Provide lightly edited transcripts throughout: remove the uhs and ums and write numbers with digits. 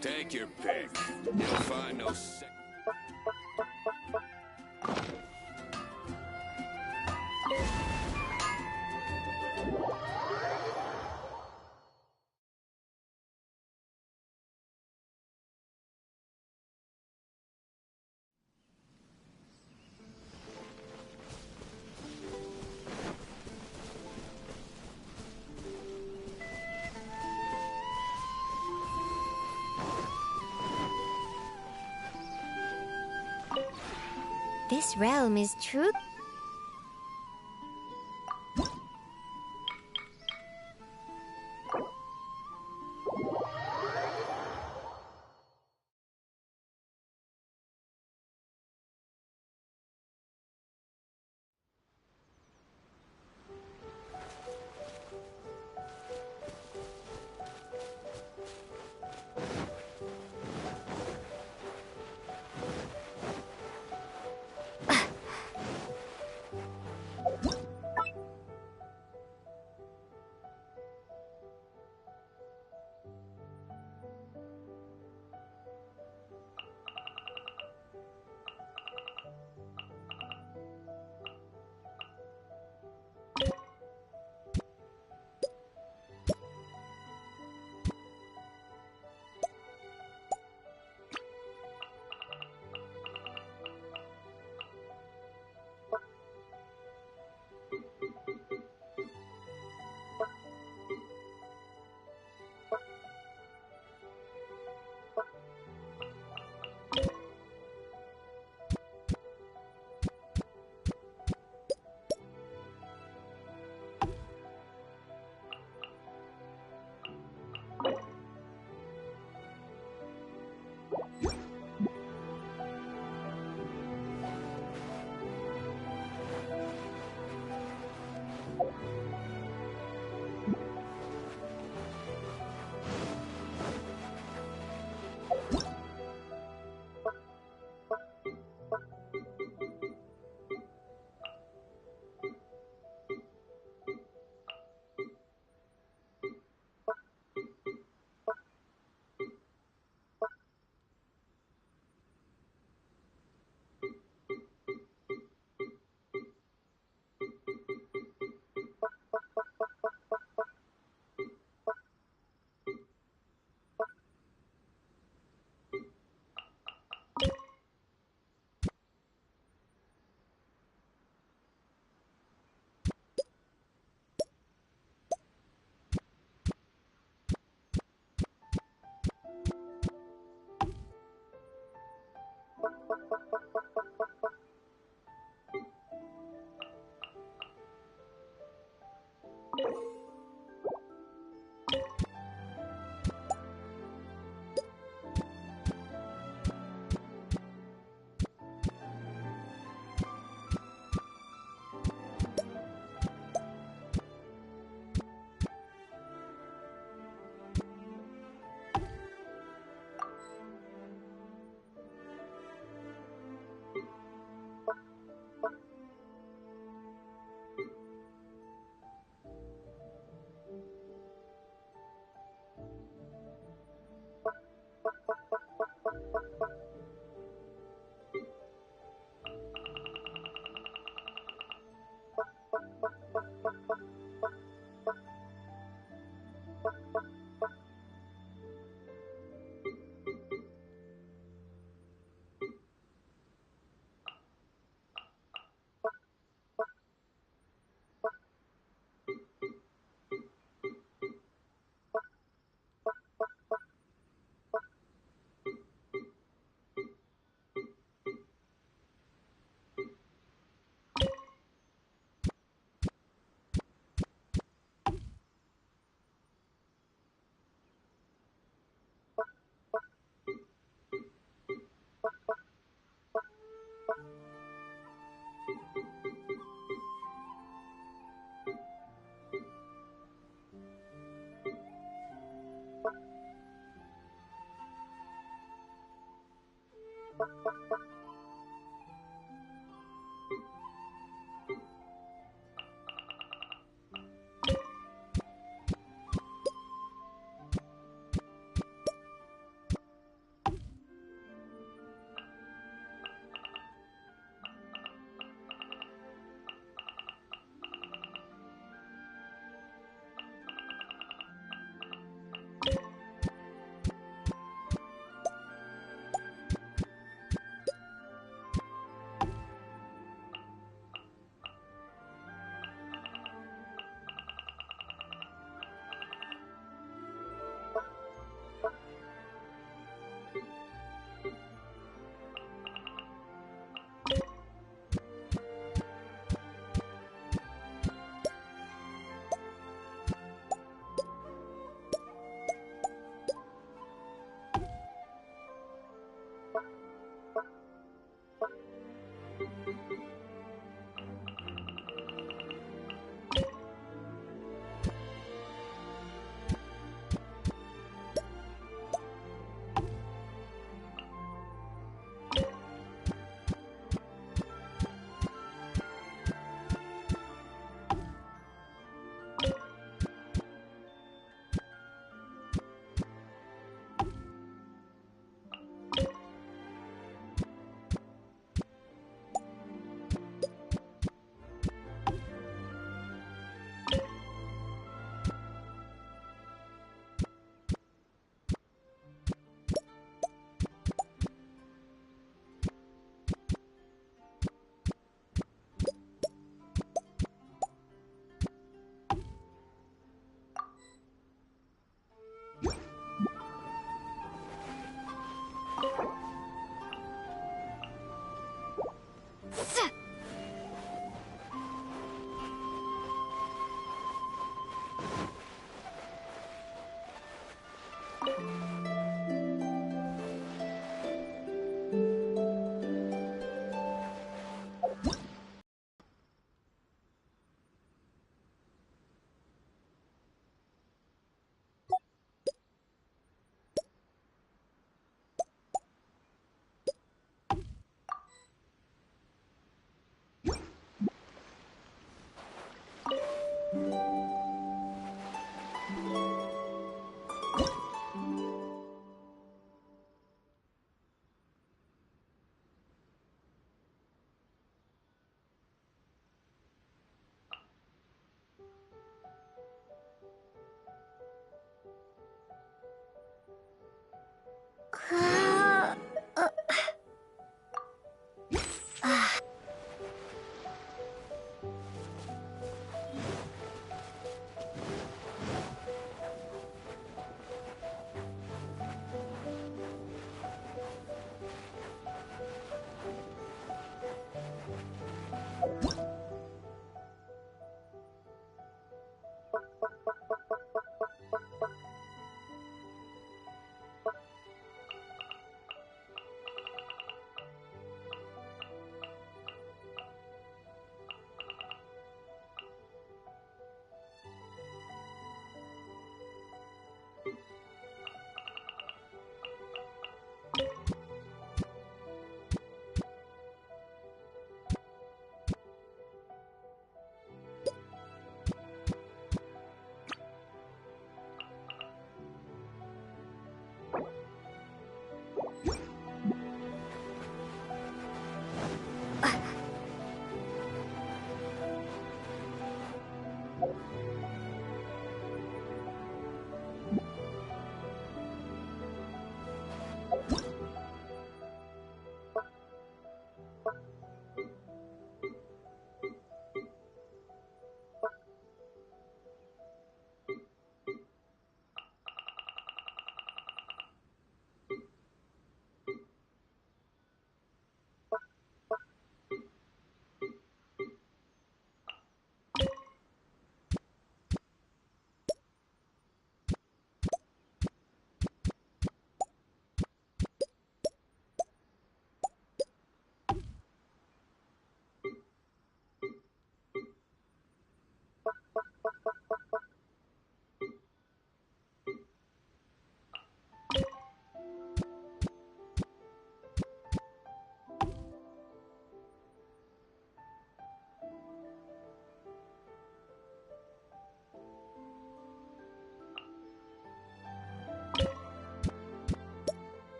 Take your pick. You'll find no This realm is true.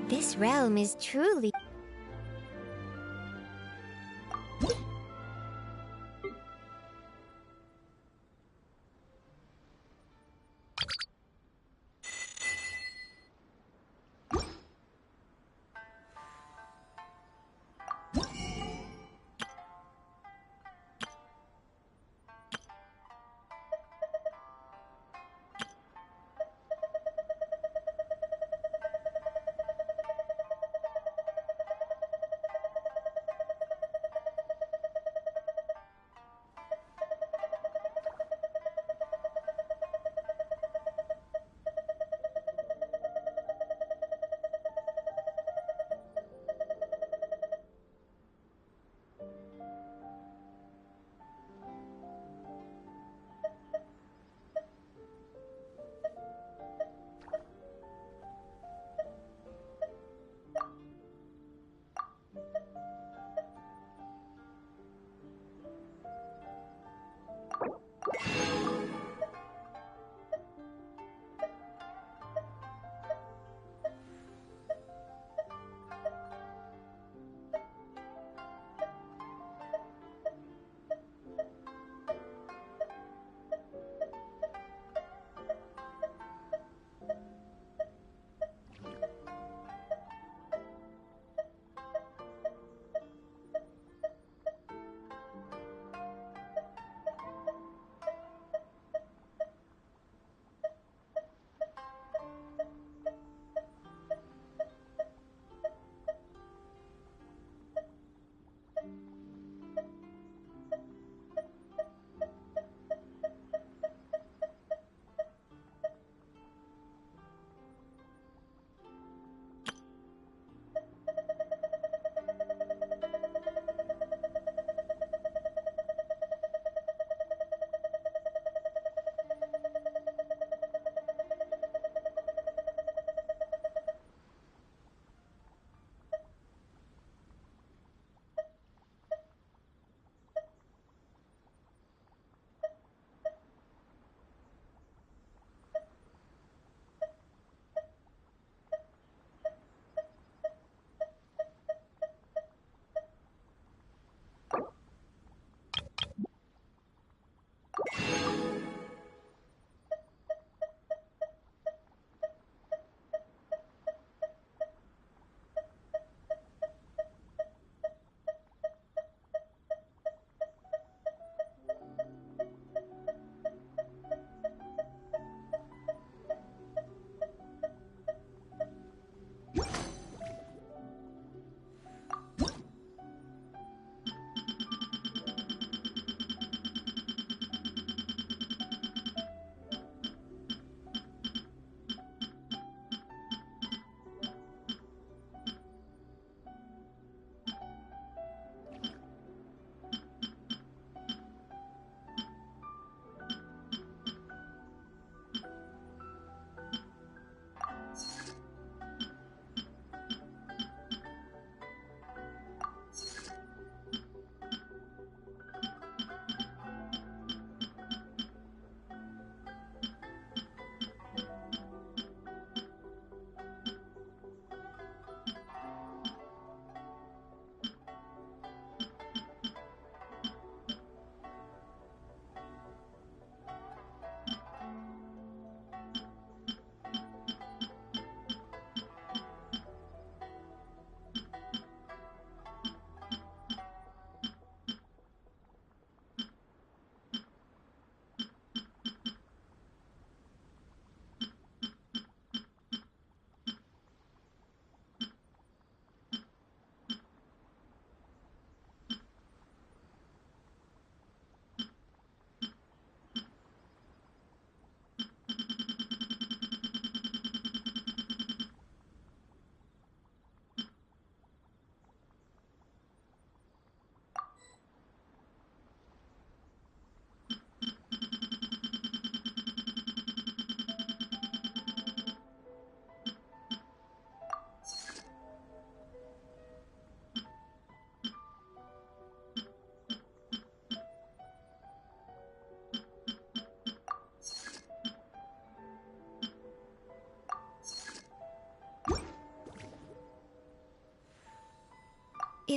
This realm is truly...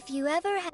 If you ever have...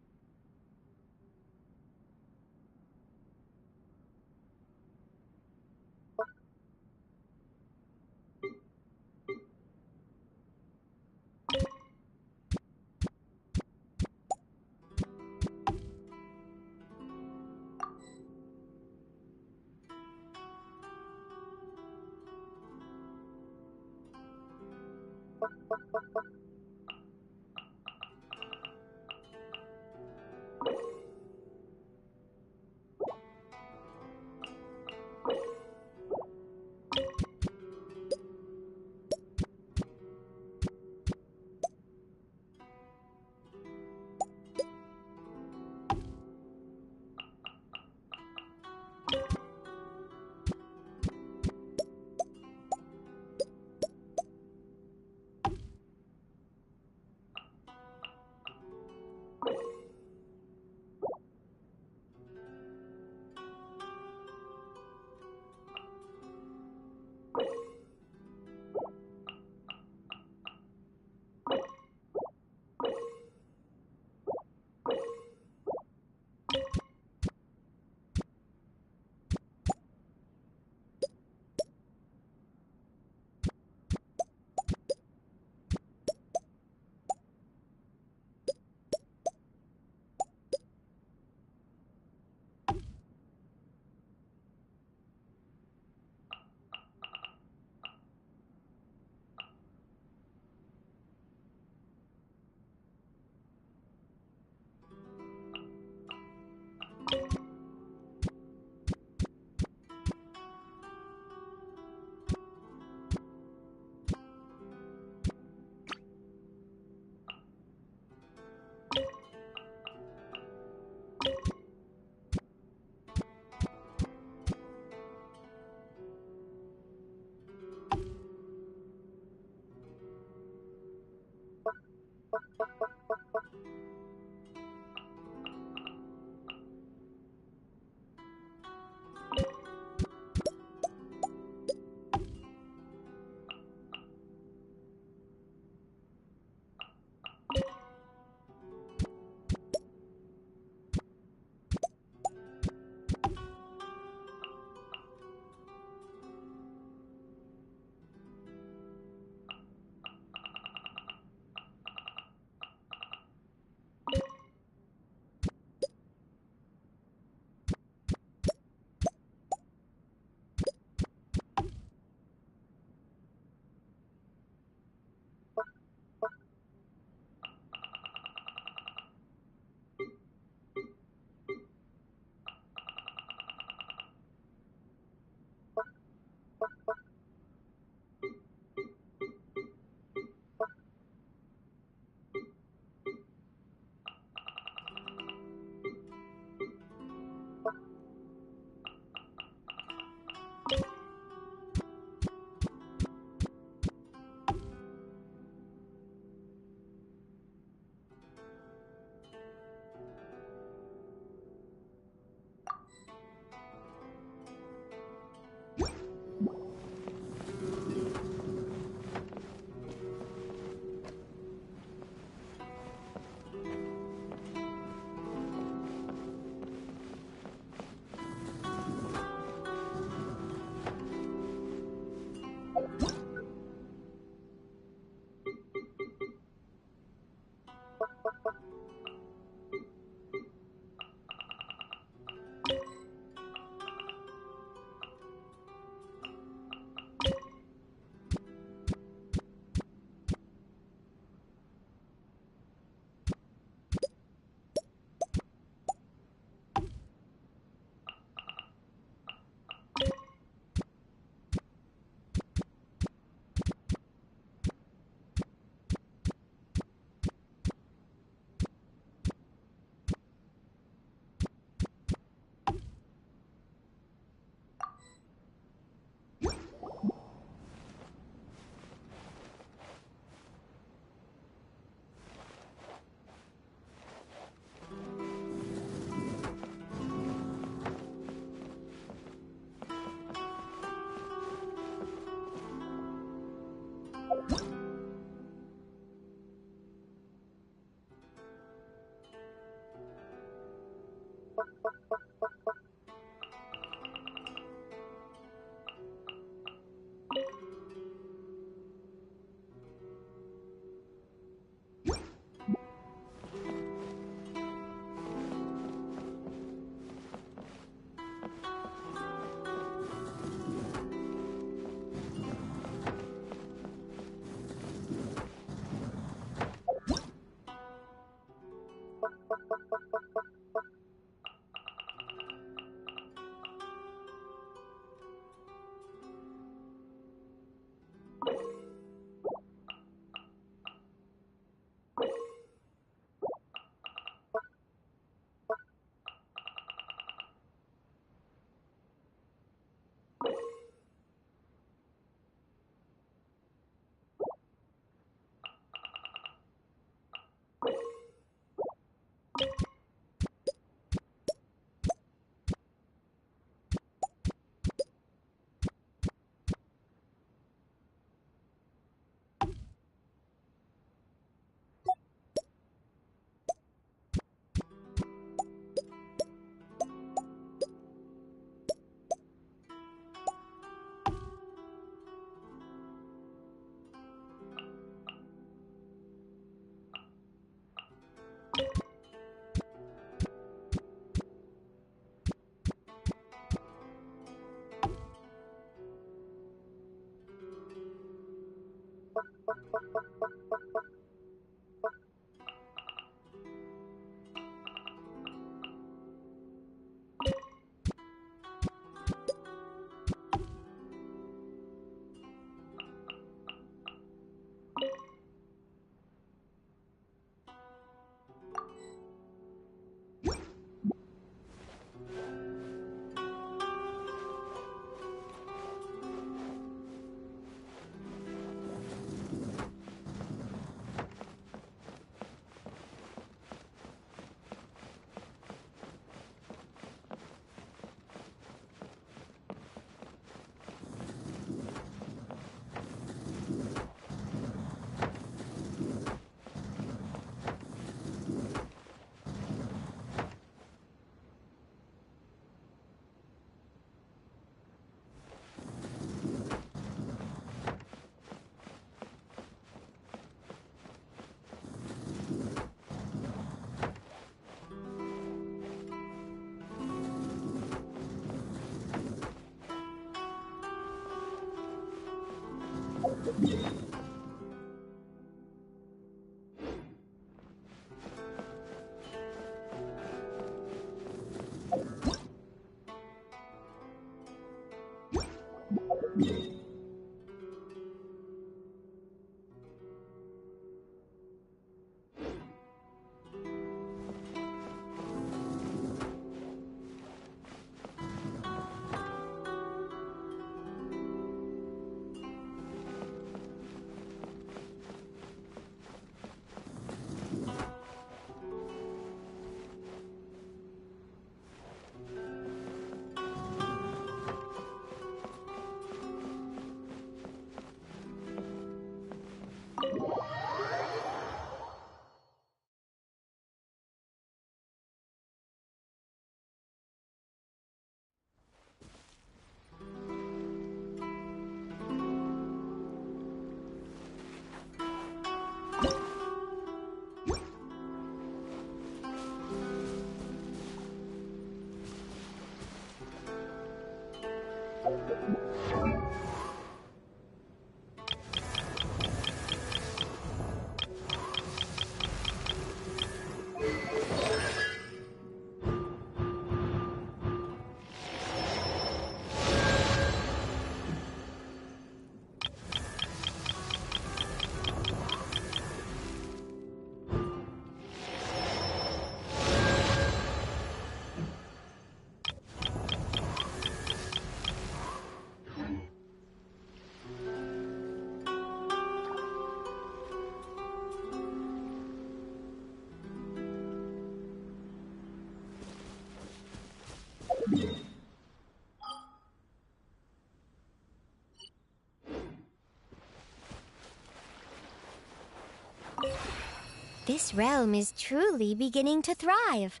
This realm is truly beginning to thrive.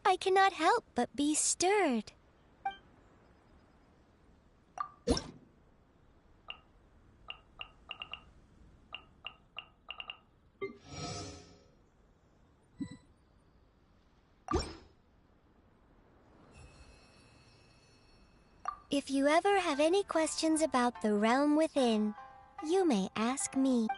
I cannot help but be stirred. If you ever have any questions about the realm within, you may ask me.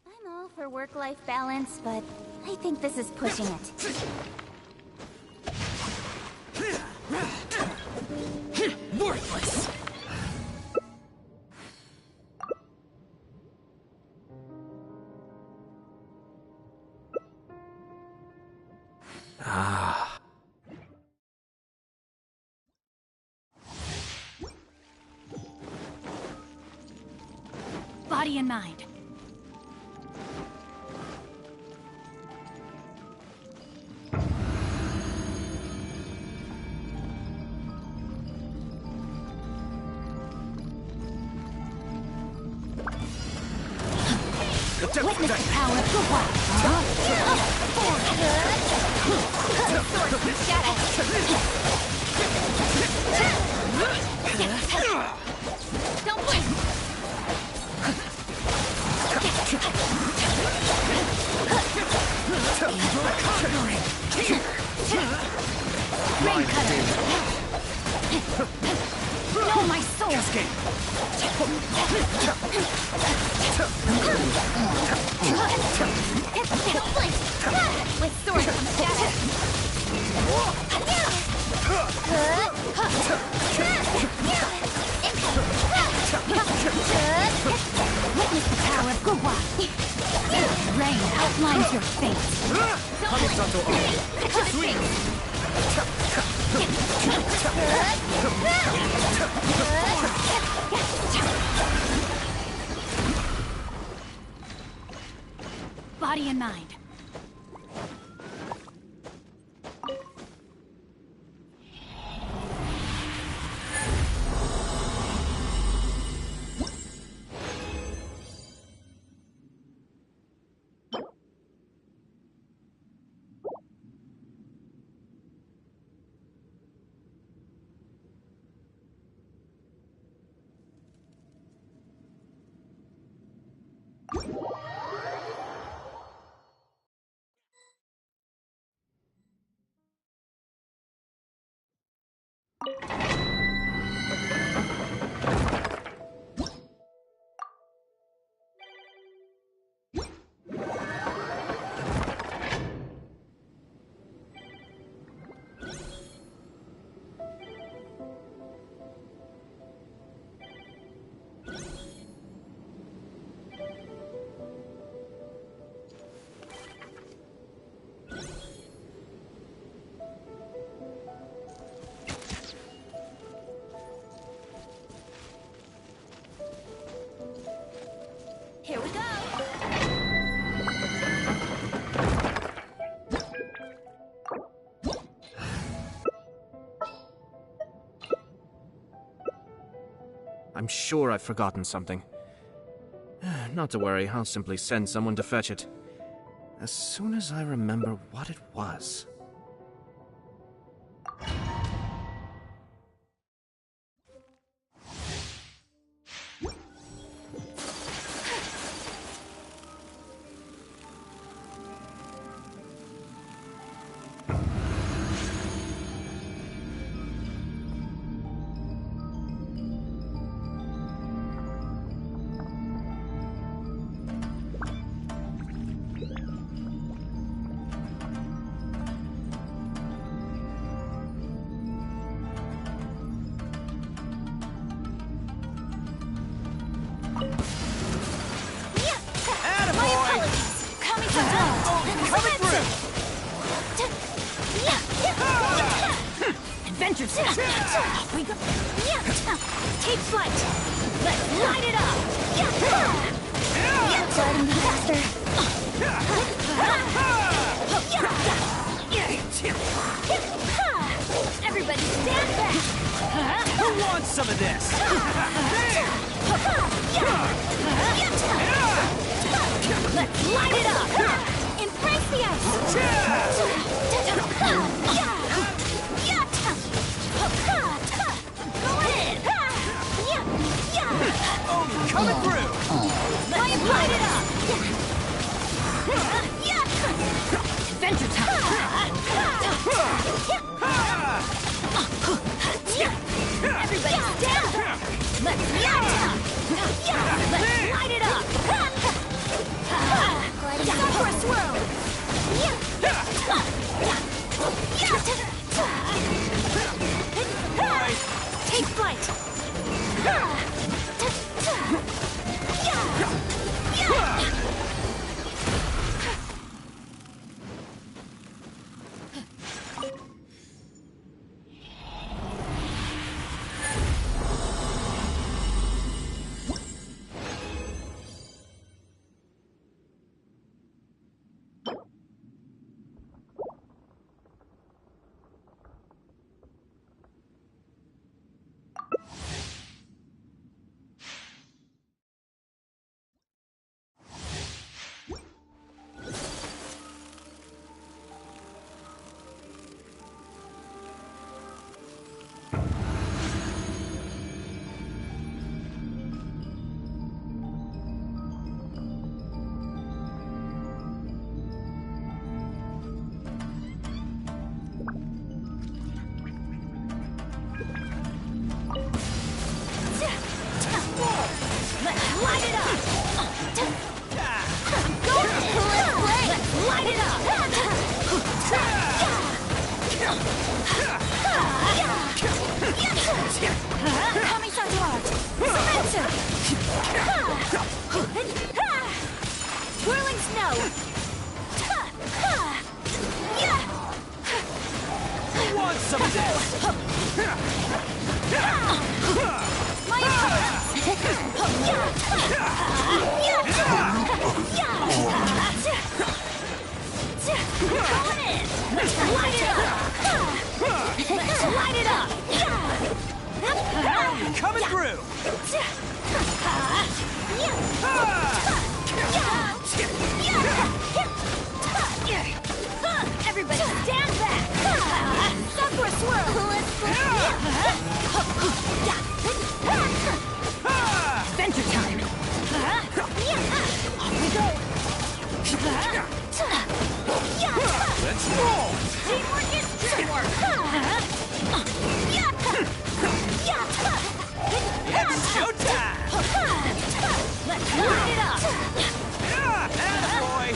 I'm all for work-life balance, but I think this is pushing it. Worthless! Ah. Body and mind. Witness the power of the wild. Don't blink. Rain cutter. Know my soul. With sword comes shadow. Witness the power of Gurwa. Rain outlines your fate. Sweet. Body and mind. Here we go! I'm sure I've forgotten something. Not to worry, I'll simply send someone to fetch it. As soon as I remember what it was. Adventures! Off we go! Take flight! Let's light it up! Starting faster. Everybody stand back! Who wants some of this? Let's light it up! Embrace the ice! Coming through! Let's light it up! Adventure time! Everybody stand up! Let's light it up! Let's light it up! Stop for a swirl! some of this! My going in! Let's light it up! Let's light it up! Coming through! Everybody stand back! Sakura swirl! Let's go! Adventure time! Off we go! Let's roll! Teamwork is teamwork! It's showtime! Let's light it up! Attaboy!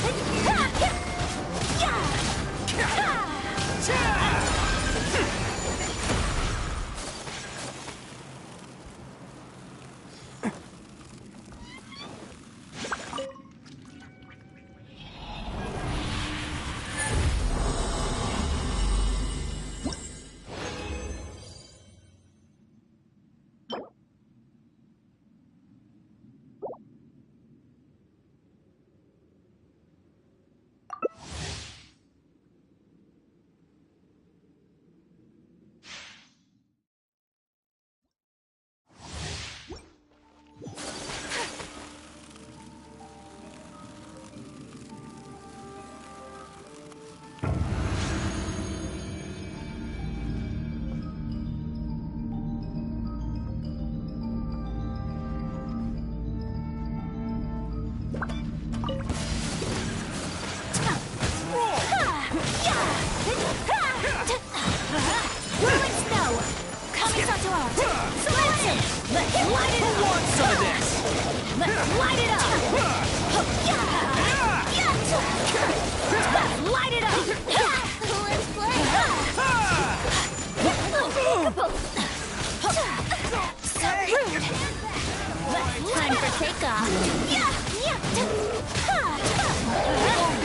Time for takeoff!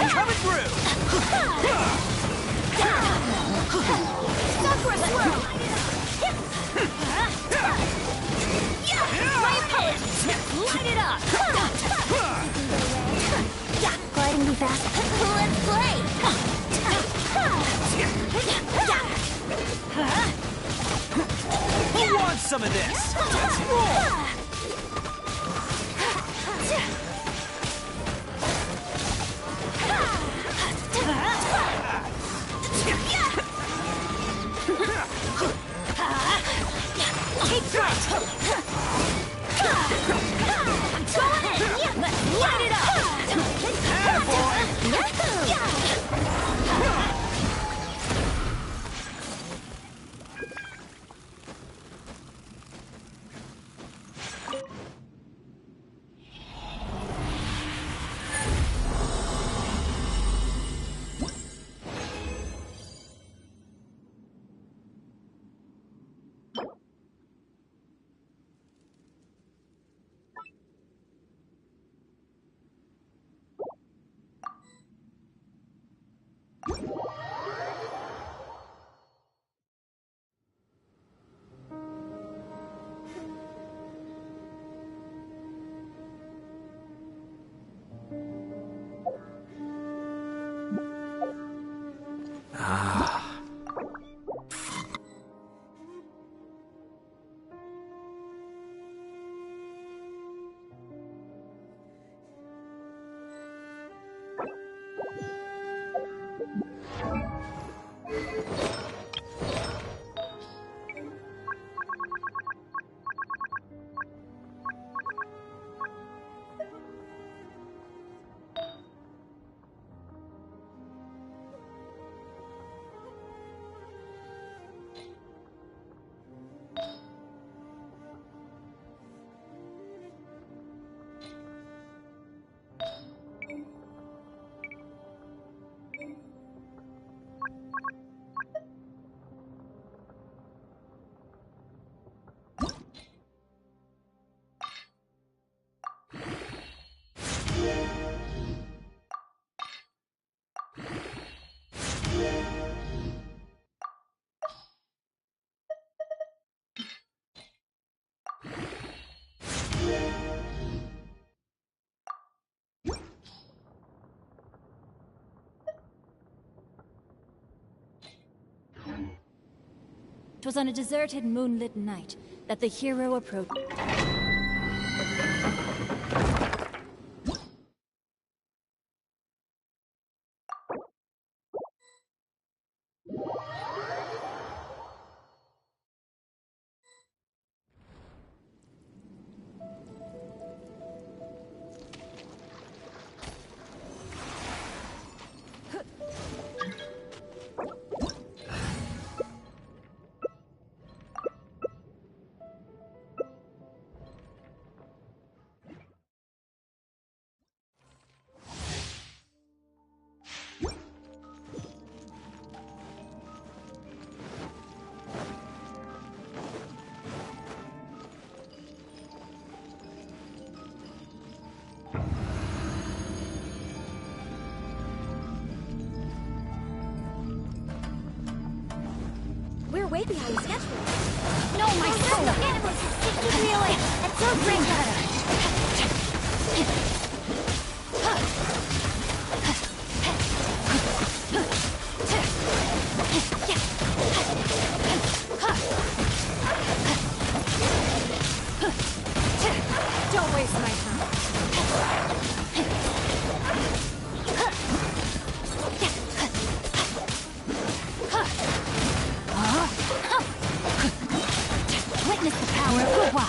Coming through! Sakura swirl! My opponent! Light it up! Gliding me fast. Let's play! Who wants some of this? Let's roll! Take flight! I'm going in! Let's light it up! 'Twas on a deserted moonlit night that the hero approached. We're way behind schedule. No, my soul! The animals have keep reeling. It's so great cutter! Don't waste my time. Witness the power of Guwa!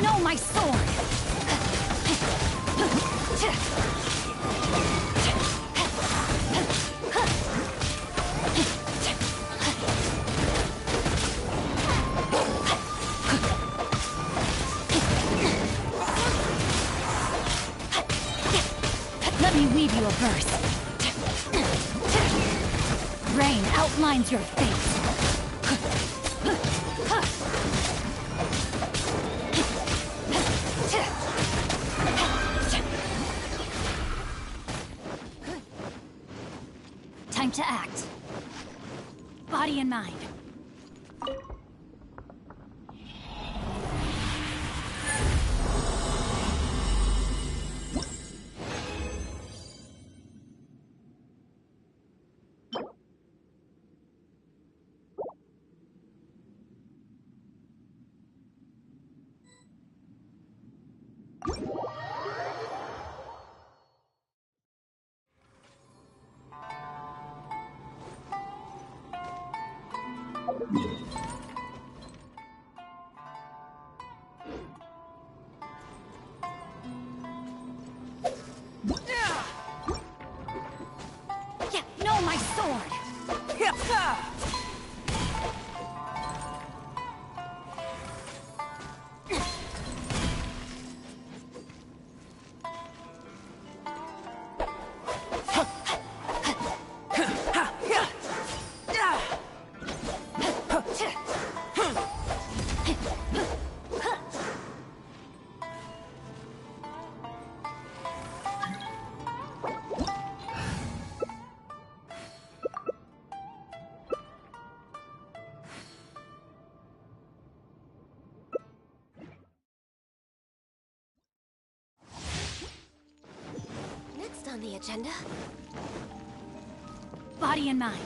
No, my sword! Let me weave you a verse. Rain outlines your fate. Time to act. Body and mind. No, my sword! Next on the agenda. Body and mind.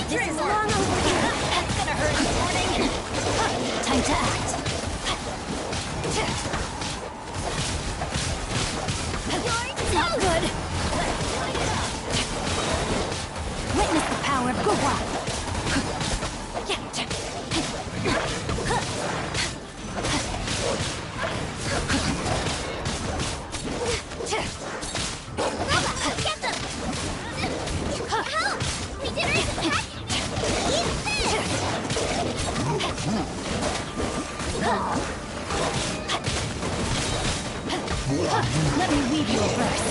This is long overdue. That's gonna hurt in the morning. Time to act. Not good. Witness the power of Guwa. Get them! Help! Regenerate's attacking! Eat Let me weave you a verse.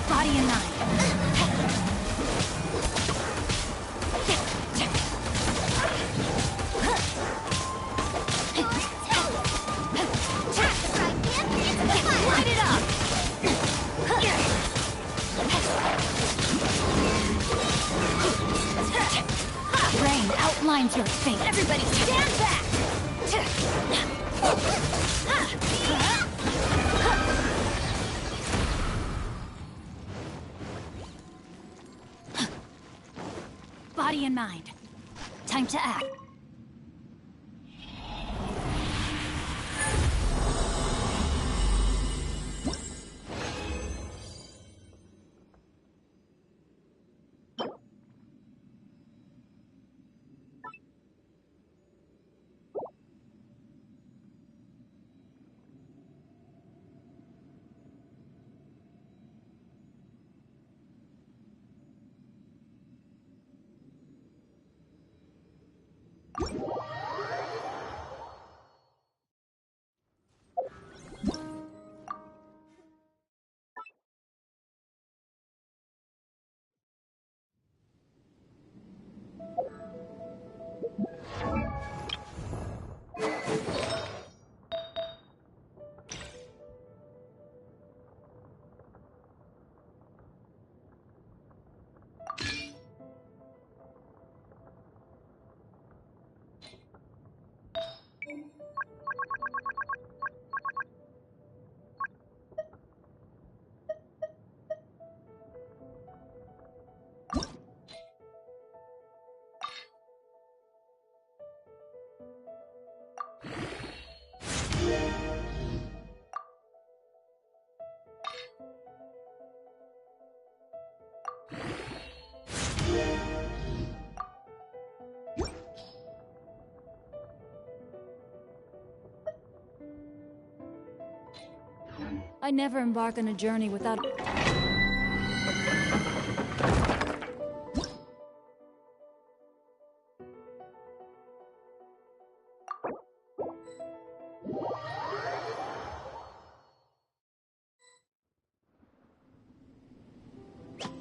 Body and find your fate. Everybody stand back! Body and mind. Time to act. I never embark on a journey without...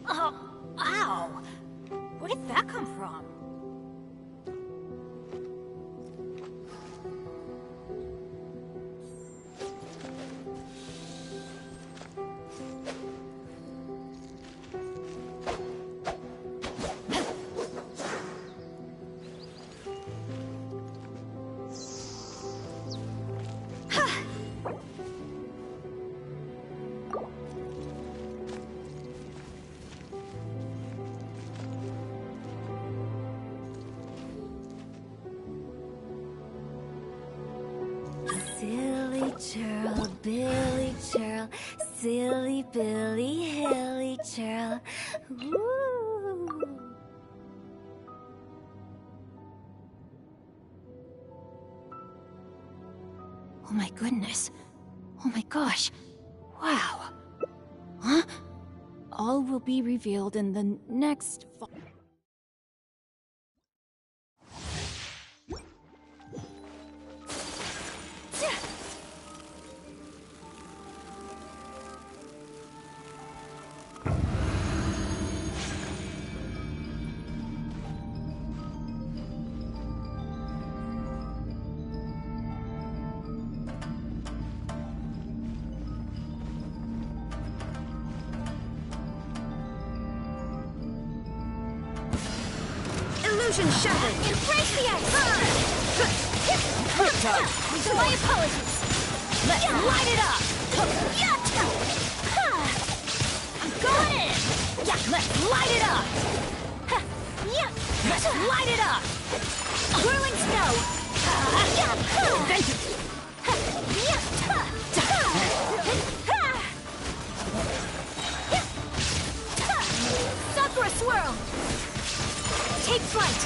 Oh, ow! Where did that come from? Silly churl, Billy churl, silly Billy, hilly churl. Ooh. Oh my goodness. Oh my gosh. Wow. Huh? All will be revealed in the next... Illusion shattered! Embrace the ice! So my apologies! Let's light it up! I'm going in! Let's light it up! Let's light it up! Whirling snow! Vengeance! Sakura swirl! Take flight!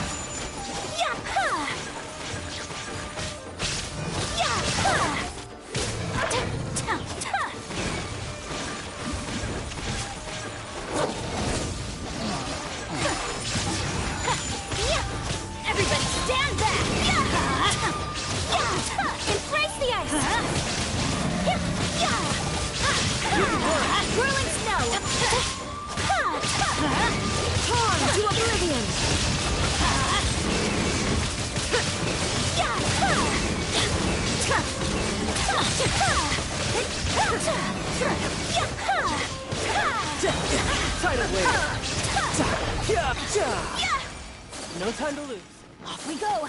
Everybody stand back! Embrace the ice! Whirling snow! Torn to oblivion! Tidal wave! No time to lose. Off we go!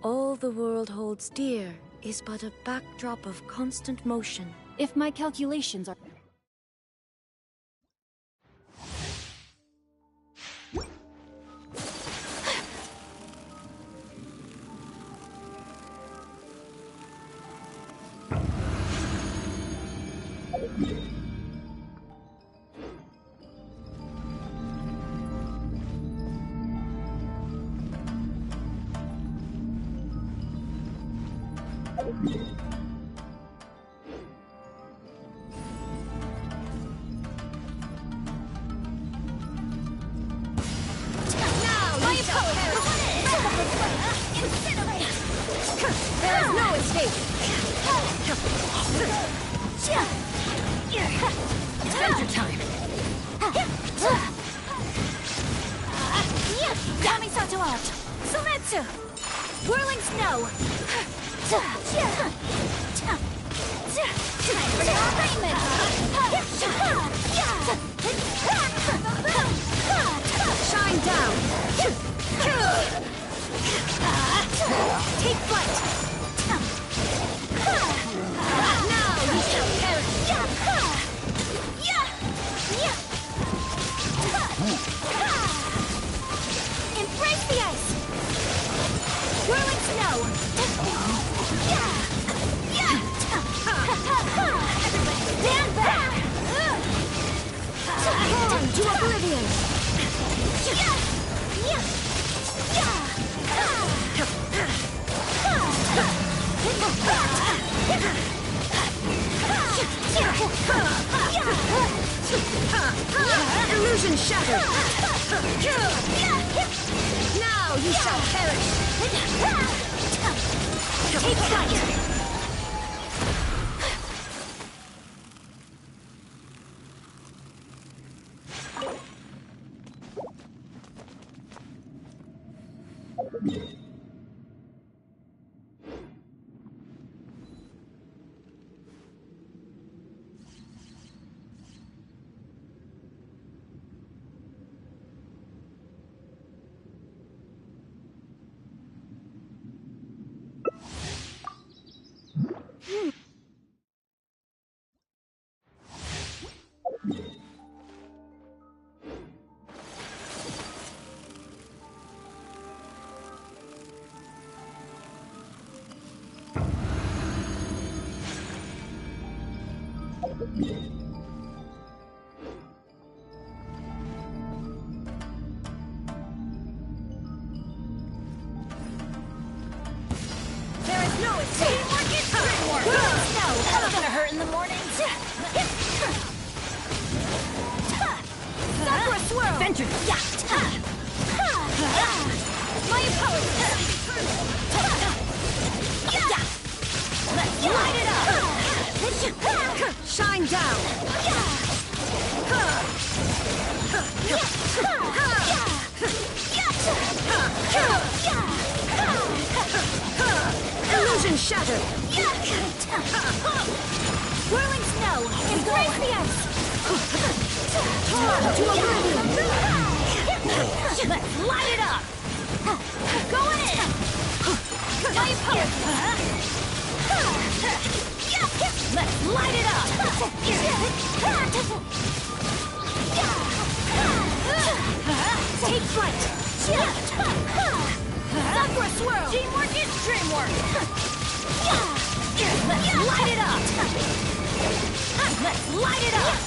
All the world holds dear is but a backdrop of constant motion. If my calculations are... Illusion shattered! Now you shall perish! Take flight! Shine down! Illusion shattered! Whirling snow! Embrace the ice! Torn to oblivion! Let's light it up! Going in! My opponent! Let's light it up! Take flight! Sakura swirl! Teamwork is dreamwork! Let's light it up! Let's light it up!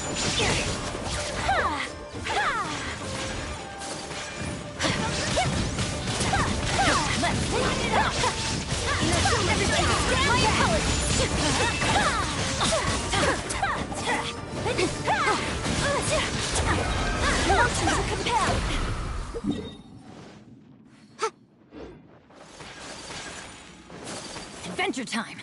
Let's light it up! Everything is my Emotions are compelled! Adventure time!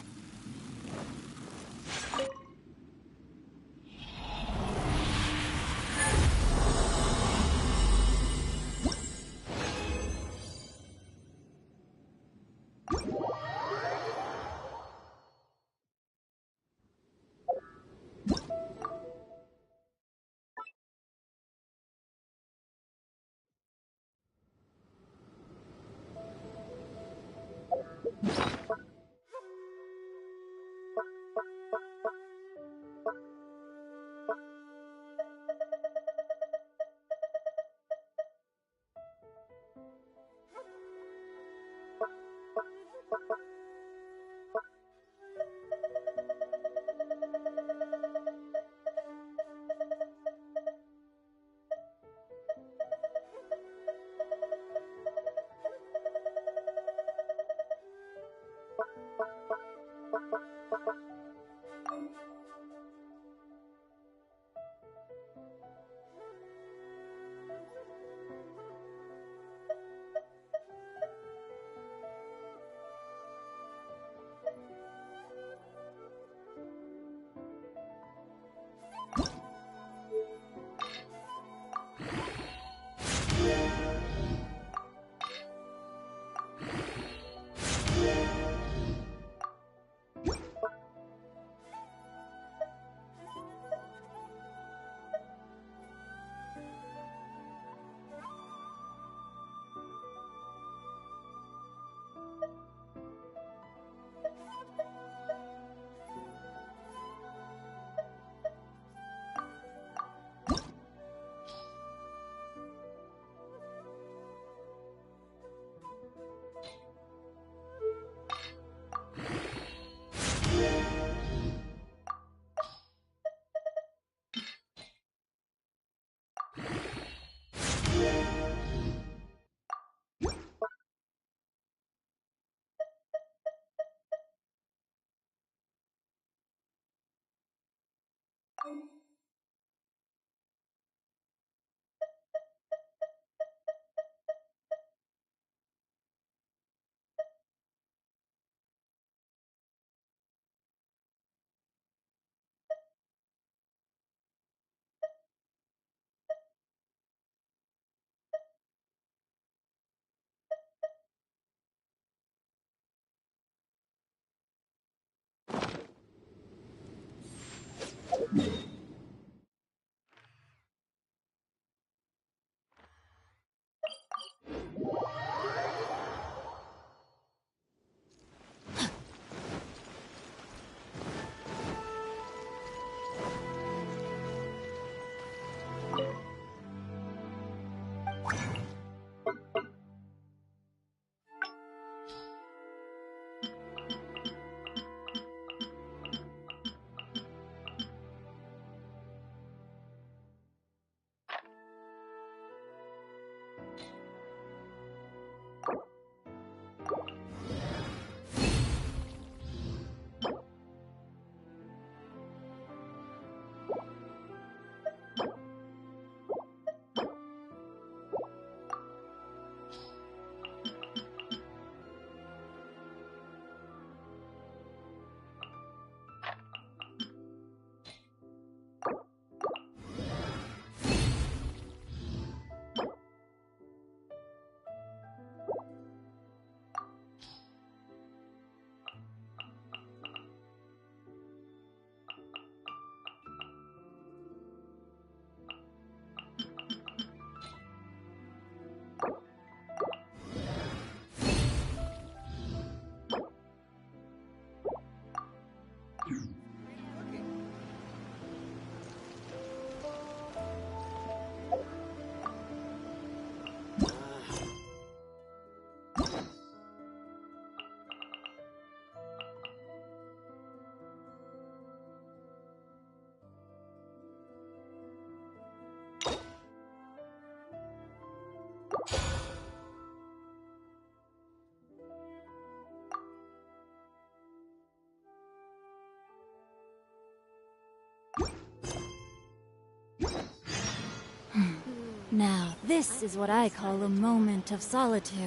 Now, this is what I call a moment of solitude.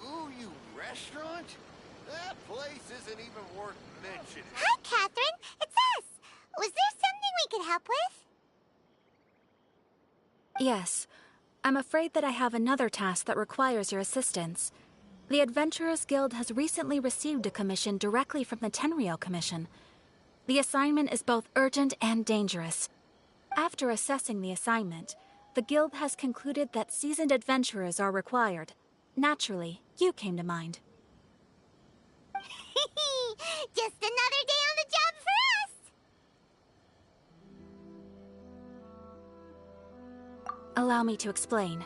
Ooh, you restaurant? That place isn't even worth mentioning. Hi, Catherine. It's us. Was there something we could help with? Yes. I'm afraid that I have another task that requires your assistance. The Adventurers Guild has recently received a commission directly from the Tenryou Commission. The assignment is both urgent and dangerous. After assessing the assignment, the Guild has concluded that seasoned adventurers are required. Naturally, you came to mind. Just another day on the job for us! Allow me to explain.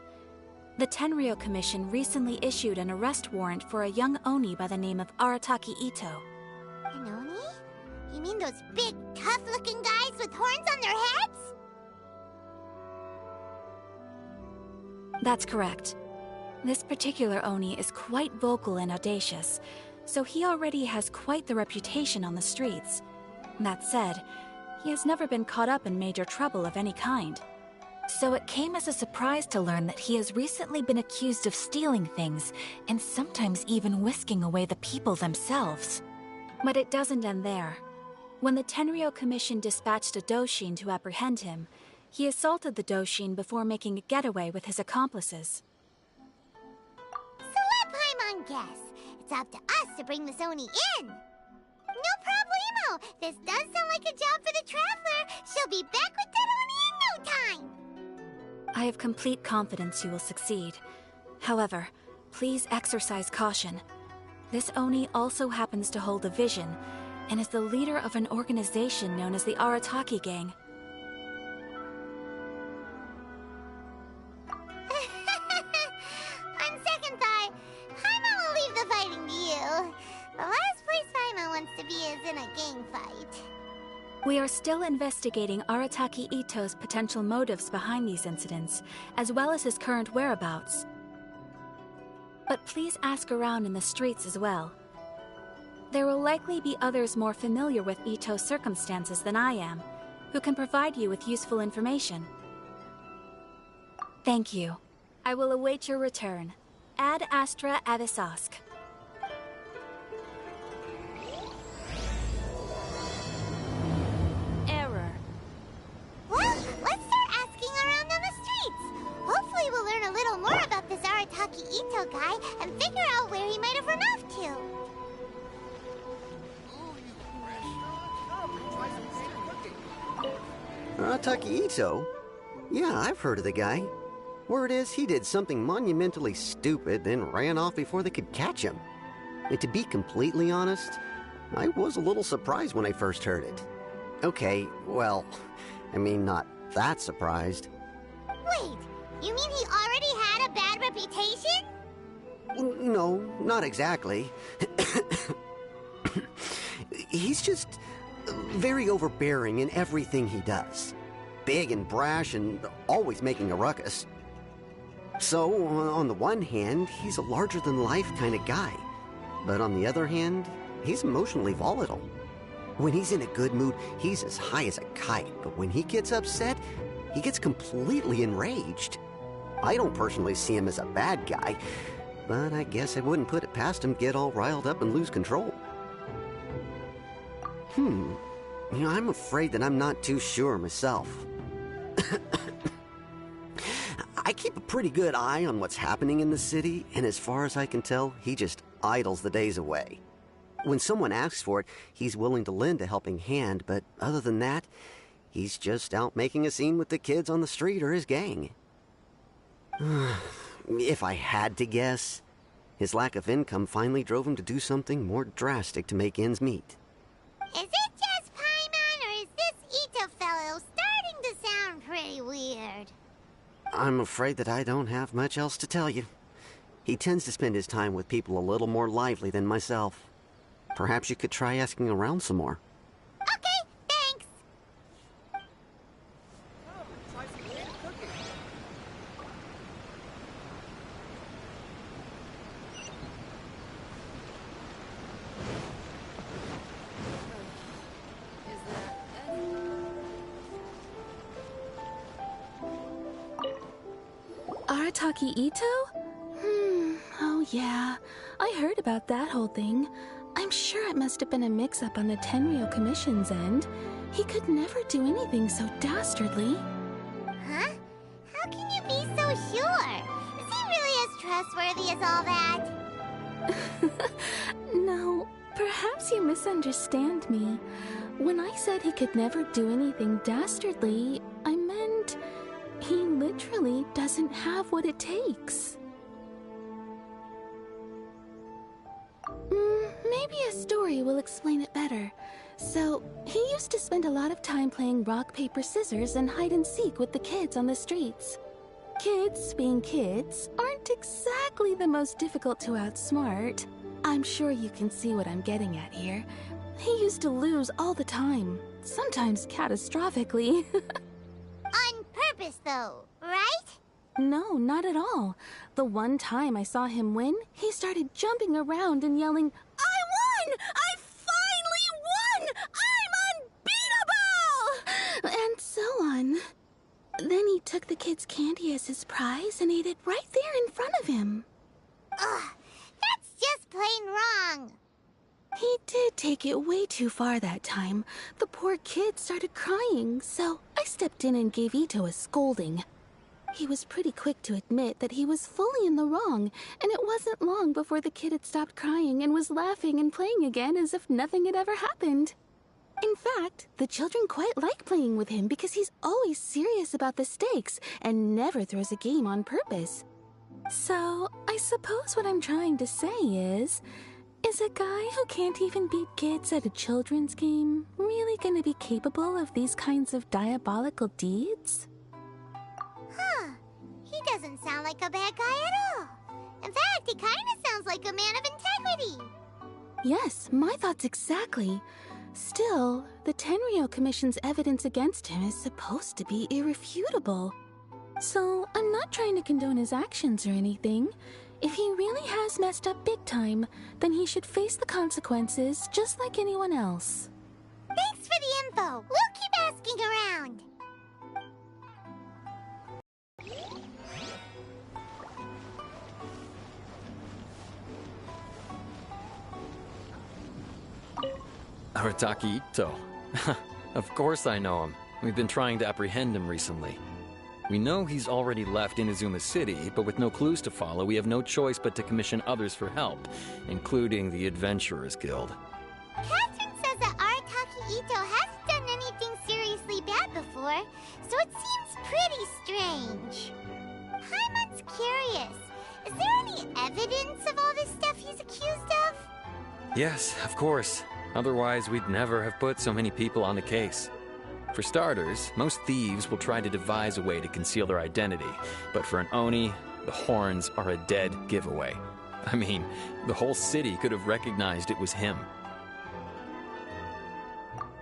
The Tenryou Commission recently issued an arrest warrant for a young Oni by the name of Arataki Itto. An Oni? You mean those big, tough-looking guys with horns on their heads? That's correct. This particular Oni is quite vocal and audacious, so he already has quite the reputation on the streets. That said, he has never been caught up in major trouble of any kind. So it came as a surprise to learn that he has recently been accused of stealing things, and sometimes even whisking away the people themselves. But it doesn't end there. When the Tenryou Commission dispatched a Doshin to apprehend him, he assaulted the Doshin before making a getaway with his accomplices. So let Paimon guess. It's up to us to bring this Oni in. No problemo. This does sound like a job for the Traveler. She'll be back with that Oni in no time. I have complete confidence you will succeed. However, please exercise caution. This Oni also happens to hold a vision, and is the leader of an organization known as the Arataki Gang. On second thought, Paimon will leave the fighting to you. The last place Paimon wants to be is in a gang fight. We are still investigating Arataki Itto's potential motives behind these incidents, as well as his current whereabouts. But please ask around in the streets as well. There will likely be others more familiar with Itto's circumstances than I am, who can provide you with useful information. Thank you. I will await your return. Ad Astra Avisask. Error. Well, let's start asking around on the streets. Hopefully we'll learn a little more about this Arataki Itto guy and figure out where he might have run off to. Arataki Itto? Yeah, I've heard of the guy. Word is he did something monumentally stupid, then ran off before they could catch him. And to be completely honest, I was a little surprised when I first heard it. Okay, well, I mean, not that surprised. Wait, you mean he already had a bad reputation? No, not exactly. He's just very overbearing in everything he does. Big and brash and always making a ruckus. So, on the one hand, he's a larger-than-life kind of guy. But on the other hand, he's emotionally volatile. When he's in a good mood, he's as high as a kite. But when he gets upset, he gets completely enraged. I don't personally see him as a bad guy, but I guess I wouldn't put it past him to get all riled up and lose control. I'm afraid that I'm not too sure myself. I keep a pretty good eye on what's happening in the city, and as far as I can tell, he just idles the days away. When someone asks for it, he's willing to lend a helping hand, but other than that, he's just out making a scene with the kids on the street or his gang. If I had to guess, his lack of income finally drove him to do something more drastic to make ends meet. Is it just Paimon, or is this Itto fellow starting to sound pretty weird? I'm afraid that I don't have much else to tell you. He tends to spend his time with people a little more lively than myself. Perhaps you could try asking around some more. Okay, thanks. Arataki Itto? Oh yeah. I heard about that whole thing. I'm sure it must have been a mix-up on the Tenryo Commission's end. He could never do anything so dastardly. Huh? How can you be so sure? Is he really as trustworthy as all that? No, perhaps you misunderstand me. When I said he could never do anything dastardly, I meant he literally doesn't have what it takes. Maybe a story will explain it better. So, he used to spend a lot of time playing rock, paper, scissors and hide and seek with the kids on the streets. Kids, being kids, aren't exactly the most difficult to outsmart. I'm sure you can see what I'm getting at here. He used to lose all the time, sometimes catastrophically. On purpose, though, right? No, not at all. The one time I saw him win, he started jumping around and yelling, "I won! I finally won! I'm unbeatable!" And so on. Then he took the kid's candy as his prize and ate it right there in front of him. Ugh, that's just plain wrong. He did take it way too far that time. The poor kid started crying, so I stepped in and gave Itto a scolding. He was pretty quick to admit that he was fully in the wrong, and it wasn't long before the kid had stopped crying and was laughing and playing again as if nothing had ever happened. In fact, the children quite like playing with him because he's always serious about the stakes and never throws a game on purpose. So, I suppose what I'm trying to say is a guy who can't even beat kids at a children's game really gonna be capable of these kinds of diabolical deeds? Huh. He doesn't sound like a bad guy at all. In fact, he kind of sounds like a man of integrity. Yes, my thoughts exactly. Still, the Tenryo Commission's evidence against him is supposed to be irrefutable. So, I'm not trying to condone his actions or anything. If he really has messed up big time, then he should face the consequences just like anyone else. Thanks for the info. We'll keep asking around. Arataki Itto. Of course I know him. We've been trying to apprehend him recently. We know he's already left Inazuma City, but with no clues to follow, we have no choice but to commission others for help, including the Adventurers Guild. Catherine says that Arataki Itto hasn't done anything seriously bad before, so it seems pretty strange. Paimon's curious. Is there any evidence of all this stuff he's accused of? Yes, of course. Otherwise, we'd never have put so many people on the case. For starters, most thieves will try to devise a way to conceal their identity, but for an Oni, the horns are a dead giveaway. I mean, the whole city could have recognized it was him.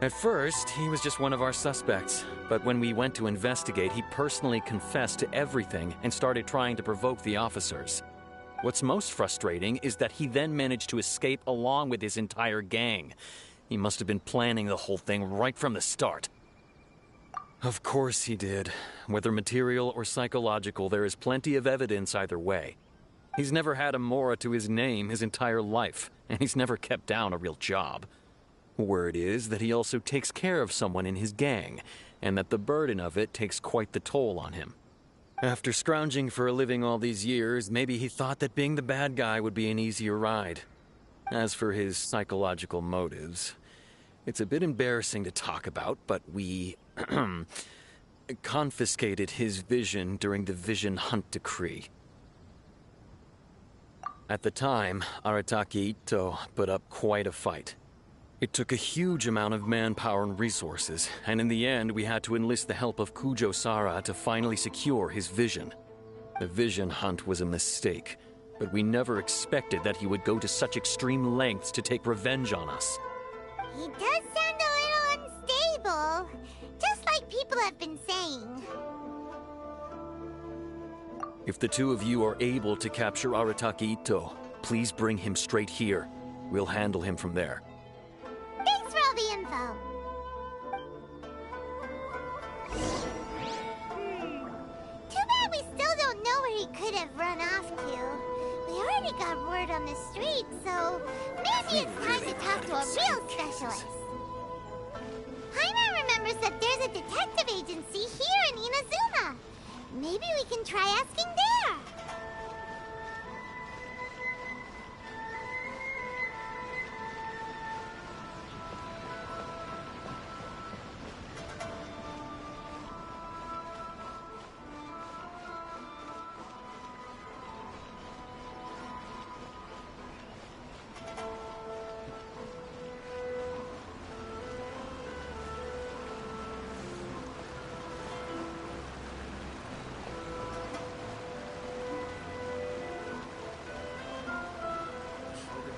At first, he was just one of our suspects, but when we went to investigate, he personally confessed to everything and started trying to provoke the officers. What's most frustrating is that he then managed to escape along with his entire gang. He must have been planning the whole thing right from the start. Of course he did. Whether material or psychological, there is plenty of evidence either way. He's never had a Mora to his name his entire life, and he's never kept down a real job. Word is that he also takes care of someone in his gang, and that the burden of it takes quite the toll on him. After scrounging for a living all these years, maybe he thought that being the bad guy would be an easier ride. As for his psychological motives, it's a bit embarrassing to talk about, but we confiscated his vision during the Vision Hunt Decree. At the time, Arataki Itto put up quite a fight. It took a huge amount of manpower and resources, and in the end we had to enlist the help of Kujo Sara to finally secure his vision. The Vision Hunt was a mistake, but we never expected that he would go to such extreme lengths to take revenge on us. He does sound a little unstable, just like people have been saying. If the two of you are able to capture Arataki Itto, please bring him straight here. We'll handle him from there. Thanks for all the info. Too bad we still don't know where he could could have run off to. We already got word on the street, so maybe it's time to talk to a real specialist. Paimon remembers that there's a detective agency here in Inazuma. Maybe we can try asking there.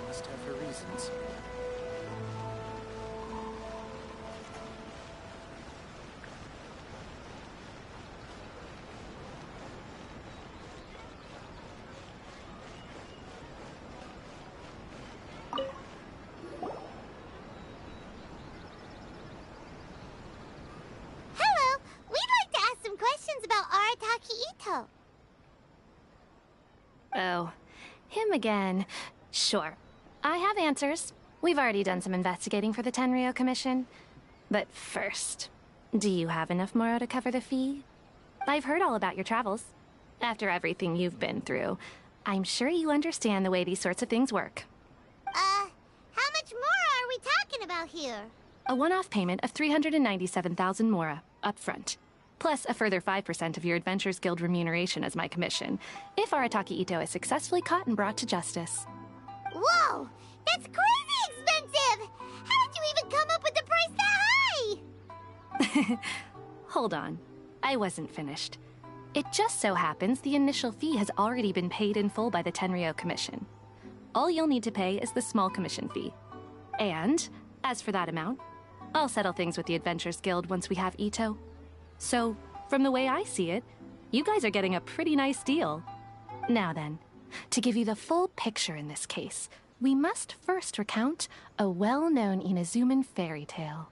Must have her reasons. Hello, we'd like to ask some questions about Arataki Itto. Oh, him again. Sure. I have answers. We've already done some investigating for the Tenryou Commission. But first, do you have enough Moro to cover the fee? I've heard all about your travels. After everything you've been through, I'm sure you understand the way these sorts of things work. How much more are we talking about here? A one-off payment of 397,000 Mora, up front. Plus a further 5% of your Adventures Guild remuneration as my commission, if Arataki Itto is successfully caught and brought to justice. Whoa! That's crazy expensive! How did you even come up with the price that high? Hold on. I wasn't finished. It just so happens the initial fee has already been paid in full by the Tenryou Commission. All you'll need to pay is the small commission fee. And, as for that amount, I'll settle things with the Adventures Guild once we have Itto. So, from the way I see it, you guys are getting a pretty nice deal. Now then, to give you the full picture in this case, we must first recount a well-known Inazuman fairy tale.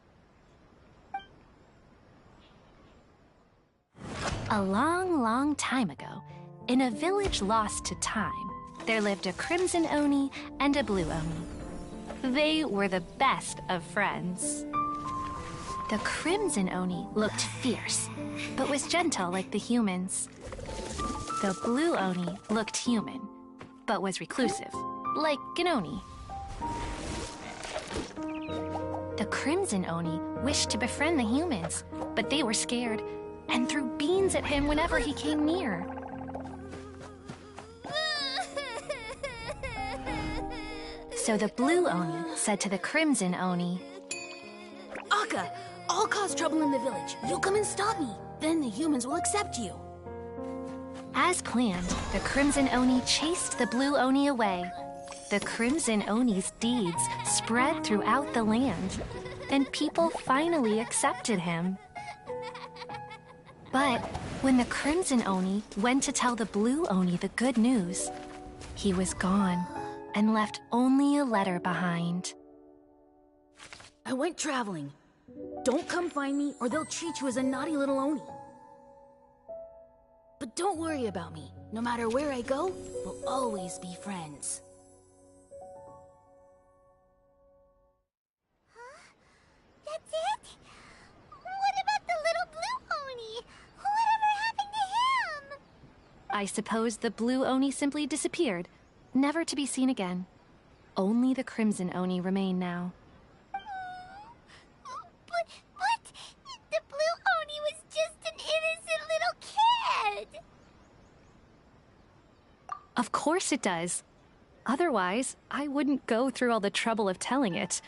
A long, long time ago, in a village lost to time, there lived a Crimson Oni and a Blue Oni. They were the best of friends. The Crimson Oni looked fierce, but was gentle like the humans. The Blue Oni looked human, but was reclusive, like an Oni. The Crimson Oni wished to befriend the humans, but they were scared and threw beans at him whenever he came near. So the Blue Oni said to the Crimson Oni, Akka, I'll cause trouble in the village. You come and stop me. Then the humans will accept you. As planned, the Crimson Oni chased the Blue Oni away. The Crimson Oni's deeds spread throughout the land, and people finally accepted him. But when the Crimson Oni went to tell the Blue Oni the good news, he was gone and left only a letter behind. I went traveling. Don't come find me or they'll treat you as a naughty little Oni. But don't worry about me. No matter where I go, we'll always be friends. Huh? That's it? What about the little Blue Oni? Whatever happened to him? I suppose the Blue Oni simply disappeared, never to be seen again. Only the Crimson Oni remain now. But the Blue Oni was just an innocent little kid! Of course it does. Otherwise, I wouldn't go through all the trouble of telling it.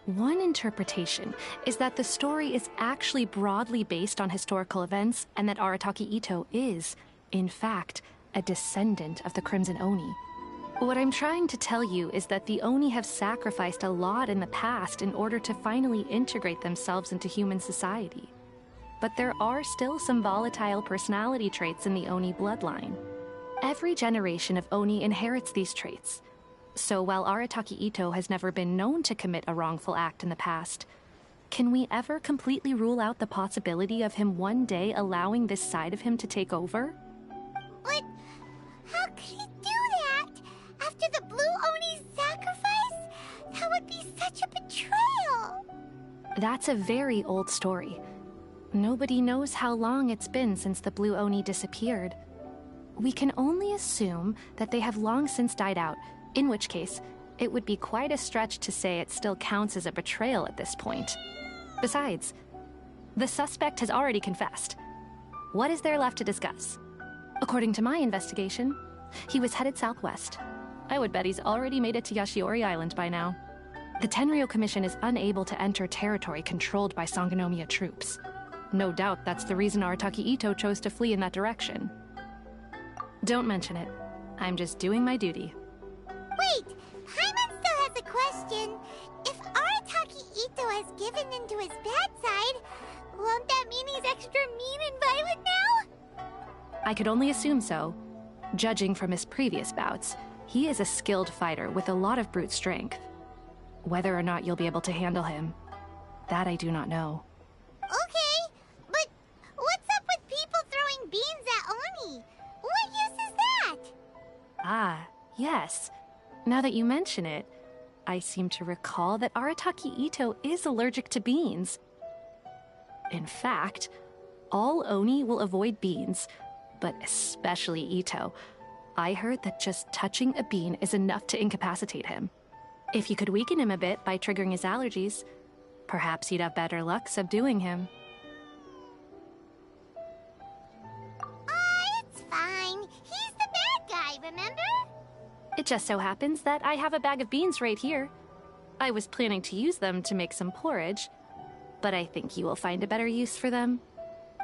One interpretation is that the story is actually broadly based on historical events and that Arataki Itto is, in fact, a descendant of the Crimson Oni. What I'm trying to tell you is that the Oni have sacrificed a lot in the past in order to finally integrate themselves into human society. But there are still some volatile personality traits in the Oni bloodline. Every generation of Oni inherits these traits. So while Arataki Itto has never been known to commit a wrongful act in the past, can we ever completely rule out the possibility of him one day allowing this side of him to take over? But How could he do that? After the Blue Oni's sacrifice? That would be such a betrayal. That's a very old story. Nobody knows how long it's been since the Blue Oni disappeared. We can only assume that they have long since died out, in which case, it would be quite a stretch to say it still counts as a betrayal at this point. Besides, the suspect has already confessed. What is there left to discuss? According to my investigation, he was headed southwest. I would bet he's already made it to Yashiori Island by now. The Tenryo Commission is unable to enter territory controlled by Sangonomiya troops. No doubt that's the reason Arataki Itto chose to flee in that direction. Don't mention it. I'm just doing my duty. Wait, Paimon still has a question. If Arataki Itto has given in to his bad side, won't that mean he's extra mean and violent now? I could only assume so. Judging from his previous bouts, he is a skilled fighter with a lot of brute strength. Whether or not you'll be able to handle him, that I do not know. Okay, but what's up with people throwing beans at Oni? What use is that? Ah, yes. Now that you mention it, I seem to recall that Arataki Itto is allergic to beans. In fact, all Oni will avoid beans, but especially Itto. I heard that just touching a bean is enough to incapacitate him. If you could weaken him a bit by triggering his allergies, perhaps you'd have better luck subduing him. It's fine. He's the bad guy, remember? It just so happens that I have a bag of beans right here. I was planning to use them to make some porridge, but I think you will find a better use for them.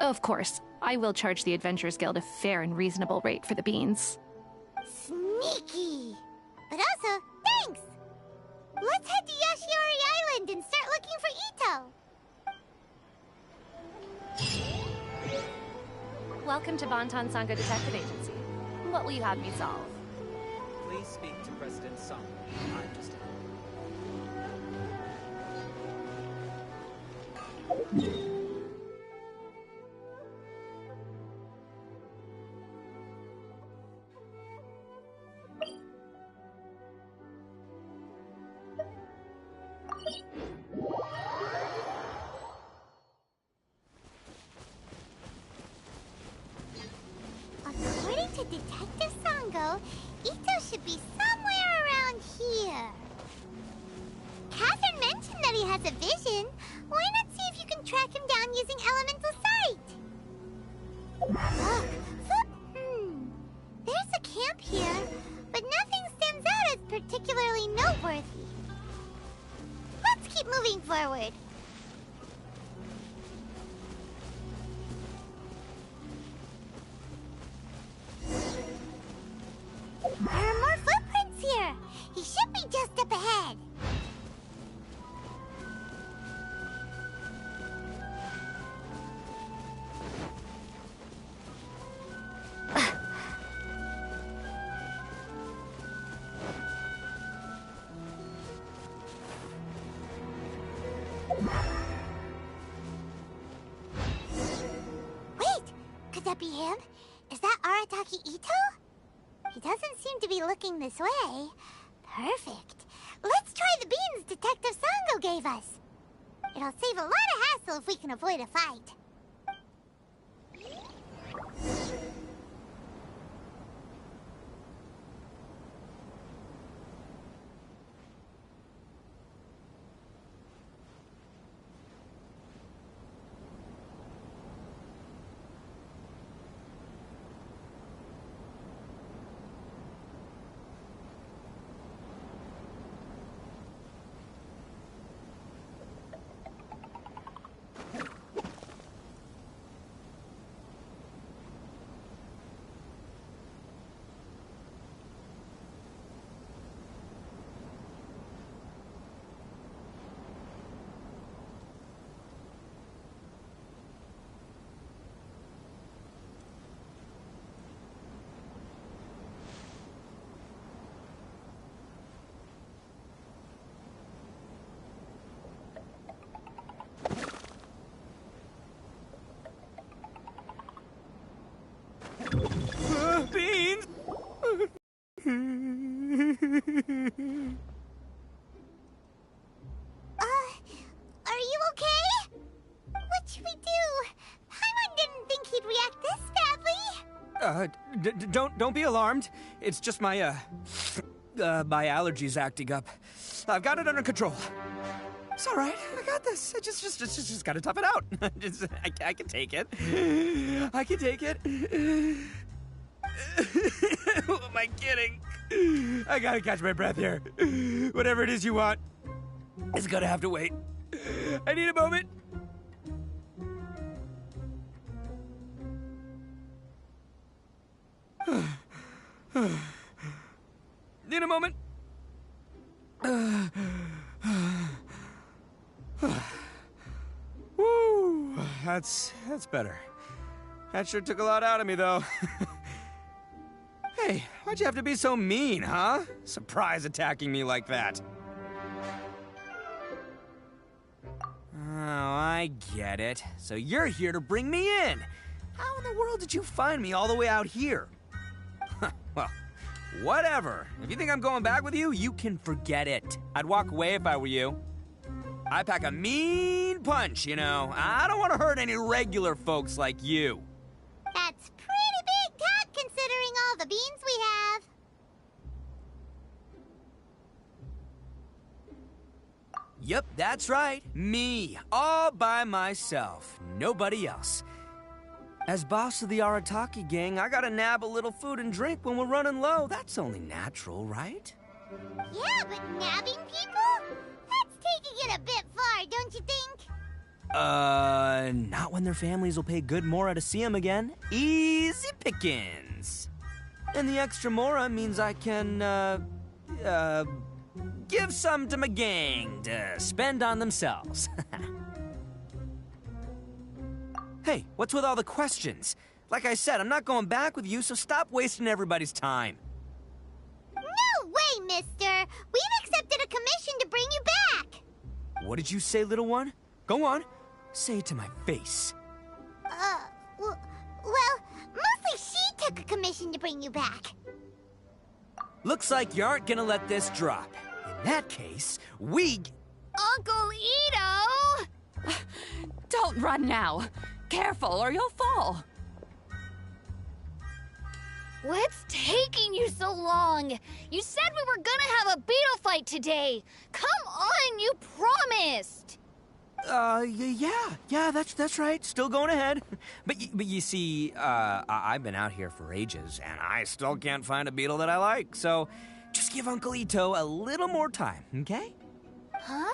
Of course, I will charge the Adventurers Guild a fair and reasonable rate for the beans. Sneaky! But also, thanks! Let's head to Yashiori Island and start looking for Itto! Welcome to Bonton Sango Detective Agency. What will you have me solve? Please speak to President Song. I'm just... According to Detective Sango, Itto should be somewhere around here. Catherine mentioned that he has a vision. Why not see if you can track him down using elemental sight? Look! There's a camp here, but nothing stands out as particularly noteworthy. Let's keep moving forward. There are more footprints here. He should be just up ahead. Wait, could that be him? Is that Arataki Itto? He doesn't seem to be looking this way. Perfect. Let's try the beans Detective Sango gave us. It'll save a lot of hassle if we can avoid a fight. Beans! Are you okay? What should we do? Paimon didn't think he'd react this badly. Don't be alarmed. It's just my, my allergies acting up. I've got it under control. It's all right. I got this. I just gotta tough it out. I can take it. I can take it. Who am I kidding? I gotta catch my breath here. Whatever it is you want, it's gonna have to wait. I need a moment. Need a moment. Woo, that's better. That sure took a lot out of me, though. Hey, why'd you have to be so mean, huh? Surprise attacking me like that. Oh, I get it. So you're here to bring me in. How in the world did you find me all the way out here? Well, whatever. If you think I'm going back with you, you can forget it. I'd walk away if I were you. I pack a mean punch, you know. I don't want to hurt any regular folks like you. That's pretty big talk considering all the beans we have. Yep, that's right. Me. All by myself. Nobody else. As boss of the Arataki gang, I gotta nab a little food and drink when we're running low. That's only natural, right? Yeah, but nabbing people? That's taking it a bit far, don't you think? Not when their families will pay good mora to see them again. Easy pickings. And the extra mora means I can, give some to my gang to spend on themselves. Hey, what's with all the questions? Like I said, I'm not going back with you, so stop wasting everybody's time. No way, mister! We've accepted a commission to bring you back! What did you say, little one? Go on. Say it to my face. Well, mostly she took a commission to bring you back. Looks like you aren't gonna let this drop. In that case, Uncle Itto! Don't run now. Careful or you'll fall. What's taking you so long? You said we were gonna have a beetle fight today. Come on, you promised. Yeah, that's right. Still going ahead. But you see, I've been out here for ages, and I still can't find a beetle that I like. So, just give Uncle Itto a little more time, okay? Huh?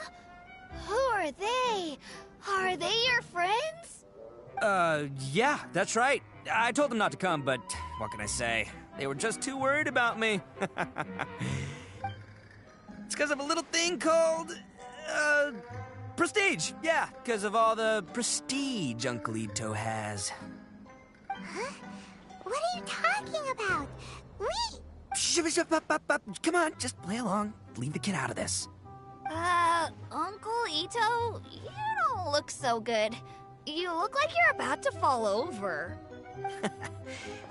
Who are they? Are they your friends? Yeah, that's right. I told them not to come, but what can I say? They were just too worried about me. It's because of a little thing called, prestige. Yeah, because of all the prestige Uncle Itto has. Huh? What are you talking about? Come on, just play along. Leave the kid out of this. Uncle Itto, you don't look so good. You look like you're about to fall over.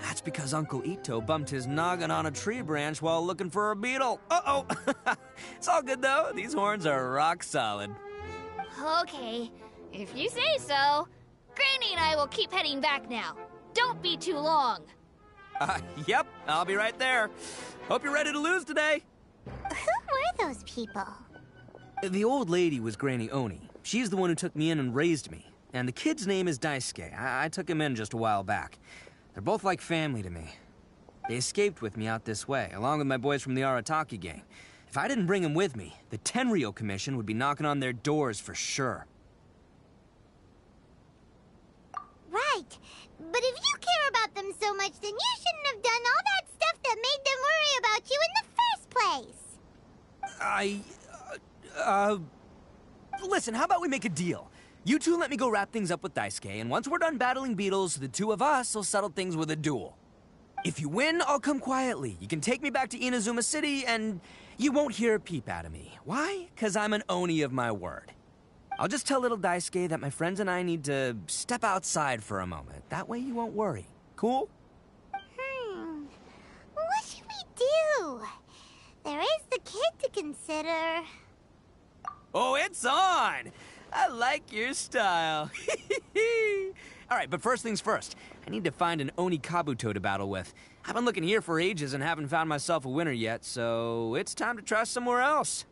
That's because Uncle Itto bumped his noggin on a tree branch while looking for a beetle. Uh-oh! It's all good, though. These horns are rock solid. Okay, if you say so. Granny and I will keep heading back now. Don't be too long. Yep, I'll be right there. Hope you're ready to lose today. Who were those people? The old lady was Granny Oni. She's the one who took me in and raised me. And the kid's name is Daisuke. I took him in just a while back. They're both like family to me. They escaped with me out this way, along with my boys from the Arataki gang. If I didn't bring them with me, the Tenryou Commission would be knocking on their doors for sure. Right. But if you care about them so much, then you shouldn't have done all that stuff that made them worry about you in the first place. Listen, how about we make a deal? You two let me go wrap things up with Daisuke, and once we're done battling beetles, the two of us will settle things with a duel. If you win, I'll come quietly. You can take me back to Inazuma City, and you won't hear a peep out of me. Why? 'Cause I'm an Oni of my word. I'll just tell little Daisuke that my friends and I need to step outside for a moment. That way you won't worry. Cool? What should we do? There is the kid to consider. Oh, it's on! I like your style. Alright, but first things first. I need to find an Oni Kabuto to battle with. I've been looking here for ages and haven't found myself a winner yet, so it's time to try somewhere else.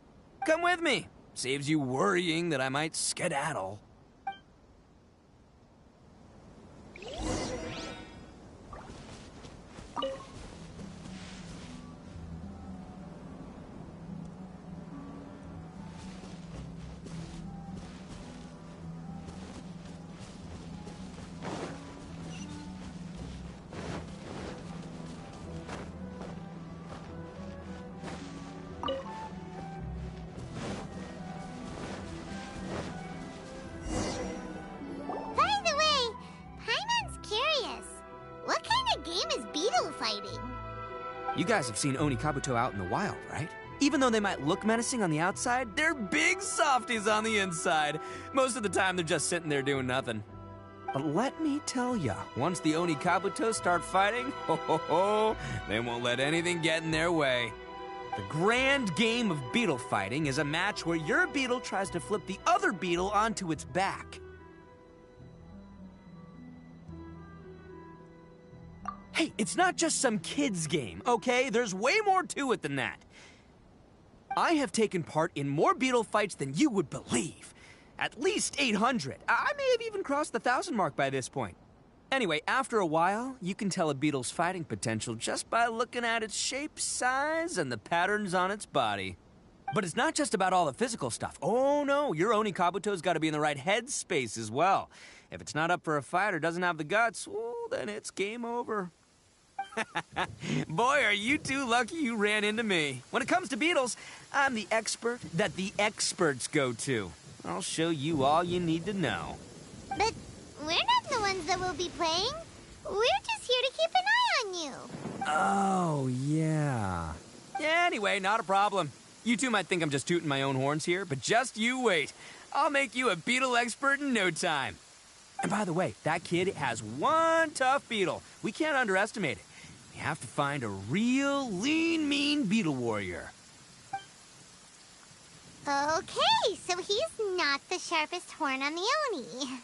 Come with me. Saves you worrying that I might skedaddle. You guys have seen Oni Kabuto out in the wild, right? Even though they might look menacing on the outside, they're big softies on the inside. Most of the time, they're just sitting there doing nothing. But let me tell ya, once the Oni Kabuto start fighting, they won't let anything get in their way. The grand game of beetle fighting is a match where your beetle tries to flip the other beetle onto its back. Hey, it's not just some kid's game, okay? There's way more to it than that. I have taken part in more beetle fights than you would believe. At least 800. I may have even crossed the 1,000 mark by this point. Anyway, after a while, you can tell a beetle's fighting potential just by looking at its shape, size, and the patterns on its body. But it's not just about all the physical stuff. Oh no, your Oni Kabuto's got to be in the right headspace as well. If it's not up for a fight or doesn't have the guts, well, then it's game over. Boy, are you two lucky you ran into me. When it comes to beetles, I'm the expert that the experts go to. I'll show you all you need to know. But we're not the ones that will be playing. We're just here to keep an eye on you. Oh, yeah. Anyway, not a problem. You two might think I'm just tooting my own horns here, but just you wait. I'll make you a beetle expert in no time. And by the way, that kid has one tough beetle. We can't underestimate it. We have to find a real lean, mean beetle warrior. Okay, so he's not the sharpest horn on the Oni.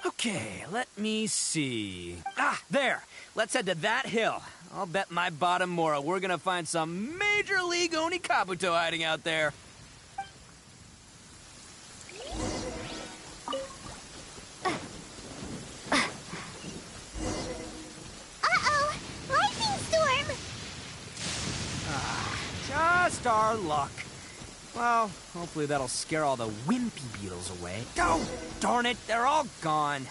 Okay, let me see. Ah, there. Let's head to that hill. I'll bet my bottom moral we're gonna find some major league Oni Kabuto hiding out there. Uh-oh! Lightning storm! Just our luck. Well, hopefully that'll scare all the wimpy beetles away. Oh, darn it, they're all gone.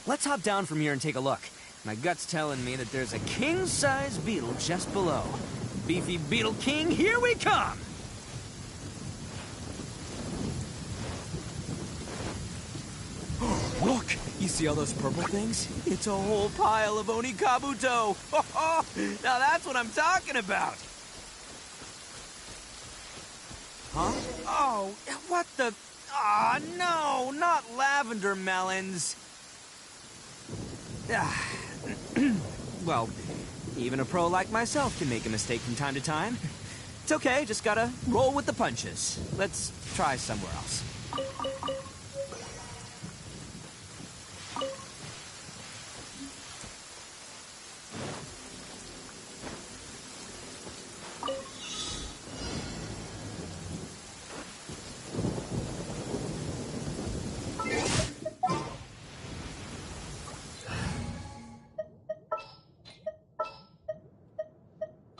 Let's hop down from here and take a look. My gut's telling me that there's a king-size beetle just below. Beefy Beetle King, here we come! Look! You see all those purple things? It's a whole pile of Oni Kabuto! Now that's what I'm talking about! Huh? Oh, what the... Ah, no, not lavender melons. Well, even a pro like myself can make a mistake from time to time. It's okay, just gotta roll with the punches. Let's try somewhere else.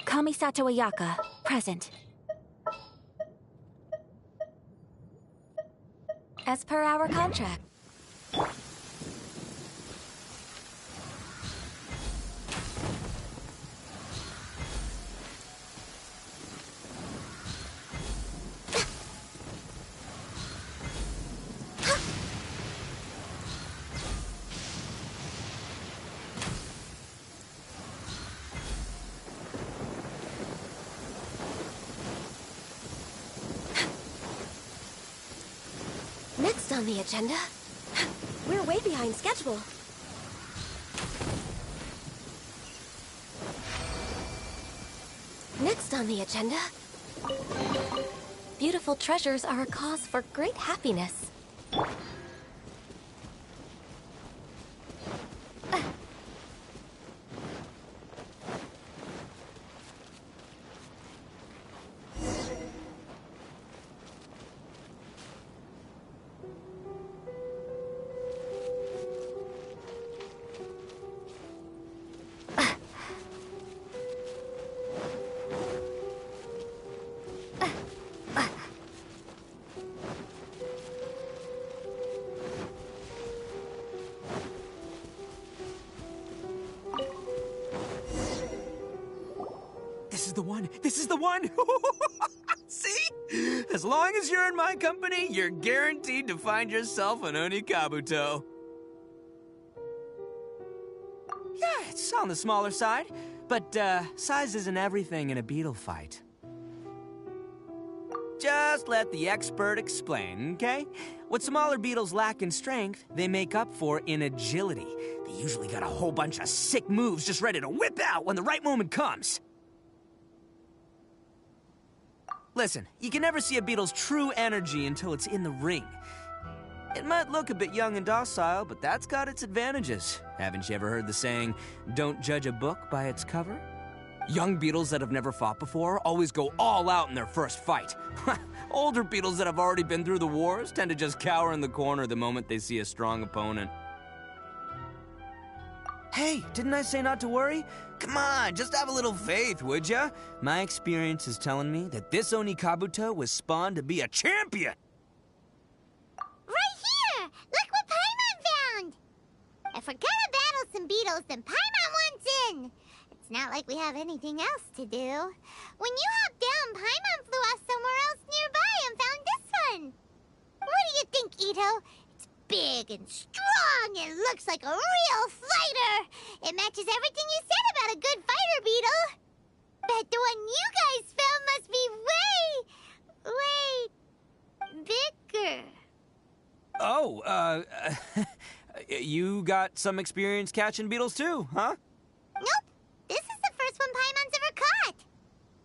Kamisato Ayaka, present. As per our contract. Next on the agenda, we're way behind schedule. Next Next on the agenda, beautiful treasures are a cause for great happiness. This is the one! This is the one! See? As long as you're in my company, you're guaranteed to find yourself an Onikabuto. Yeah, it's on the smaller side, but size isn't everything in a beetle fight. Just let the expert explain, okay? What smaller beetles lack in strength, they make up for in agility. They usually got a whole bunch of sick moves just ready to whip out when the right moment comes. Listen, you can never see a beetle's true energy until it's in the ring. It might look a bit young and docile, but that's got its advantages. Haven't you ever heard the saying, don't judge a book by its cover? Young beetles that have never fought before always go all out in their first fight. Older beetles that have already been through the wars tend to just cower in the corner the moment they see a strong opponent. Hey, didn't I say not to worry? Come on, just have a little faith, would ya? My experience is telling me that this Onikabuto was spawned to be a champion! Right here! Look what Paimon found! If we're gonna battle some beetles, then Paimon wants in! It's not like we have anything else to do. When you hopped down, Paimon flew off somewhere else nearby and found this one! What do you think, Itto? It's big and strong and looks like a real fighter! It matches everything you said about a good fighter, Beetle! Bet the one you guys found must be way bigger. Oh, you got some experience catching beetles too, huh? Nope. This is the first one Paimon's ever caught.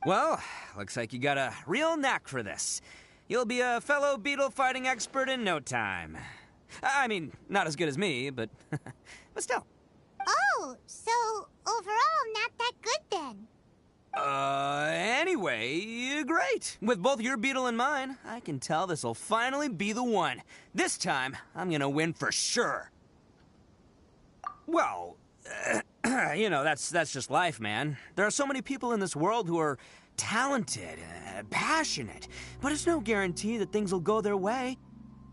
Well, looks like you got a real knack for this. You'll be a fellow beetle fighting expert in no time. I mean, not as good as me, but still. Oh, so overall not that good then. Anyway, great. With both your beetle and mine, I can tell this'll finally be the one. This time, I'm gonna win for sure. Well, you know, that's just life, man. There are so many people in this world who are talented, passionate, but it's no guarantee that things will go their way.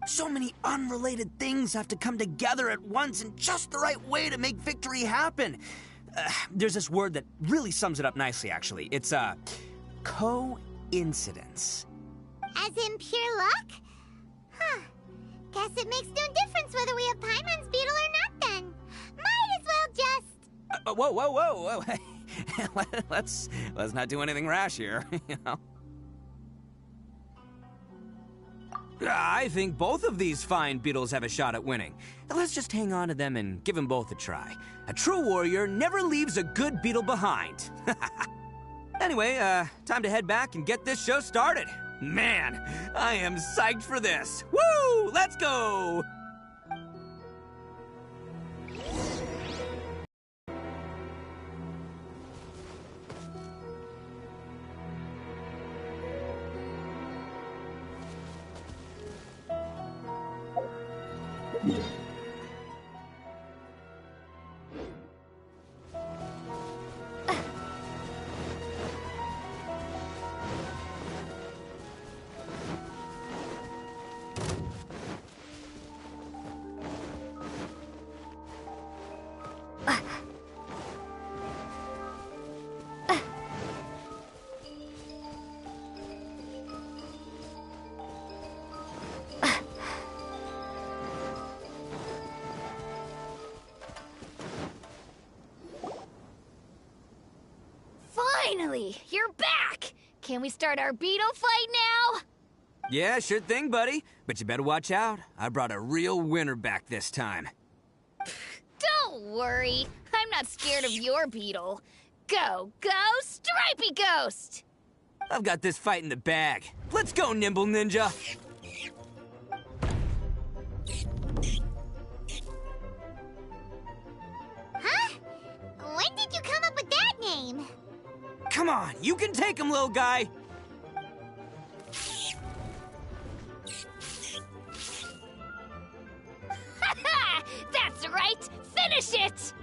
So many unrelated things have to come together at once in just the right way to make victory happen. There's this word that really sums it up nicely, actually. It's, coincidence. As in pure luck? Huh. Guess it makes no difference whether we have Paimon's beetle or not then. Might as well just... Whoa. let's not do anything rash here, you know? I think both of these fine beetles have a shot at winning. Let's just hang on to them and give them both a try. A true warrior never leaves a good beetle behind. Anyway, time to head back and get this show started. Man, I am psyched for this. Woo! Let's go! Finally, you're back! Can we start our beetle fight now? Yeah, sure thing, buddy. But you better watch out. I brought a real winner back this time. Don't worry. I'm not scared of your beetle. Go, Stripey Ghost! I've got this fight in the bag. Let's go, Nimble Ninja! Huh? When did you come up with that name? Come on, you can take him, little guy! That's right! Finish it!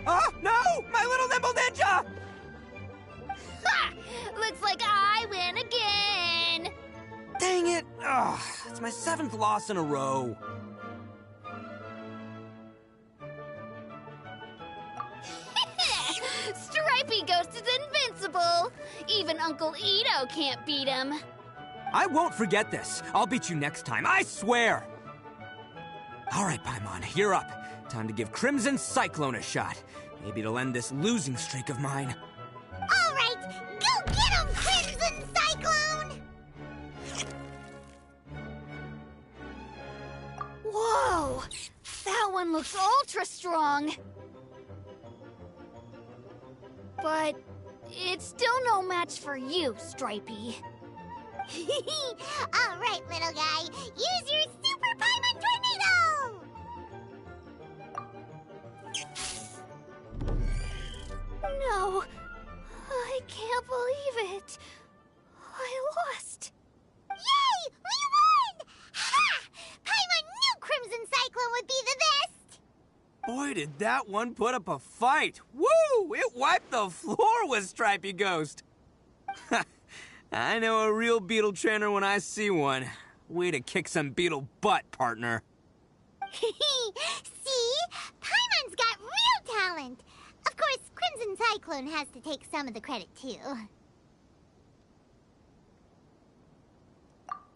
Oh, no! My little Nimble Ninja! Ha! Looks like I win again! Dang it! Ugh, it's my 7th loss in a row. Stripey Ghost is invincible! Even Uncle Itto can't beat him. I won't forget this. I'll beat you next time, I swear! Alright, Paimon, you're up. Time to give Crimson Cyclone a shot. Maybe it'll end this losing streak of mine. All right, go get him, Crimson Cyclone! Whoa! That one looks ultra strong. But it's still no match for you, Stripey. All right, little guy, use your Super Paimon Tornado! No, I can't believe it. I lost. Yay! We won! Ha! Paimon knew Crimson Cyclone would be the best! Boy, did that one put up a fight. Woo! It wiped the floor with Stripey Ghost. I know a real beetle trainer when I see one. Way to kick some beetle butt, partner. See? Paimon's got real talent. Of course, Crimson Cyclone has to take some of the credit, too.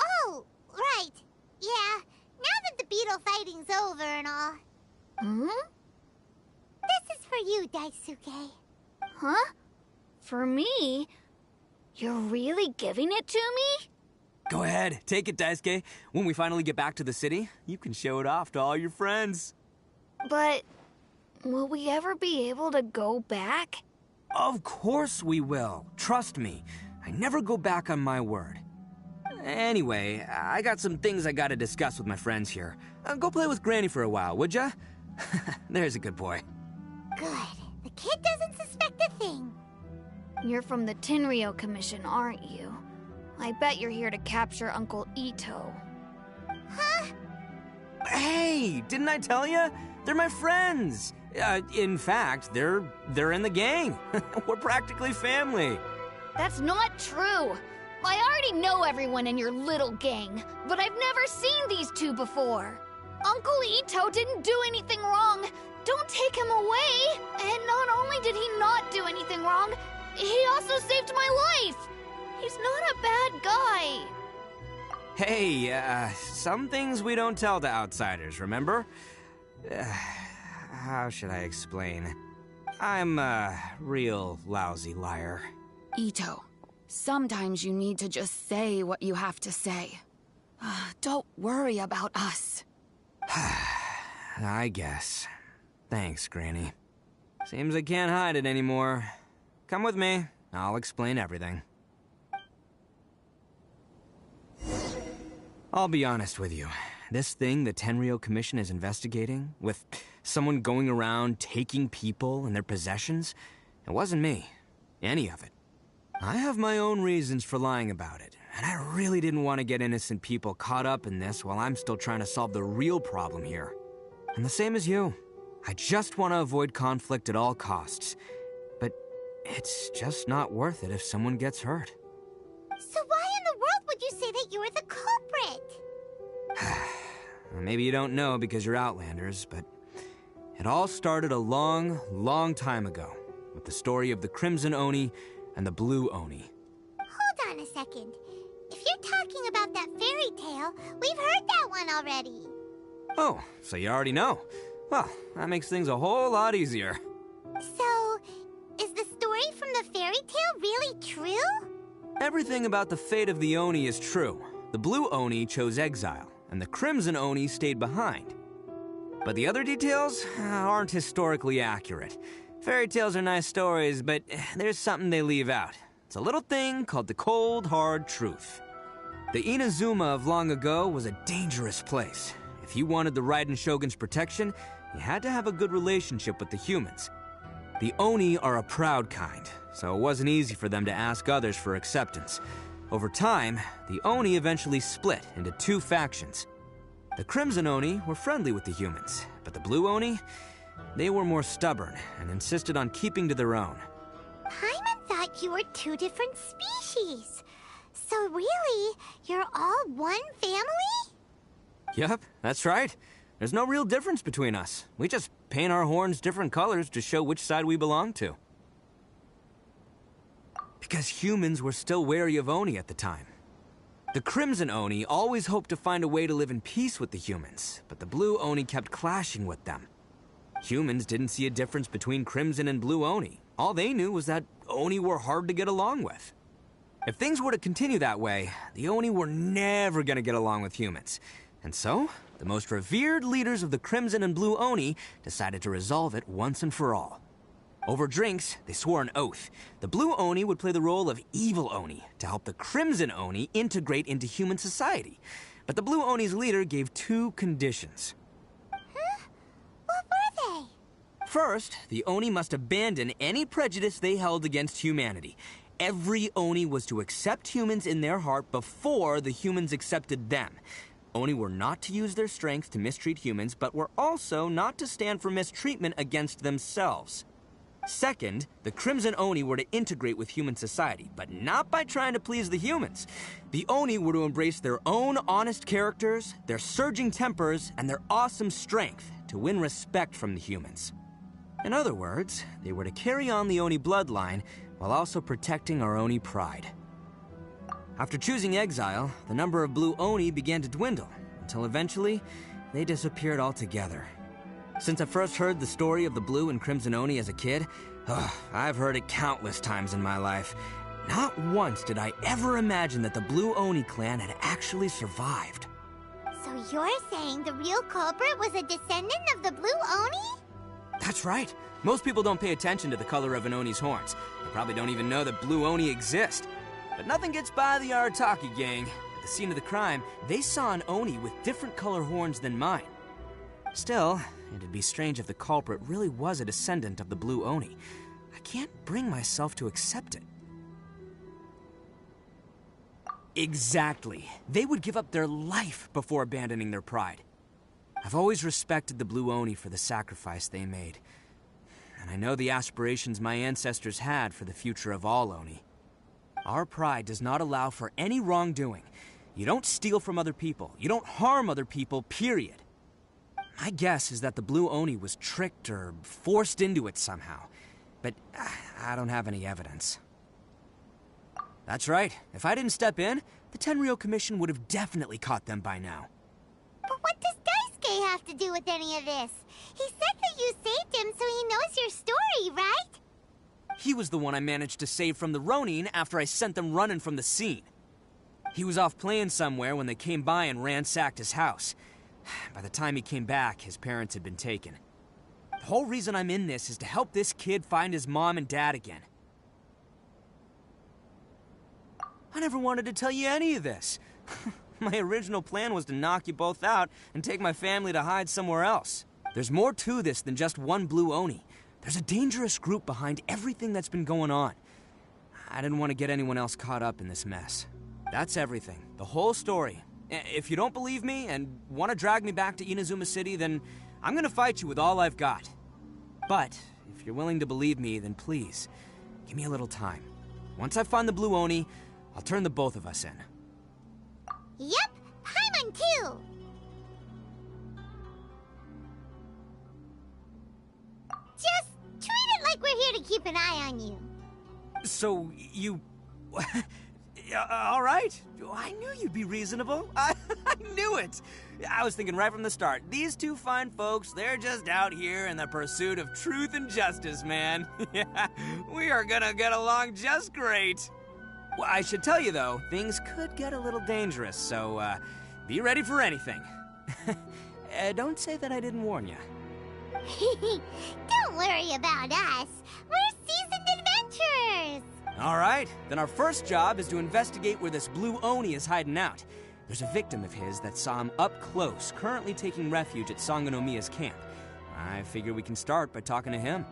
Oh, right. Yeah, now that the beetle fighting's over and all. Hmm? This is for you, Daisuke. Huh? For me? You're really giving it to me? Go ahead, take it, Daisuke. When we finally get back to the city, you can show it off to all your friends. But will we ever be able to go back? Of course we will. Trust me. I never go back on my word. Anyway, I got some things I gotta discuss with my friends here. Go play with Granny for a while, would ya? There's a good boy. Good. The kid doesn't suspect a thing. You're from the Tenryou Commission, aren't you? I bet you're here to capture Uncle Itto. Huh? Hey, didn't I tell ya? They're my friends. In fact, they're in the gang. We're practically family. That's not true. I already know everyone in your little gang, but I've never seen these two before. Uncle Itto didn't do anything wrong. Don't take him away. And not only did he not do anything wrong, he also saved my life. He's not a bad guy. Hey, some things we don't tell to outsiders, remember? How should I explain? I'm a real lousy liar. Itto, sometimes you need to just say what you have to say. Don't worry about us. I guess. Thanks, Granny. Seems I can't hide it anymore. Come with me. I'll explain everything. I'll be honest with you. This thing the Tenryou Commission is investigating, with someone going around taking people and their possessions, it wasn't me. Any of it. I have my own reasons for lying about it, and I really didn't want to get innocent people caught up in this while I'm still trying to solve the real problem here. And the same as you. I just want to avoid conflict at all costs. But it's just not worth it if someone gets hurt. So why in the world would you say that you were the culprit? Maybe you don't know because you're Outlanders, but it all started a long, long time ago with the story of the Crimson Oni and the Blue Oni. Hold on a second. If you're talking about that fairy tale, we've heard that one already. Oh, so you already know. Well, that makes things a whole lot easier. So, story from the fairy tale really true? Everything about the fate of the Oni is true. The blue Oni chose exile, and the crimson Oni stayed behind. But the other details aren't historically accurate. Fairy tales are nice stories, but there's something they leave out. It's a little thing called the cold, hard truth. The Inazuma of long ago was a dangerous place. If you wanted the Raiden Shogun's protection, you had to have a good relationship with the humans. The Oni are a proud kind, so it wasn't easy for them to ask others for acceptance. Over time, the Oni eventually split into two factions. The Crimson Oni were friendly with the humans, but the Blue Oni, they were more stubborn and insisted on keeping to their own. Paimon thought you were two different species. So really, you're all one family? Yep, that's right. There's no real difference between us. We just paint our horns different colors to show which side we belong to. Because humans were still wary of Oni at the time. The Crimson Oni always hoped to find a way to live in peace with the humans, but the Blue Oni kept clashing with them. Humans didn't see a difference between Crimson and Blue Oni. All they knew was that Oni were hard to get along with. If things were to continue that way, the Oni were never gonna get along with humans. And so, the most revered leaders of the Crimson and Blue Oni decided to resolve it once and for all. Over drinks, they swore an oath. The Blue Oni would play the role of evil Oni to help the Crimson Oni integrate into human society. But the Blue Oni's leader gave two conditions. Huh? What were they? First, the Oni must abandon any prejudice they held against humanity. Every Oni was to accept humans in their heart before the humans accepted them. Oni were not to use their strength to mistreat humans, but were also not to stand for mistreatment against themselves. Second, the Crimson Oni were to integrate with human society, but not by trying to please the humans. The Oni were to embrace their own honest characters, their surging tempers, and their awesome strength to win respect from the humans. In other words, they were to carry on the Oni bloodline while also protecting our Oni pride. After choosing exile, the number of Blue Oni began to dwindle, until eventually, they disappeared altogether. Since I first heard the story of the Blue and Crimson Oni as a kid, I've heard it countless times in my life. Not once did I ever imagine that the Blue Oni clan had actually survived. So you're saying the real culprit was a descendant of the Blue Oni? That's right. Most people don't pay attention to the color of an Oni's horns. They probably don't even know that Blue Oni exist. But nothing gets by the Arataki gang. At the scene of the crime, they saw an Oni with different color horns than mine. Still, it'd be strange if the culprit really was a descendant of the Blue Oni. I can't bring myself to accept it. Exactly. They would give up their life before abandoning their pride. I've always respected the Blue Oni for the sacrifice they made. And I know the aspirations my ancestors had for the future of all Oni. Our pride does not allow for any wrongdoing. You don't steal from other people. You don't harm other people, period. My guess is that the Blue Oni was tricked or forced into it somehow. But I don't have any evidence. That's right. If I didn't step in, the Tenryou Commission would have definitely caught them by now. But what does Daisuke have to do with any of this? He said that you saved him so he knows your story, right? He was the one I managed to save from the Ronin after I sent them running from the scene. He was off playing somewhere when they came by and ransacked his house. By the time he came back, his parents had been taken. The whole reason I'm in this is to help this kid find his mom and dad again. I never wanted to tell you any of this. My original plan was to knock you both out and take my family to hide somewhere else. There's more to this than just one Blue Oni. There's a dangerous group behind everything that's been going on. I didn't want to get anyone else caught up in this mess. That's everything. The whole story. If you don't believe me and want to drag me back to Inazuma City, then I'm gonna fight you with all I've got. But if you're willing to believe me, then please, give me a little time. Once I find the Blue Oni, I'll turn the both of us in. Yep, Paimon too! Just treat it like we're here to keep an eye on you. So, you... all right. I knew you'd be reasonable. I knew it. it! I was thinking right from the start, these two fine folks, they're just out here in the pursuit of truth and justice, man. Yeah, we are gonna get along just great. Well, I should tell you, though, things could get a little dangerous, so, be ready for anything. Don't say that I didn't warn you. Don't worry about us. We're seasoned adventurers. All right, then our first job is to investigate where this blue Oni is hiding out. There's a victim of his that saw him up close, currently taking refuge at Sangonomiya's camp. I figure we can start by talking to him.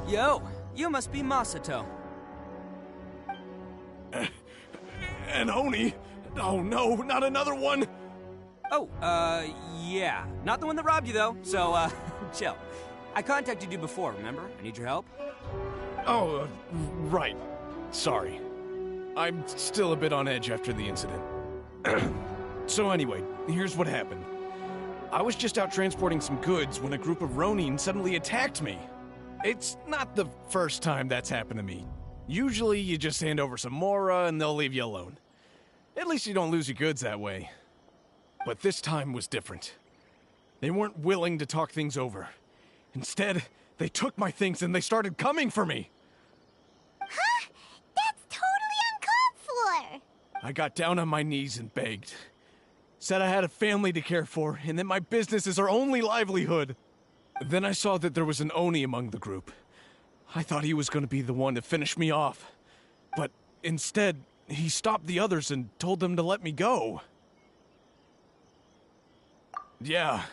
Yo, you must be Masato. An Oni? Oh no, not another one! Oh, yeah. Not the one that robbed you, though, so, chill. I contacted you before, remember? I need your help. Oh, right. Sorry. I'm still a bit on edge after the incident. So anyway, here's what happened. I was just out transporting some goods when a group of Ronin suddenly attacked me. It's not the first time that's happened to me. Usually you just hand over some Mora and they'll leave you alone. At least you don't lose your goods that way. But this time was different. They weren't willing to talk things over. Instead, they took my things and they started coming for me. Huh? That's totally uncalled for. I got down on my knees and begged. Said I had a family to care for and that my business is our only livelihood. Then I saw that there was an Oni among the group. I thought he was going to be the one to finish me off. But instead, he stopped the others and told them to let me go. Yeah,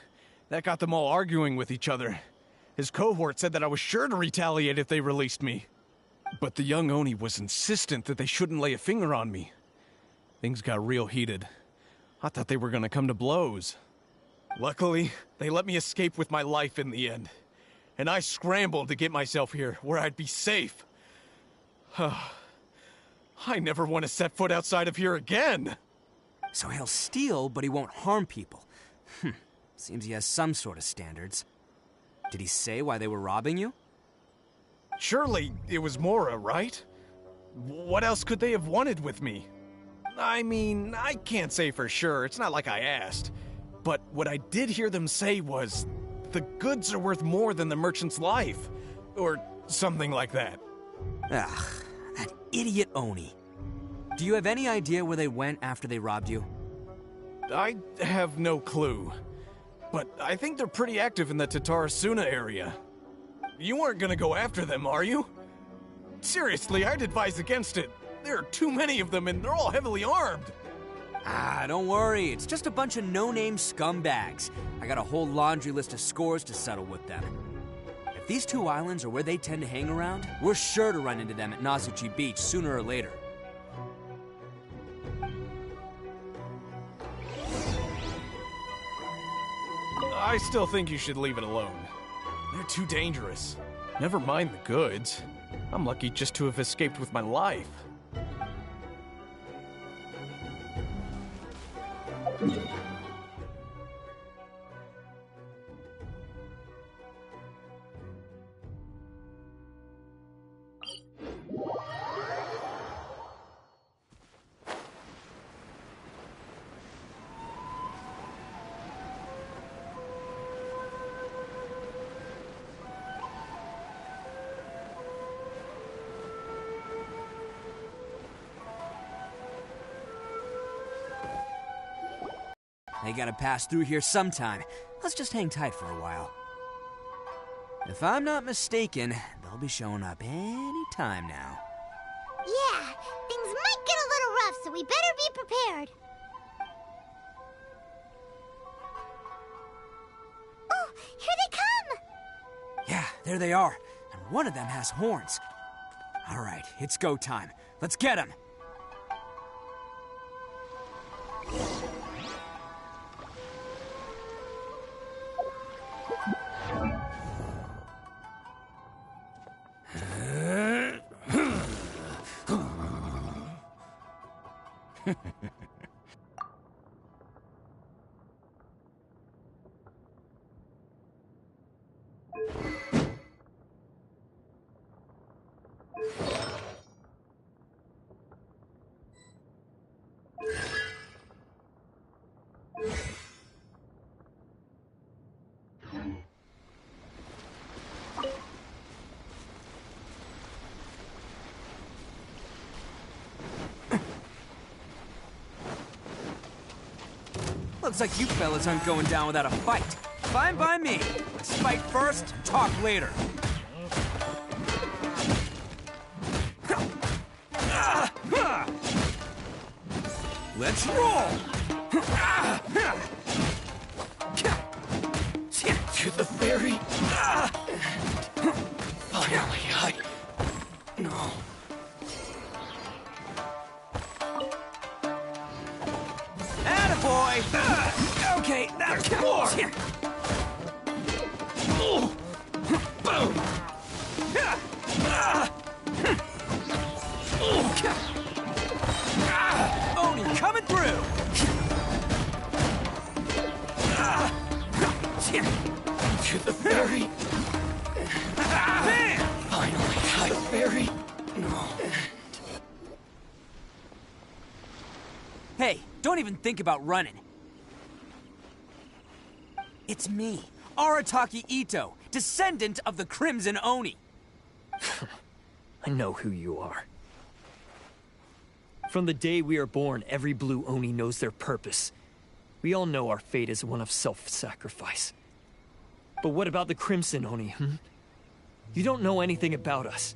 that got them all arguing with each other. His cohort said that I was sure to retaliate if they released me. But the young Oni was insistent that they shouldn't lay a finger on me. Things got real heated. I thought they were going to come to blows. Luckily, they let me escape with my life in the end. And I scrambled to get myself here, where I'd be safe. I never want to set foot outside of here again! So he'll steal, but he won't harm people. Seems he has some sort of standards. Did he say why they were robbing you? Surely it was Mora, right? What else could they have wanted with me? I mean, I can't say for sure. It's not like I asked. But what I did hear them say was, the goods are worth more than the merchant's life. Or something like that. Ugh, that idiot Oni. Do you have any idea where they went after they robbed you? I have no clue. But I think they're pretty active in the Tatarasuna area. You aren't gonna go after them, are you? Seriously, I'd advise against it. There are too many of them and they're all heavily armed. Don't worry. It's just a bunch of no-name scumbags. I got a whole laundry list of scores to settle with them. If these two islands are where they tend to hang around, we're sure to run into them at Nasuchi Beach sooner or later. I still think you should leave it alone. They're too dangerous. Never mind the goods. I'm lucky just to have escaped with my life. They gotta pass through here sometime. Let's just hang tight for a while. If I'm not mistaken, they'll be showing up any time now. Yeah, things might get a little rough, so we better be prepared. Oh, here they come! Yeah, there they are. And one of them has horns. All right, it's go time. Let's get him! Looks like you fellas aren't going down without a fight. Fine by me. Let's fight first, talk later. Let's roll! To the ferry. Finally, No. Attaboy! Okay, that's more! Boom! Oni coming through! To the ferry. Bam! Finally, the ferry. No. Hey, don't even think about running. It's me, Arataki Itto, descendant of the Crimson Oni. I know who you are. From the day we are born, every blue Oni knows their purpose. We all know our fate is one of self-sacrifice. But what about the Crimson Oni, You don't know anything about us.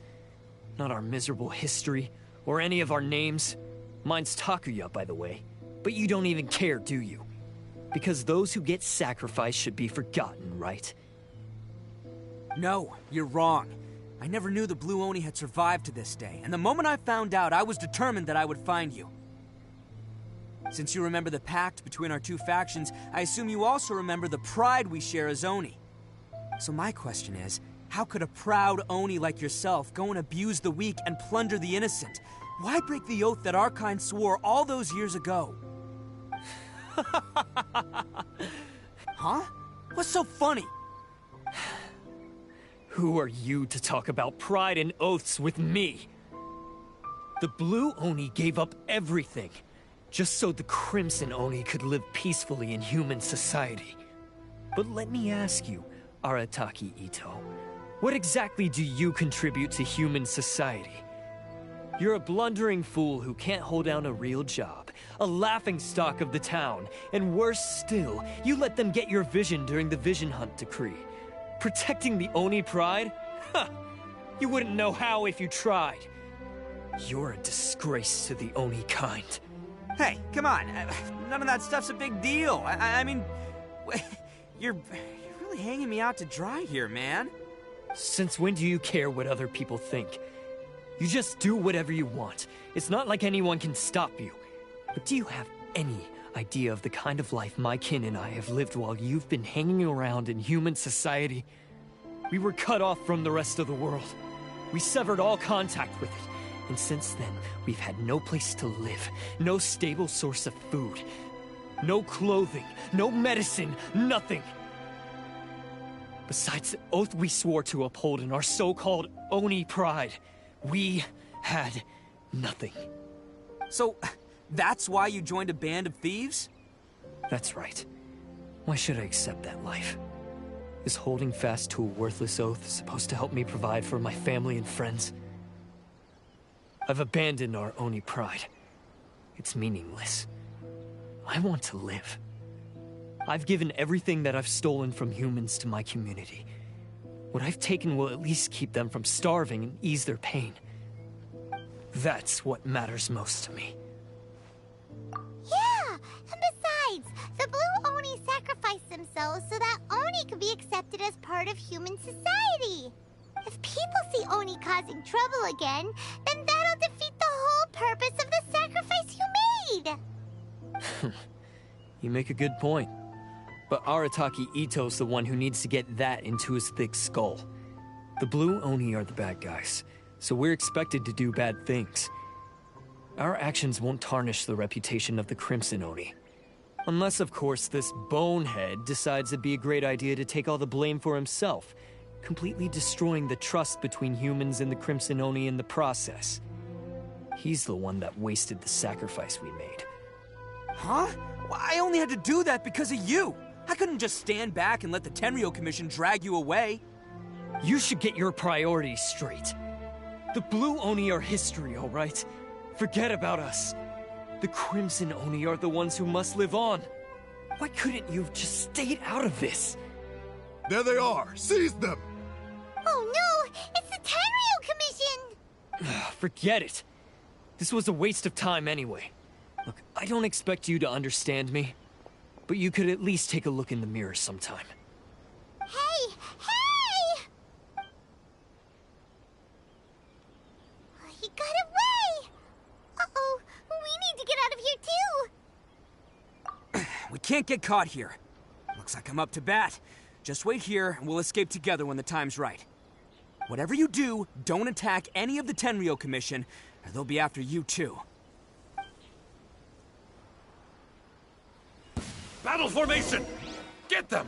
Not our miserable history, or any of our names. Mine's Takuya, by the way. But you don't even care, do you? Because those who get sacrificed should be forgotten, right? No, you're wrong. I never knew the Blue Oni had survived to this day, and the moment I found out, I was determined that I would find you. Since you remember the pact between our two factions, I assume you also remember the pride we share as Oni. So my question is, how could a proud Oni like yourself go and abuse the weak and plunder the innocent? Why break the oath that our kind swore all those years ago? Huh? What's so funny? Who are you to talk about pride and oaths with me? The Blue Oni gave up everything, just so the Crimson Oni could live peacefully in human society. But let me ask you, Arataki Itto, what exactly do you contribute to human society? You're a blundering fool who can't hold down a real job, a laughingstock of the town, and worse still, you let them get your vision during the Vision Hunt decree. Protecting the Oni pride? Huh! You wouldn't know how if you tried. You're a disgrace to the Oni kind. Hey, come on. None of that stuff's a big deal. I mean, you're really hanging me out to dry here, man. Since when do you care what other people think? You just do whatever you want. It's not like anyone can stop you. But do you have any idea of the kind of life my kin and I have lived while you've been hanging around in human society? We were cut off from the rest of the world. We severed all contact with it. And since then, we've had no place to live, no stable source of food, no clothing, no medicine, nothing. Besides the oath we swore to uphold in our so-called Oni pride, we had nothing. So, that's why you joined a band of thieves? That's right. Why should I accept that life? Is holding fast to a worthless oath supposed to help me provide for my family and friends? I've abandoned our Oni pride. It's meaningless. I want to live. I've given everything that I've stolen from humans to my community. What I've taken will at least keep them from starving and ease their pain. That's what matters most to me. Yeah, and besides, the Blue Oni sacrificed themselves so that Oni could be accepted as part of human society. If people see Oni causing trouble again, then that'll defeat the whole purpose of the sacrifice you made. You make a good point. But Arataki Itto's the one who needs to get that into his thick skull. The Blue Oni are the bad guys, so we're expected to do bad things. Our actions won't tarnish the reputation of the Crimson Oni. Unless, of course, this bonehead decides it'd be a great idea to take all the blame for himself, completely destroying the trust between humans and the Crimson Oni in the process. He's the one that wasted the sacrifice we made. Huh? Well, I only had to do that because of you. I couldn't just stand back and let the Tenryo Commission drag you away. You should get your priorities straight. The Blue Oni are history, all right? Forget about us. The Crimson Oni are the ones who must live on. Why couldn't you have just stayed out of this? There they are. Seize them! Oh no! It's the Tenryo Commission! Forget it. This was a waste of time anyway. Look, I don't expect you to understand me, but you could at least take a look in the mirror sometime. Hey! Hey! He got away! Uh-oh, we need to get out of here too! We can't get caught here. Looks like I'm up to bat. Just wait here, and we'll escape together when the time's right. Whatever you do, don't attack any of the Tenryo Commission, or they'll be after you too. Battle formation! Get them!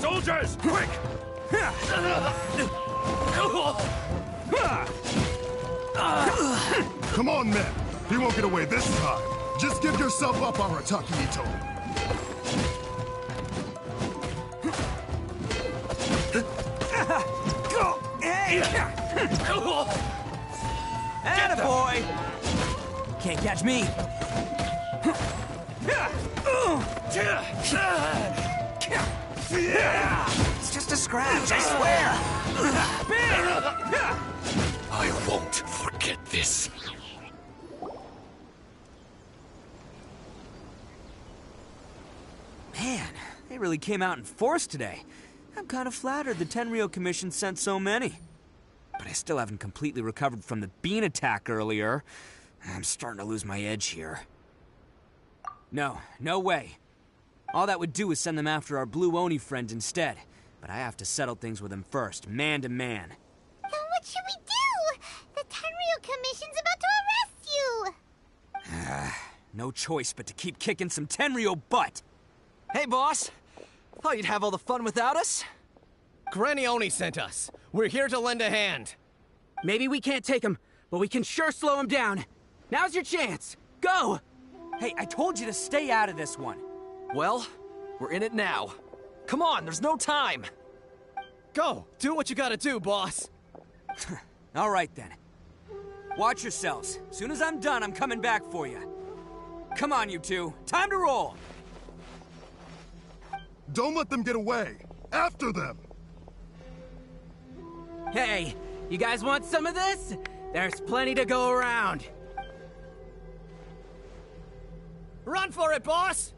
Soldiers, quick! Come on, men. He won't get away this time. Just give yourself up, Arataki Itto. Attaboy! Can't catch me. It's just a scratch, I swear. I won't forget this. Man, they really came out in force today. I'm kind of flattered the Tenryo Commission sent so many. But I still haven't completely recovered from the bean attack earlier. I'm starting to lose my edge here. No way. All that would do is send them after our Blue Oni friend instead. But I have to settle things with him first, man to man. Then what should we do? The Tenryo Commission's about to arrest you! No choice but to keep kicking some Tenryo butt! Hey, boss! Thought you'd have all the fun without us? Granny Oni sent us. We're here to lend a hand. Maybe we can't take him, but we can sure slow him down. Now's your chance! Go! Hey, I told you to stay out of this one. Well, we're in it now. Come on, there's no time! Go! Do what you gotta do, boss! All right, then. Watch yourselves. As soon as I'm done, I'm coming back for you. Come on, you two. Time to roll! Don't let them get away! After them! Hey, you guys want some of this? There's plenty to go around. Run for it, boss!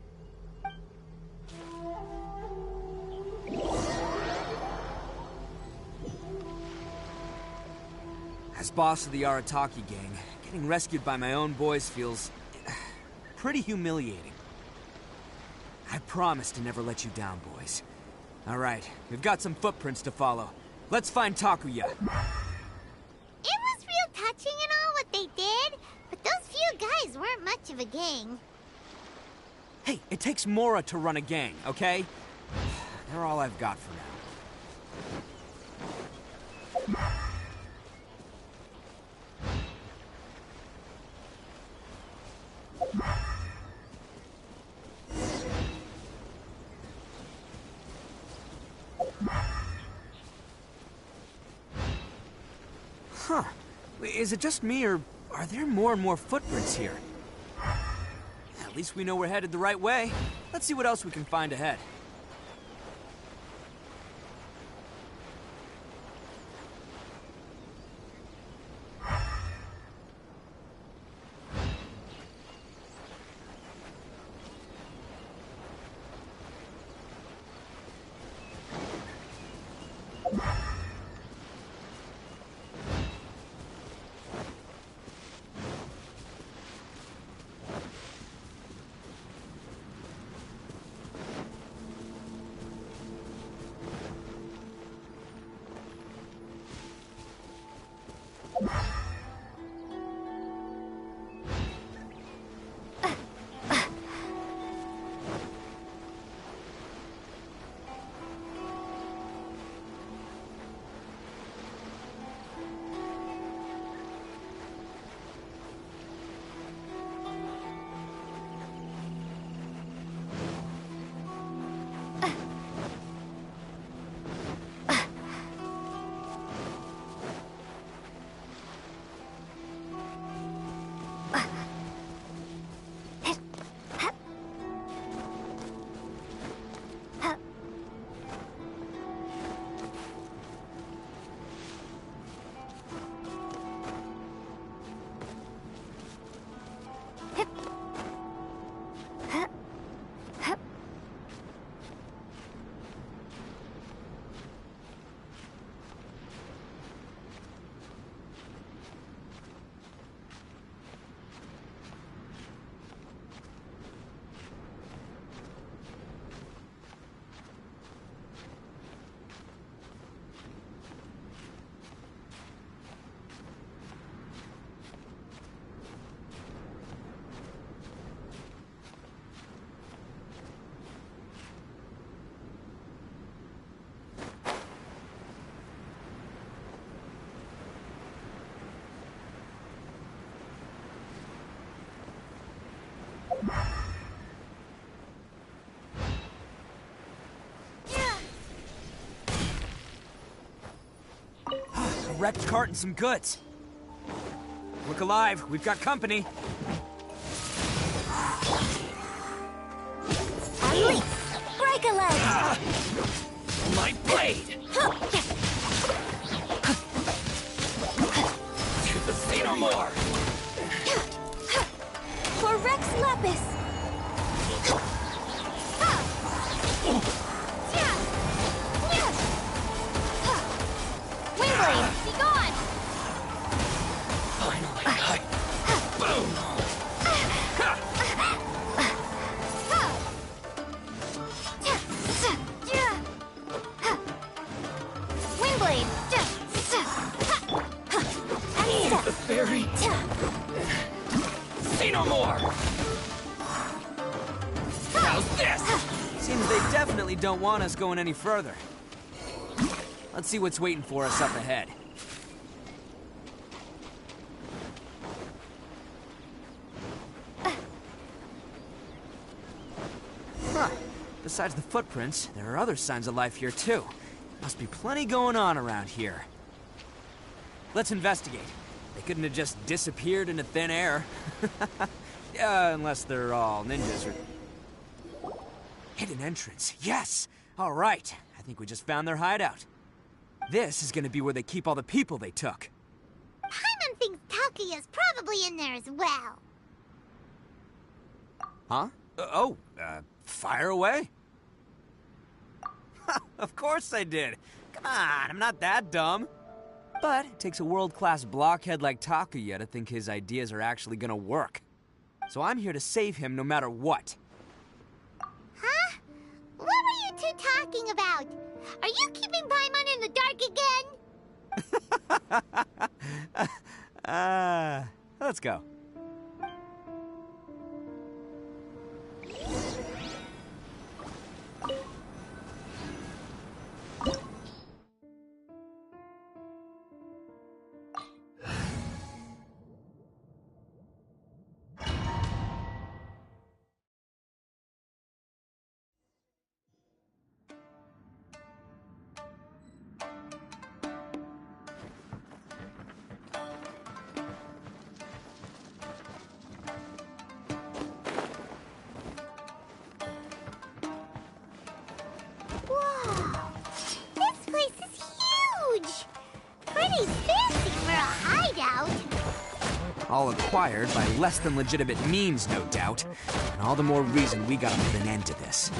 As boss of the Arataki gang, getting rescued by my own boys feels pretty humiliating. I promise to never let you down, boys. All right, we've got some footprints to follow. Let's find Takuya. It was real touching and all what they did, but those few guys weren't much of a gang. Hey, it takes Mora to run a gang, okay? They're all I've got for now. Huh. Is it just me, or are there more and more footprints here? At least we know we're headed the right way. Let's see what else we can find ahead. A wrecked cart and some goods. Look alive, we've got company. Unleash! Break a leg! My blade! To the sea no more! For Rex Lapis! Wingblade, be gone! Finally, boom! Wingblade! The fairy! Say no more! How's this? Seems they definitely don't want us going any further. Let's see what's waiting for us up ahead. Huh. Besides the footprints, there are other signs of life here too. Must be plenty going on around here. Let's investigate. They couldn't have just disappeared into thin air. Unless they're all ninjas or... Hidden entrance, yes! All right, I think we just found their hideout. This is gonna be where they keep all the people they took. Paimon thinks Takuya's probably in there as well. Huh? Fire away? Of course I did. Come on, I'm not that dumb. But it takes a world-class blockhead like Takuya to think his ideas are actually gonna work. So I'm here to save him no matter what. Huh? What were you two talking about? Are you keeping Paimon in the dark again? Let's go. All acquired by less than legitimate means, no doubt. And all the more reason we gotta put an end to this.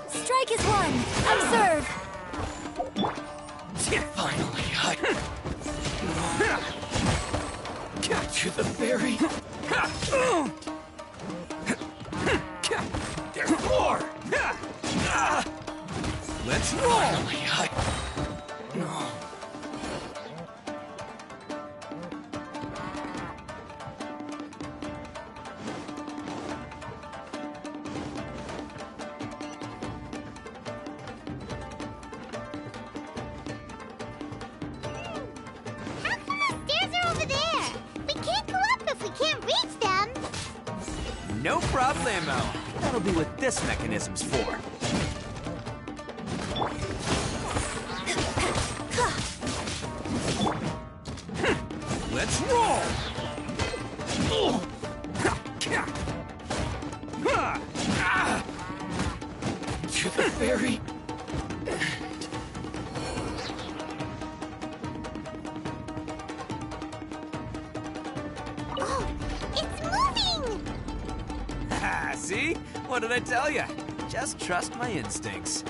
Strike is one! Observe! Finally, to the ferry. There's more! Let's roll! No problemo. That'll be what this mechanism's for. Let's roll! To the ferry. See? What did I tell you? Just trust my instincts.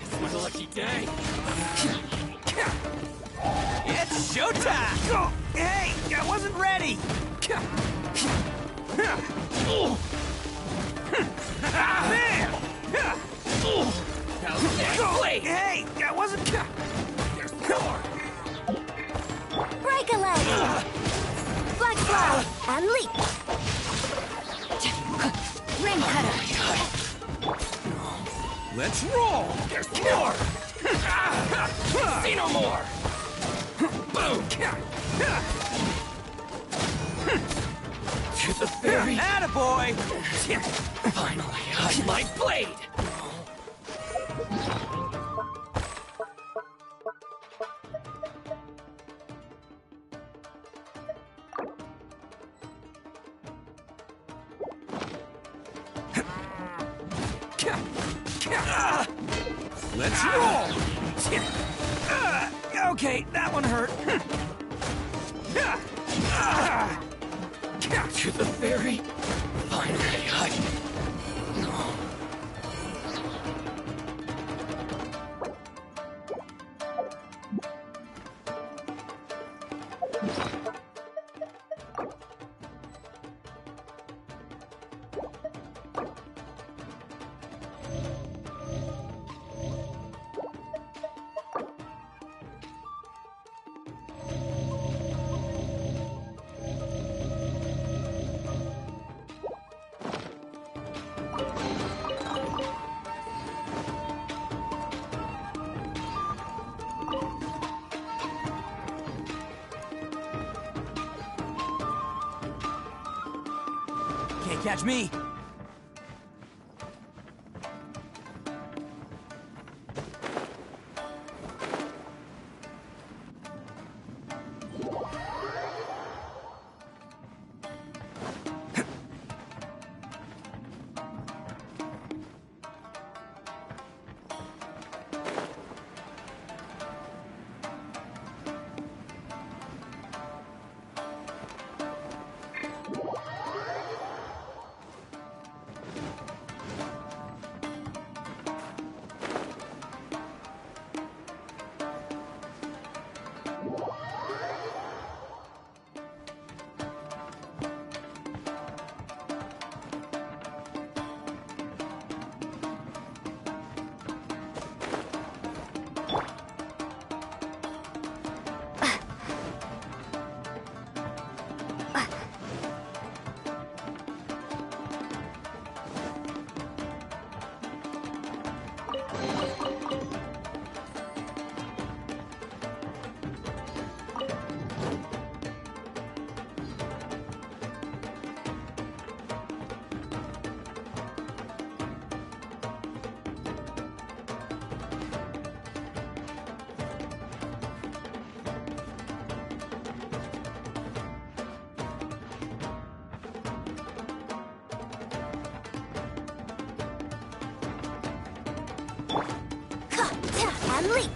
It's my lucky day. It's showtime! Oh, hey, I wasn't ready! Hey, I wasn't... There's more! Break a leg! Black slide and leap! Ring cutter! Let's roll! There's more! See no more! Boom! To the ferry! Attaboy! Finally, I hide my blade! Let's roll! Okay, that one hurt. To the ferry? Finally, Can't catch me. Sudden leap!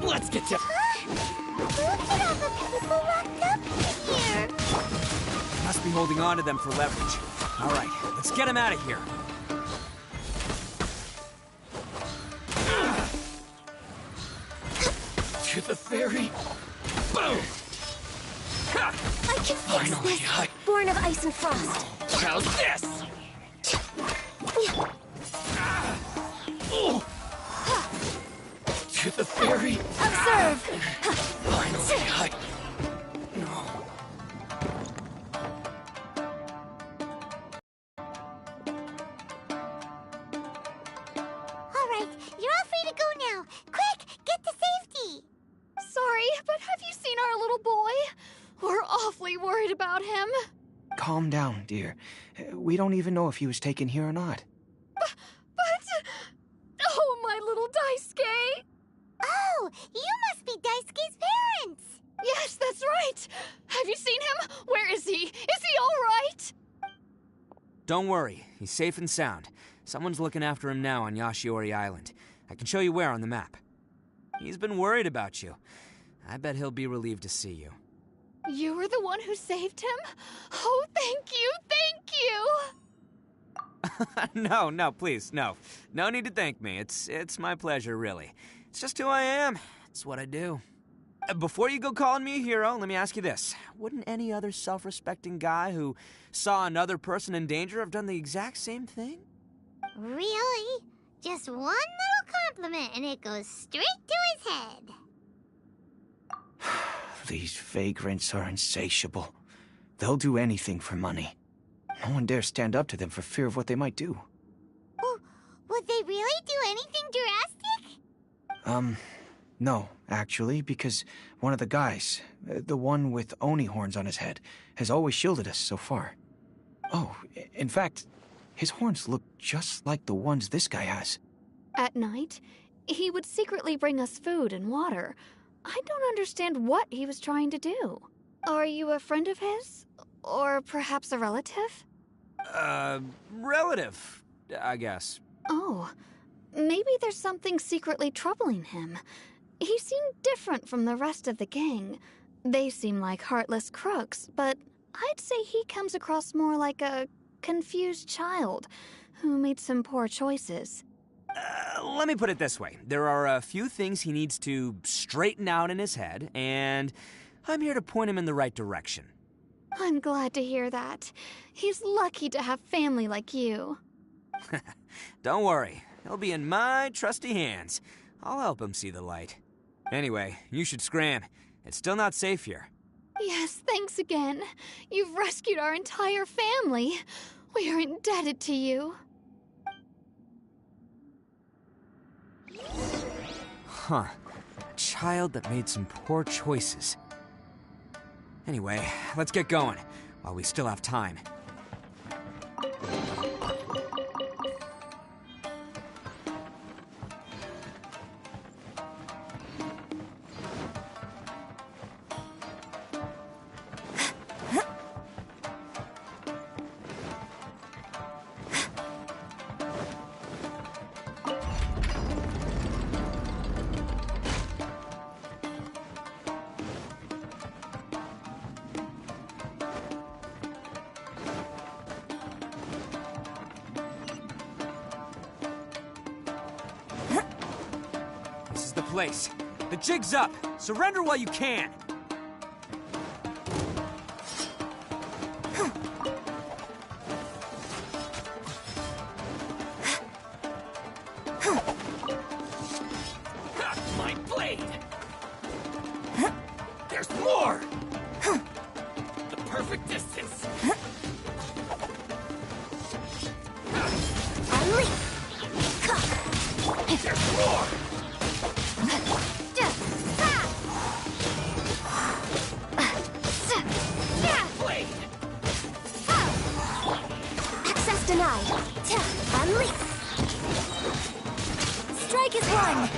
Let's get to... Look at all the people locked up in here! Must be holding on to them for leverage. All right, let's get him out of here. To the ferry. Boom! I can fix this! Born of ice and frost. How's this? To the ferry. Observe! Finally, Alright, you're all free to go now. Quick, get to safety! Sorry, but have you seen our little boy? We're awfully worried about him. Calm down, dear. We don't even know if he was taken here or not. But... Oh, my little Daisuke! Oh, you must be Daisuke's parents! Yes, that's right! Have you seen him? Where is he? Is he all right? Don't worry, he's safe and sound. Someone's looking after him now on Yashiori Island. I can show you where on the map. He's been worried about you. I bet he'll be relieved to see you. You were the one who saved him? Oh, thank you, thank you! No, please, no. No need to thank me. It's my pleasure, really. It's just who I am. It's what I do. Before you go calling me a hero, let me ask you this. Wouldn't any other self-respecting guy who saw another person in danger have done the exact same thing? Really? Just one little compliment and it goes straight to his head. These vagrants are insatiable. They'll do anything for money. No one dares stand up to them for fear of what they might do. Well, would they really do anything drastic? No, actually, because one of the guys, the one with Oni horns on his head, has always shielded us so far. Oh, in fact, his horns look just like the ones this guy has. At night, he would secretly bring us food and water. I don't understand what he was trying to do. Are you a friend of his? Or perhaps a relative? Relative, I guess. Oh, maybe there's something secretly troubling him. He seemed different from the rest of the gang. They seem like heartless crooks, but I'd say he comes across more like a confused child who made some poor choices. Let me put it this way. There are a few things he needs to straighten out in his head, and I'm here to point him in the right direction. I'm glad to hear that. He's lucky to have family like you. Don't worry. He'll be in my trusty hands. I'll help him see the light. Anyway, you should scram. It's still not safe here. Yes, thanks again. You've rescued our entire family. We are indebted to you. Huh. A child that made some poor choices. Anyway, let's get going, while we still have time. Place. The jig's up. Surrender while you can. My blade. There's more. The perfect distance. There's more. Access denied. Unleash. Strike is one.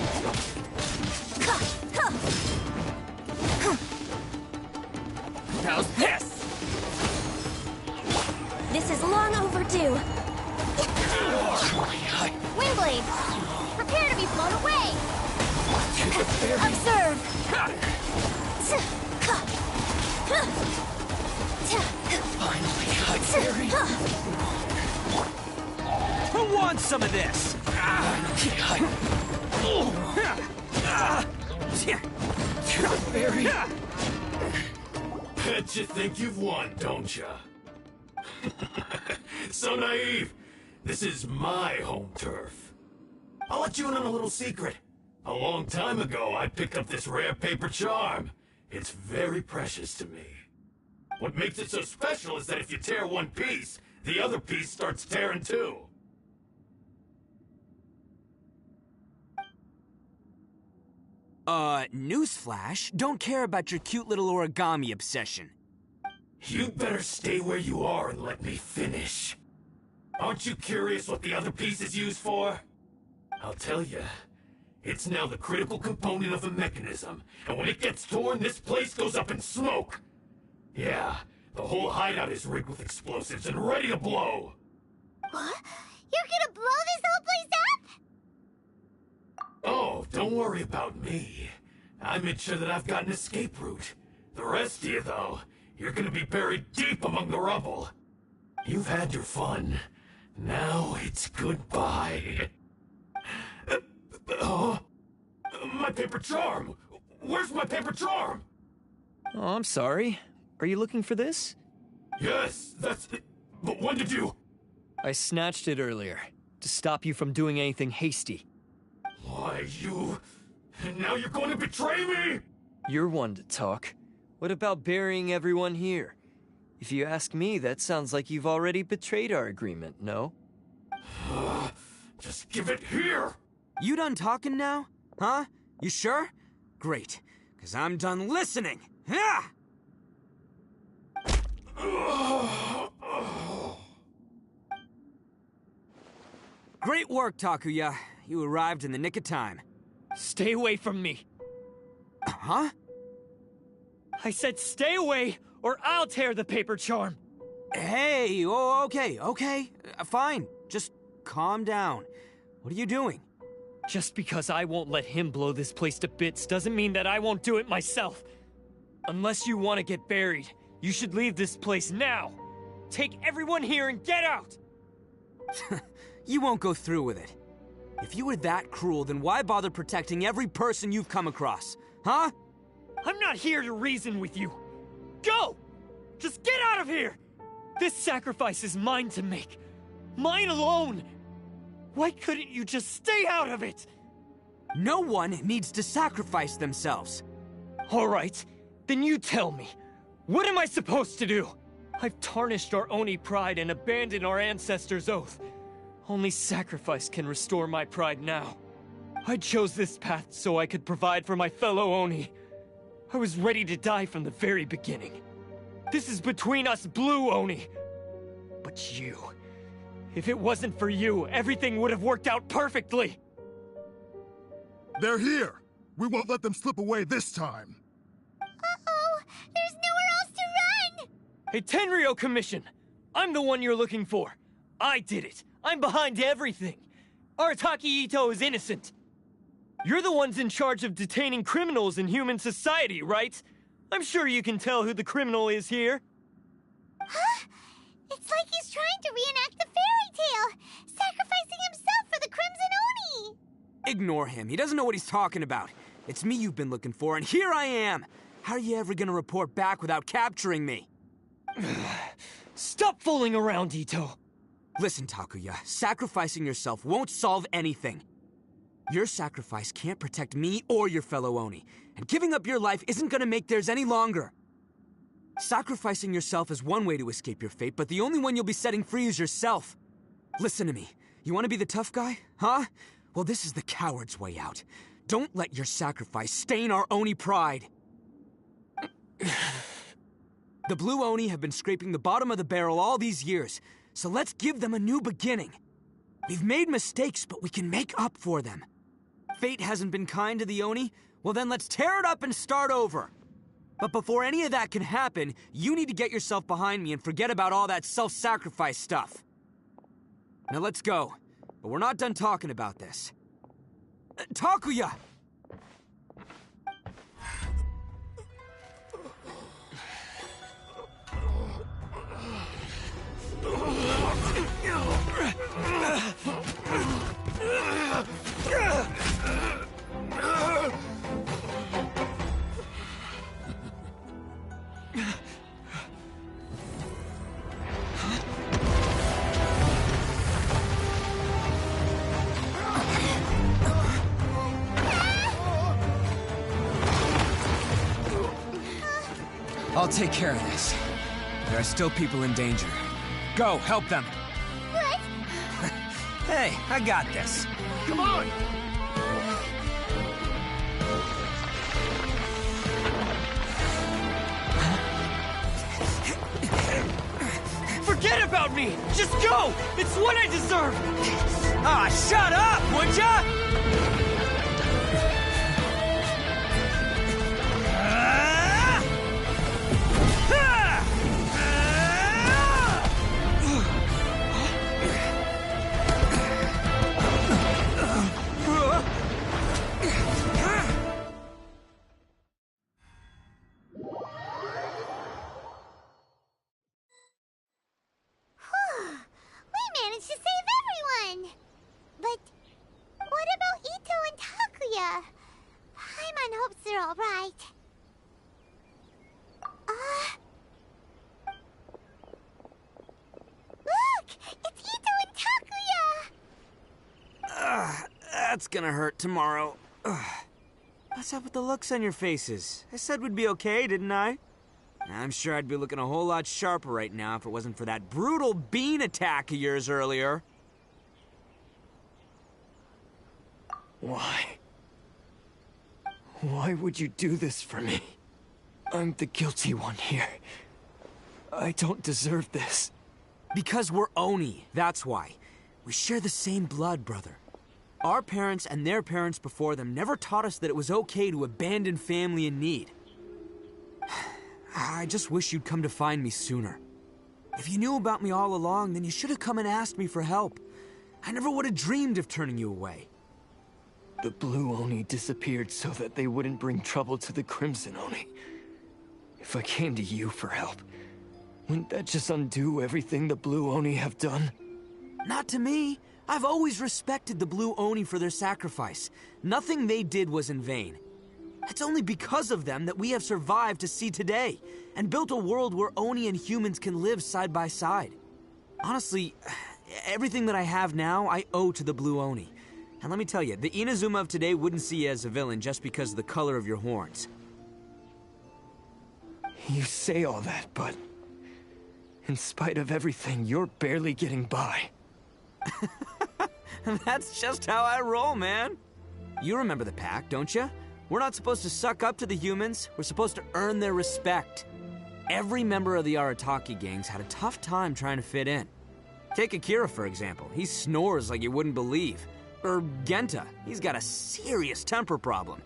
How's this? This is long overdue. Windblade! Prepare to be blown away! Observe! Finally, Who wants some of this? Barry. Bet you think you've won, don't ya? So naive. This is my home turf. I'll let you in on a little secret. A long time ago, I picked up this rare paper charm. It's very precious to me. What makes it so special is that if you tear one piece, the other piece starts tearing too. Newsflash, don't care about your cute little origami obsession. You'd better stay where you are and let me finish. Aren't you curious what the other piece is used for? I'll tell you. It's now the critical component of the mechanism, and when it gets torn, this place goes up in smoke. Yeah, the whole hideout is rigged with explosives and ready to blow. What? You're gonna blow this whole place up? Oh, don't worry about me. I made sure that I've got an escape route. The rest of you, though, you're gonna be buried deep among the rubble. You've had your fun. Now it's goodbye. My paper charm! Where's my paper charm? Oh, I'm sorry. Are you looking for this? Yes, that's it. But when did you... I snatched it earlier, to stop you from doing anything hasty. Why, you... Now you're going to betray me? You're one to talk. What about burying everyone here? If you ask me, that sounds like you've already betrayed our agreement, no? Just give it here! You done talking now? Huh? You sure? Great, because I'm done listening. Ah! Great work, Takuya. You arrived in the nick of time. Stay away from me. Huh? I said stay away, or I'll tear the paper charm. Hey, okay. Fine. Just calm down. What are you doing? Just because I won't let him blow this place to bits doesn't mean that I won't do it myself. Unless you want to get buried, you should leave this place now. Take everyone here and get out! You won't go through with it. If you were that cruel, then why bother protecting every person you've come across? Huh? I'm not here to reason with you. Go! Just get out of here! This sacrifice is mine to make. Mine alone! Why couldn't you just stay out of it? No one needs to sacrifice themselves. All right, then you tell me. What am I supposed to do? I've tarnished our Oni pride and abandoned our ancestors' oath. Only sacrifice can restore my pride now. I chose this path so I could provide for my fellow Oni. I was ready to die from the very beginning. This is between us Blue Oni. But you... if it wasn't for you, everything would have worked out perfectly! They're here! We won't let them slip away this time! Uh-oh! There's nowhere else to run! Hey, Tenryo Commission! I'm the one you're looking for. I did it. I'm behind everything. Arataki Itto is innocent. You're the ones in charge of detaining criminals in human society, right? I'm sure you can tell who the criminal is here. Huh? It's like he's trying to reenact the fairy tale, sacrificing himself for the Crimson Oni! Ignore him. He doesn't know what he's talking about. It's me you've been looking for, and here I am! How are you ever gonna report back without capturing me? Stop fooling around, Itto! Listen, Takuya, sacrificing yourself won't solve anything. Your sacrifice can't protect me or your fellow Oni, and giving up your life isn't gonna make theirs any longer. Sacrificing yourself is one way to escape your fate, but the only one you'll be setting free is yourself. Listen to me. You want to be the tough guy? Huh? Well, this is the coward's way out. Don't let your sacrifice stain our Oni pride. The Blue Oni have been scraping the bottom of the barrel all these years, so let's give them a new beginning. We've made mistakes, but we can make up for them. Fate hasn't been kind to the Oni? Well then let's tear it up and start over. But before any of that can happen, you need to get yourself behind me and forget about all that self-sacrifice stuff. Now let's go. But we're not done talking about this. Takuya! I'll take care of this. There are still people in danger. Go, help them! What? Hey, I got this. Come on! Forget about me! Just go! It's what I deserve! Ah, shut up, would ya? Paimon hopes they're all right. Look! It's Itto and Takuya! That's gonna hurt tomorrow. What's up with the looks on your faces? I said we'd be okay, didn't I? I'm sure I'd be looking a whole lot sharper right now if it wasn't for that brutal bean attack of yours earlier. Why? Why would you do this for me? I'm the guilty one here. I don't deserve this. Because we're Oni, that's why. We share the same blood, brother. Our parents and their parents before them never taught us that it was okay to abandon family in need. I just wish you'd come to find me sooner. If you knew about me all along, then you should have come and asked me for help. I never would have dreamed of turning you away. The Blue Oni disappeared so that they wouldn't bring trouble to the Crimson Oni. If I came to you for help, wouldn't that just undo everything the Blue Oni have done? Not to me. I've always respected the Blue Oni for their sacrifice. Nothing they did was in vain. It's only because of them that we have survived to see today, and built a world where Oni and humans can live side by side. Honestly, everything that I have now, I owe to the Blue Oni. And let me tell you, the Inazuma of today wouldn't see you as a villain just because of the color of your horns. You say all that, but in spite of everything, you're barely getting by. That's just how I roll, man. You remember the pact, don't you? We're not supposed to suck up to the humans. We're supposed to earn their respect. Every member of the Arataki gangs had a tough time trying to fit in. Take Akira, for example. He snores like you wouldn't believe. Or Genta. He's got a serious temper problem.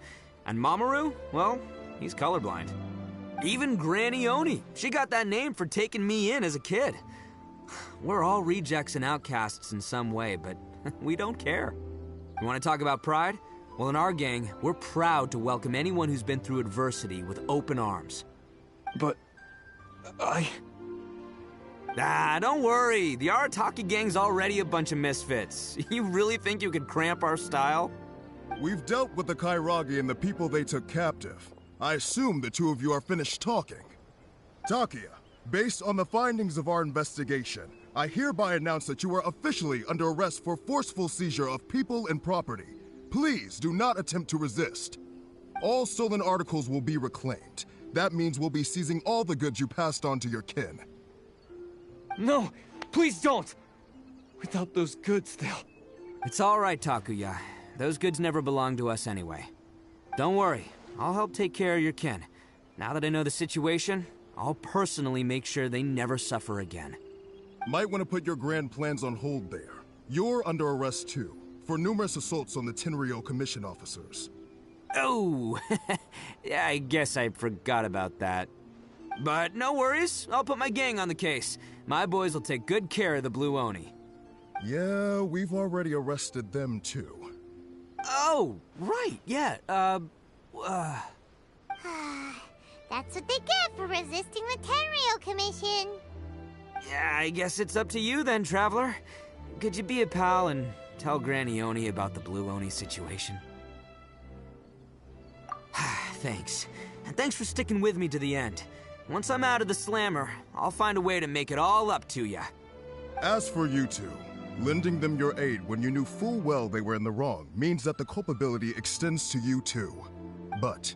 And Mamoru? Well, he's colorblind. Even Granny Oni. She got that name for taking me in as a kid. We're all rejects and outcasts in some way, but we don't care. You want to talk about pride? Well, in our gang, we're proud to welcome anyone who's been through adversity with open arms. But don't worry. The Arataki gang's already a bunch of misfits. You really think you could cramp our style? We've dealt with the Kairagi and the people they took captive. I assume the two of you are finished talking. Takia, based on the findings of our investigation, I hereby announce that you are officially under arrest for forceful seizure of people and property. Please do not attempt to resist. All stolen articles will be reclaimed. That means we'll be seizing all the goods you passed on to your kin. No, please don't! Without those goods, they'll... It's all right, Takuya. Those goods never belonged to us anyway. Don't worry, I'll help take care of your kin. Now that I know the situation, I'll personally make sure they never suffer again. Might want to put your grand plans on hold there. You're under arrest too, for numerous assaults on the Tenryo Commission officers. Oh, yeah, I guess I forgot about that. But no worries, I'll put my gang on the case. My boys will take good care of the Blue Oni. Yeah, we've already arrested them too. Oh, right, yeah, That's what they get for resisting the Tenryo Commission. Yeah, I guess it's up to you then, Traveler. Could you be a pal and tell Granny Oni about the Blue Oni situation? Thanks. And thanks for sticking with me to the end. Once I'm out of the slammer, I'll find a way to make it all up to ya. As for you two, lending them your aid when you knew full well they were in the wrong means that the culpability extends to you too. But,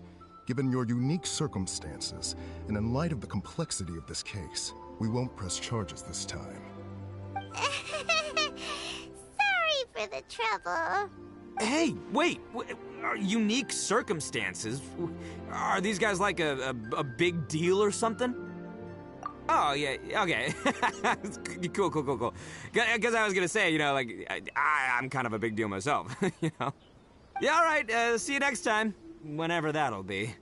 given your unique circumstances, and in light of the complexity of this case, we won't press charges this time. Sorry for the trouble. Hey, wait! Unique circumstances? Are these guys like a big deal or something? Oh, yeah, okay. Cool. Because I was gonna say, you know, like, I'm kind of a big deal myself, you know? Yeah, all right, see you next time. Whenever that'll be.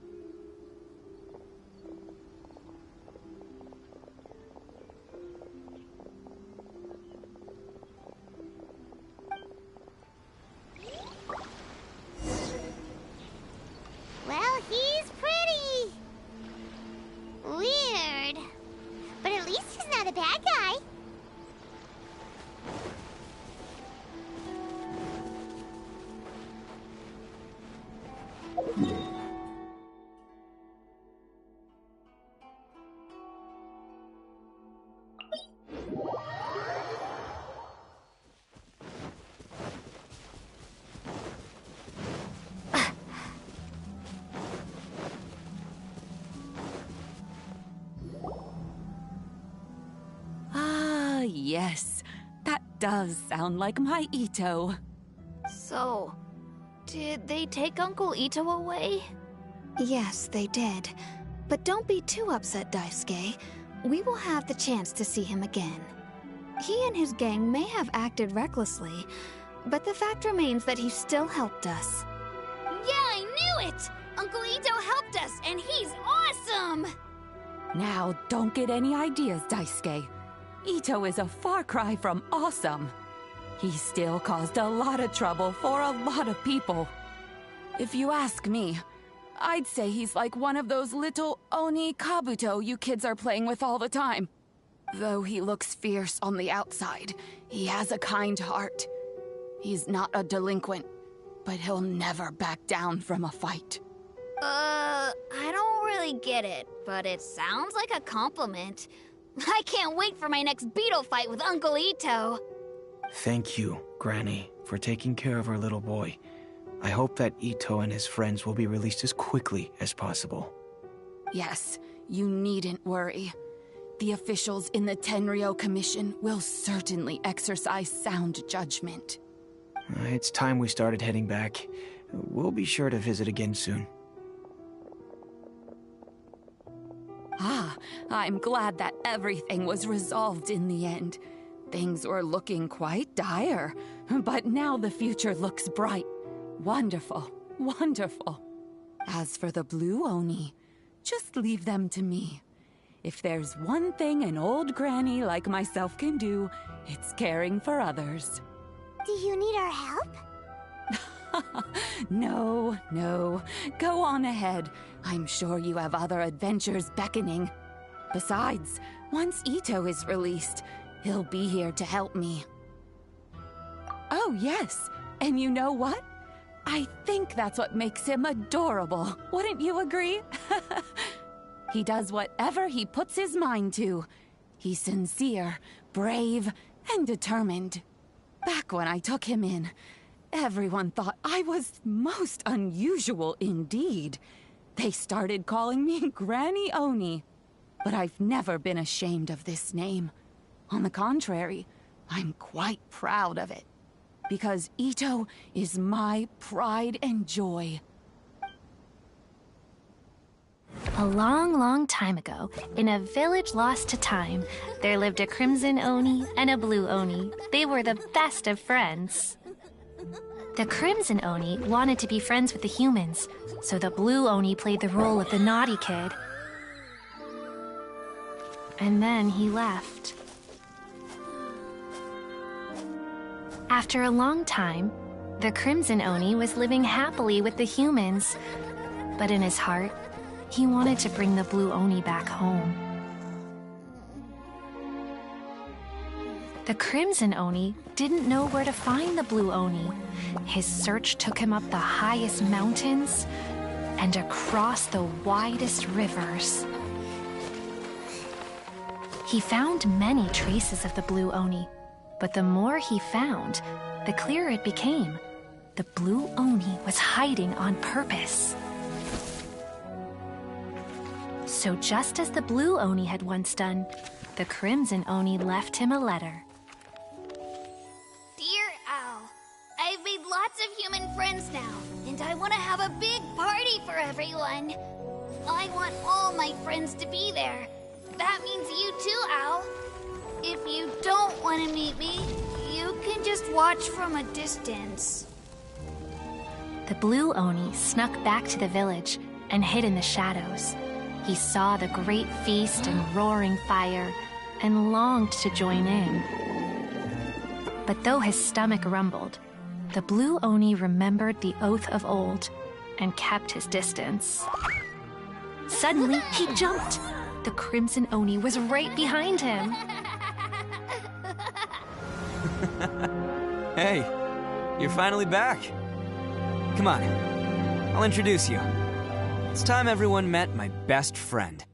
Well, he's pretty. Weird. But at least he's not a bad guy. Yes, that does sound like my Itto. So, did they take Uncle Itto away? Yes, they did. But don't be too upset, Daisuke. We will have the chance to see him again. He and his gang may have acted recklessly, but the fact remains that he still helped us. Yeah, I knew it! Uncle Itto helped us, and he's awesome! Now, don't get any ideas, Daisuke. Itto is a far cry from awesome. He still caused a lot of trouble for a lot of people. If you ask me, I'd say he's like one of those little Oni Kabuto you kids are playing with all the time. Though he looks fierce on the outside, he has a kind heart. He's not a delinquent, but he'll never back down from a fight. I don't really get it, but it sounds like a compliment. I can't wait for my next beetle fight with Uncle Itto. Thank you, Granny, for taking care of our little boy. I hope that Itto and his friends will be released as quickly as possible. Yes, you needn't worry. The officials in the Tenryo Commission will certainly exercise sound judgment. It's time we started heading back. We'll be sure to visit again soon. Ah, I'm glad that everything was resolved in the end. Things were looking quite dire, but now the future looks bright. Wonderful, wonderful. As for the Blue Oni, just leave them to me. If there's one thing an old granny like myself can do, it's caring for others. Do you need our help? No, no. Go on ahead. I'm sure you have other adventures beckoning. Besides, once Itto is released, he'll be here to help me. Oh, yes. And you know what? I think that's what makes him adorable. Wouldn't you agree? He does whatever he puts his mind to. He's sincere, brave, and determined. Back when I took him in, everyone thought I was most unusual indeed. They started calling me Granny Oni. But I've never been ashamed of this name. On the contrary, I'm quite proud of it. Because Itto is my pride and joy. A long, long time ago, in a village lost to time, there lived a Crimson Oni and a Blue Oni. They were the best of friends. The Crimson Oni wanted to be friends with the humans, so the Blue Oni played the role of the naughty kid. And then he left. After a long time, the Crimson Oni was living happily with the humans, but in his heart, he wanted to bring the Blue Oni back home. The Crimson Oni didn't know where to find the Blue Oni. His search took him up the highest mountains and across the widest rivers. He found many traces of the Blue Oni, but the more he found, the clearer it became. The Blue Oni was hiding on purpose. So just as the Blue Oni had once done, the Crimson Oni left him a letter. Dear Owl, I've made lots of human friends now, and I want to have a big party for everyone. I want all my friends to be there. That means you too, Owl. If you don't want to meet me, you can just watch from a distance. The Blue Oni snuck back to the village and hid in the shadows. He saw the great feast and roaring fire and longed to join in. But though his stomach rumbled, the Blue Oni remembered the oath of old and kept his distance. Suddenly, he jumped. The Crimson Oni was right behind him. Hey, you're finally back. Come on, I'll introduce you. It's time everyone met my best friend.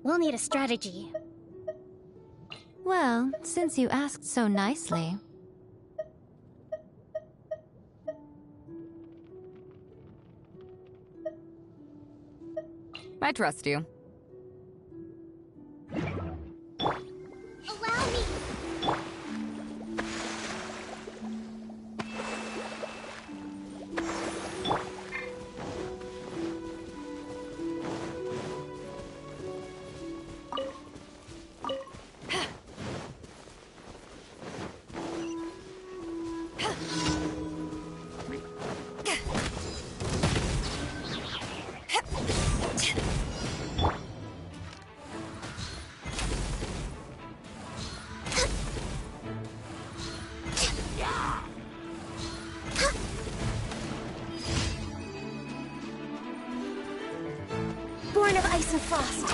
We'll need a strategy. Well, since you asked so nicely. I trust you. Allow me. Born of ice and frost.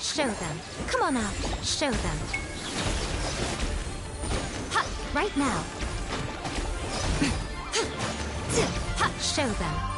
Show them. Come on out. Show them. Ha! Right now. Ha! Show them.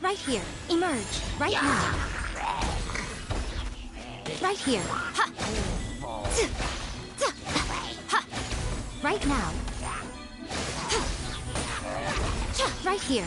Right here. Emerge. Right now. Right here. Ha! Ha! Right now. Right here.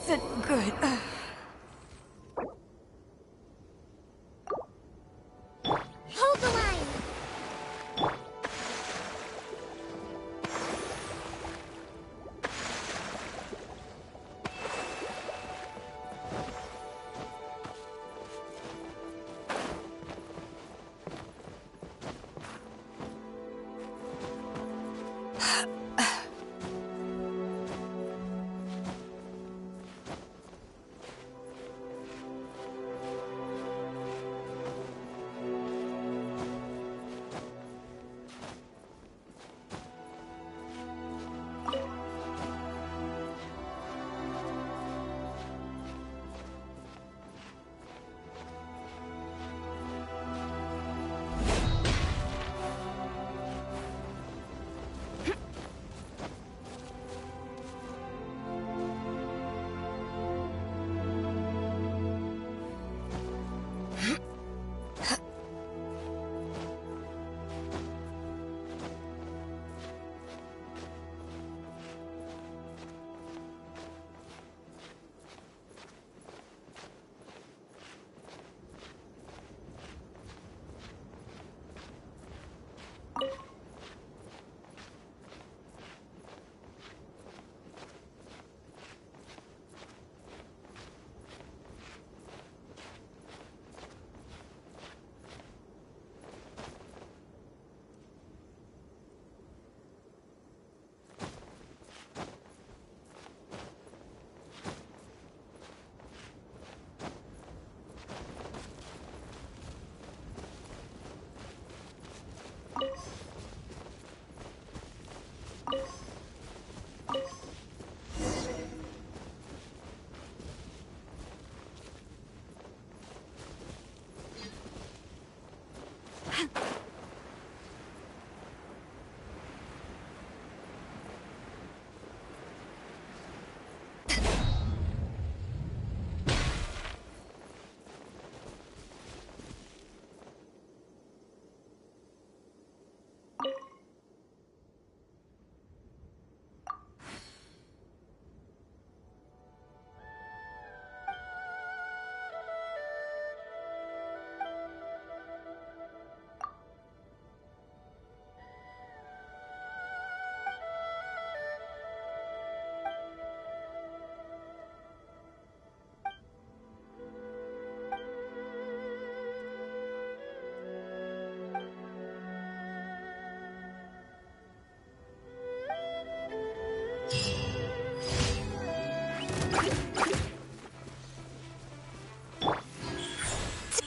isn't good. Hold the line!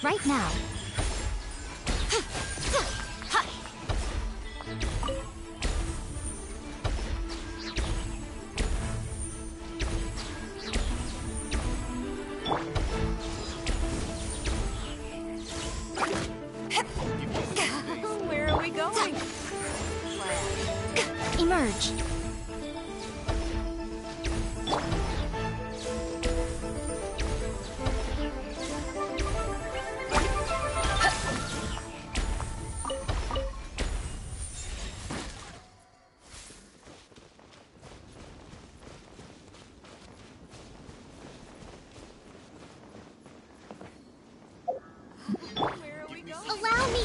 Right now. Where are we going? Emerge. Allow me!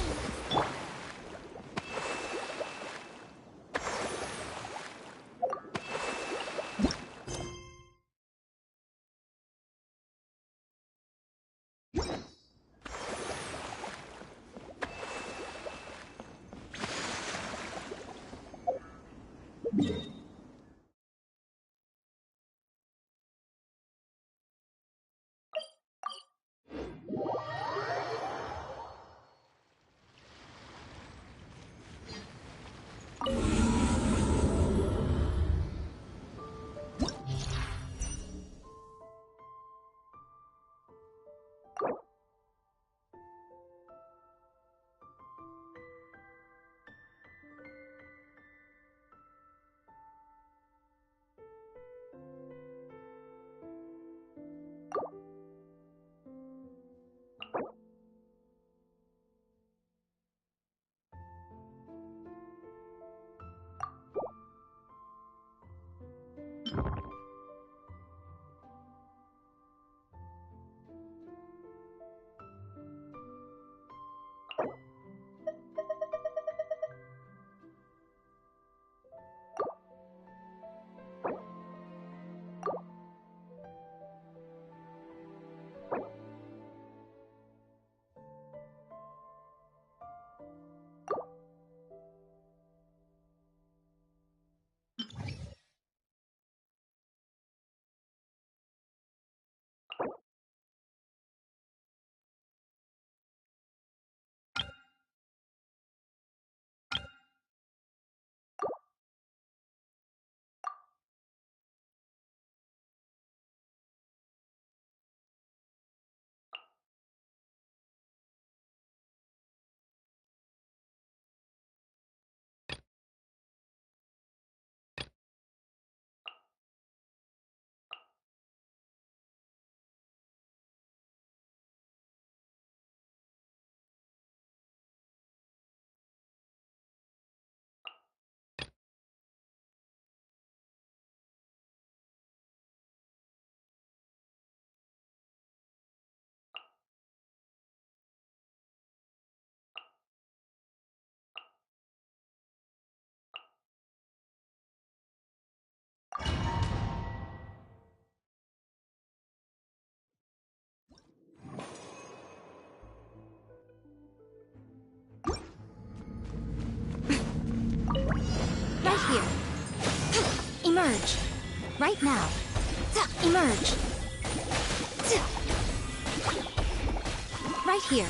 Right here. Emerge. Right now. Emerge. Right here.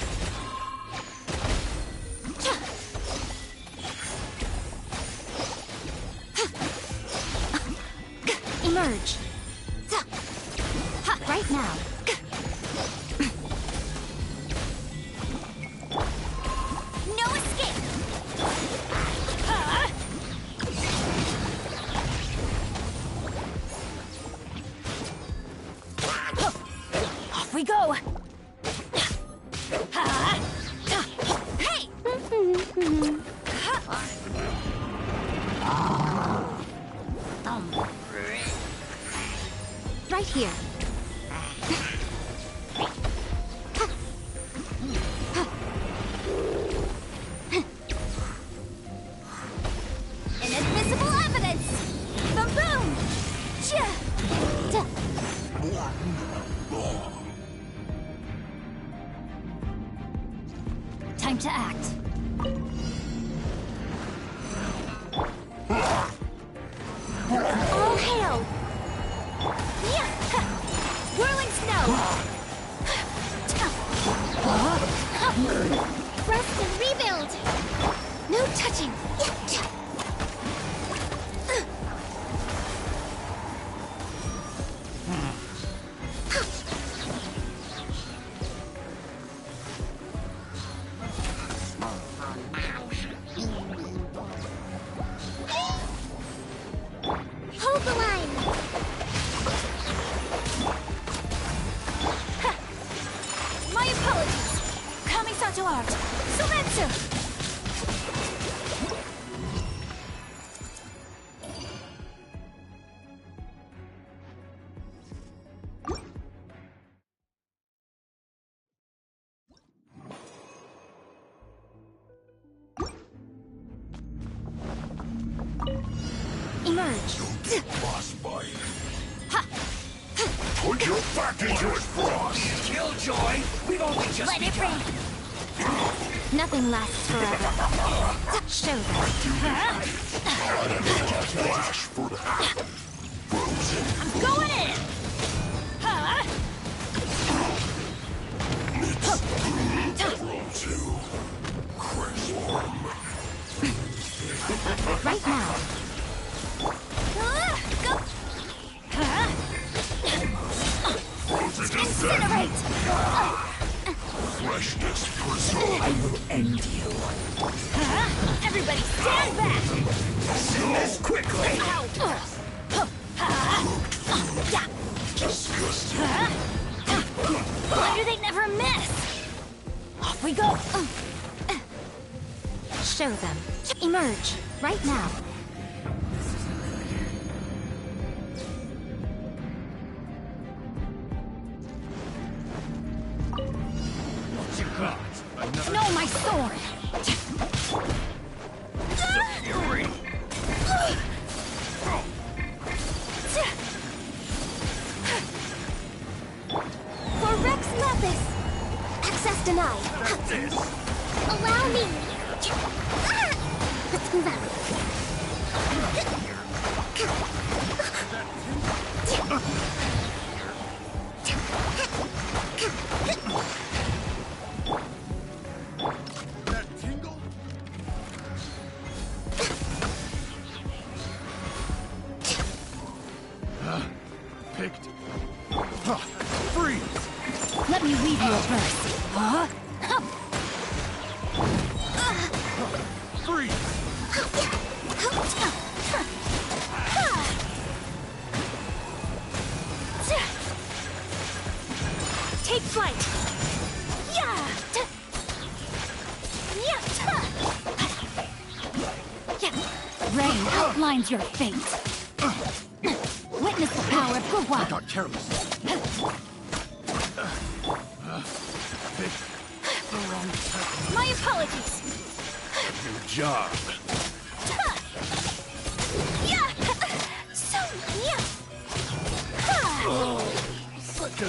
Emerge. Right now. No escape! Off we go. Hey! Right here. Inadmissible evidence! Boom boom! Time to act. All hail! Whirling snow! Rest and rebuild! No touching! Hold the line! My apologies. Kamisato art. Sometsu. Emerge. Frostbite. Put your back into his frost. Killjoy, we've only just Let it rain. Nothing lasts forever. Show them. Flash for that. Frozen. I'm going in. Frozen. Crestworm. Right now. Go! Frozen to Incinerate! freshness preserved. I will end you. Everybody stand back! Send this quickly. Disgusting. Wonder they never miss. Off we go. Show them. Emerge. Right now. No, my sword! Fury. For Rex Lapis! Access denied. Allow me! Let's move out. Picked. Freeze! Let me weave you a verse. Huh? Freeze! Take flight. Rain outlines your fate. Witness the power of Gugwa. Got careless. Picked the wrong path. My apologies. Good job. Such a...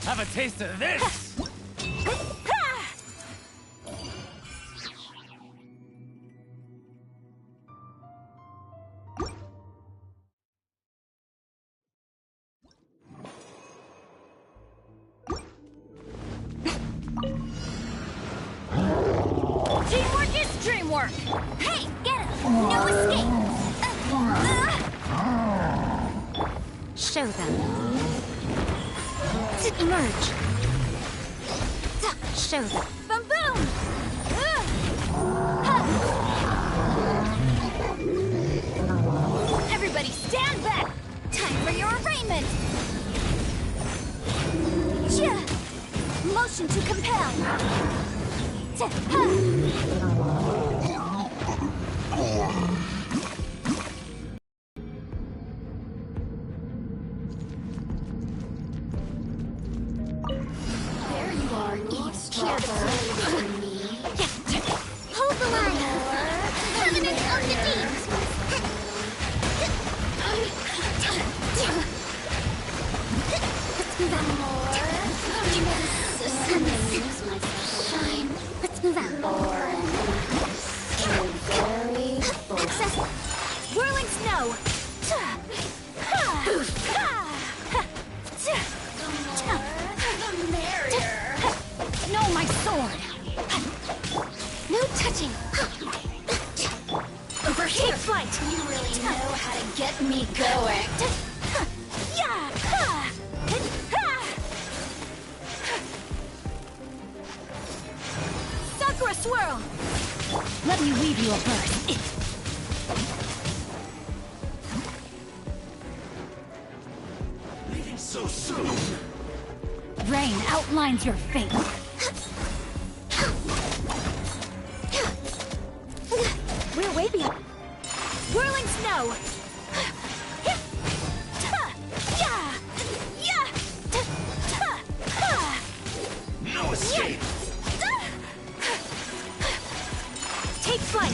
Have a taste of this! work! Hey, get him! No escape! Show them. Emerge. Show them. Boom boom! Everybody stand back! Time for your arraignment! Motion to compel! There you are, eavesdropper. Hold the line. Covenant of defeat. Let's move on. Let's move on. Access. Whirling snow! No, my sword! No touching. Over here! Take flight! You really know how to get me going. Sakura swirl! Let me weave you a burst. Leaving so soon. Rain outlines your fate. We're way behind. Whirling snow! No escape. Take flight!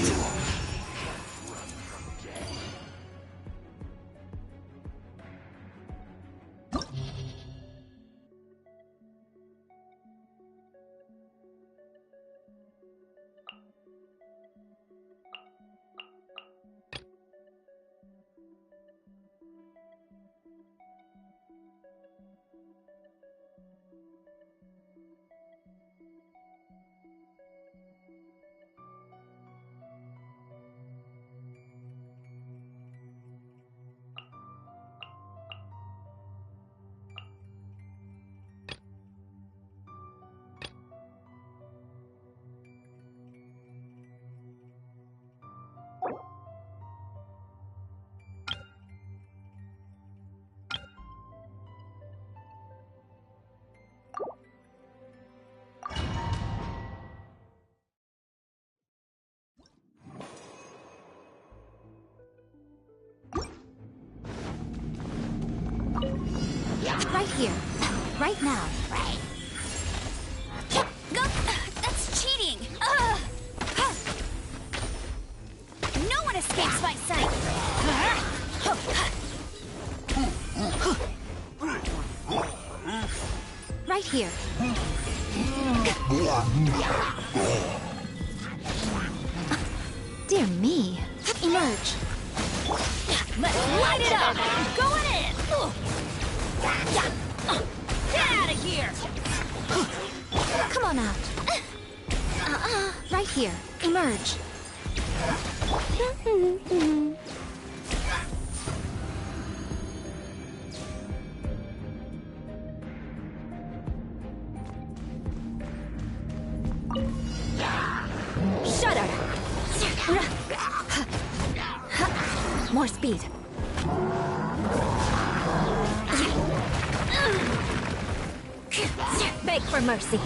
Right here. Right now. Right. Go! That's cheating! No one escapes my sight! Right here. Dear me. Emerge. Let's light it up! Going in! Get out of here! Come on out. Right here. Emerge. Shudder! More speed. Beg for mercy.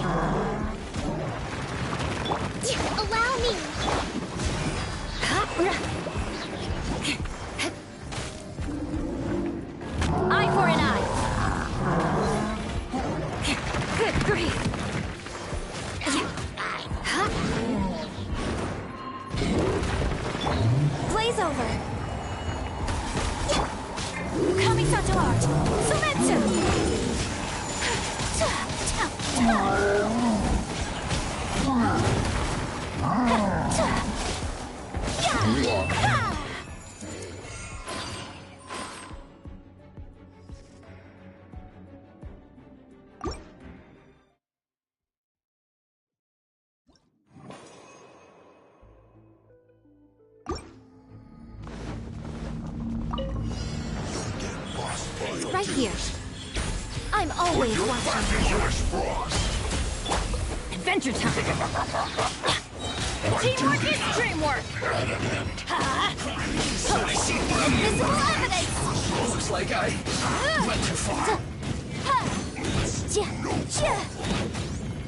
Allow me. Eye for an eye. Good grief. Blaze over. Kamisato art. Sumetsu. right here. I'm always watching. Adventure time! Teamwork is dreamwork! Invisible evidence! Looks like I went too far.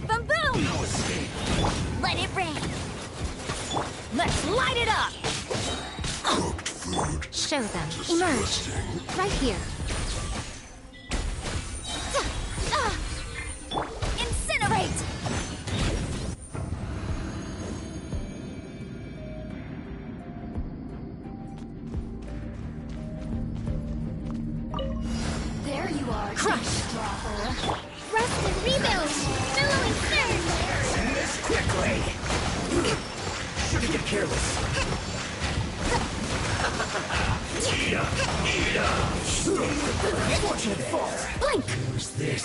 Boom boom! No escape. Let it rain! Let's light it up! Cooked food. Show them. Emerge. Right here. Incinerate! There you are. Crush! Rest and rebuild! Billowing surge! Send this quickly. Shouldn't get careless. Fortunate fall. Blink! Who's this?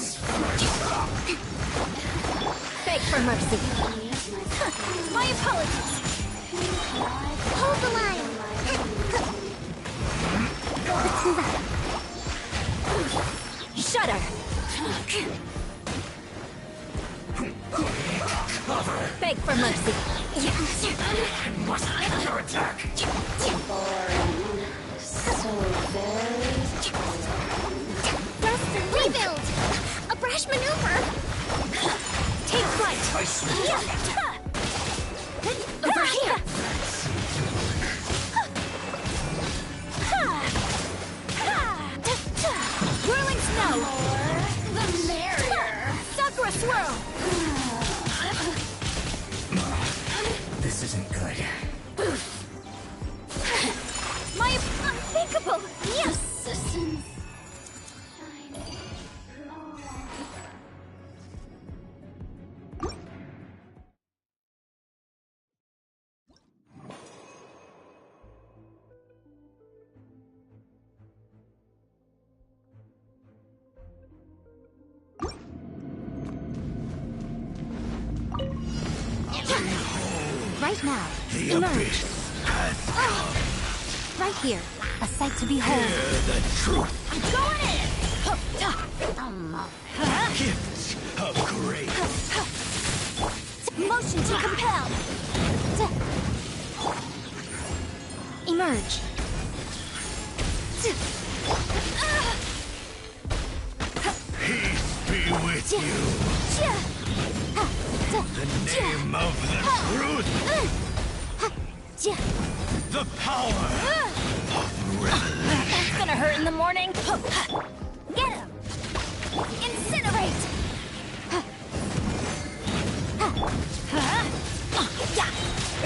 Beg for mercy. My apologies! Hold the line. Let's move out. Shudder! Cover. Beg for mercy. I must counterattack. Rest and rebuild! A brash maneuver! Take flight. I swear. Over here. Whirling snow! The merrier! Sakura swirl! This isn't good. My unthinkable! Yes! Right now. Emerge. Right here. A sight to behold. The truth. I'm going in! Gifts of grace. Motion to compel! Emerge. Peace be with you. The name of the truth. The power of revelation. That's gonna hurt in the morning! Get him! Incinerate!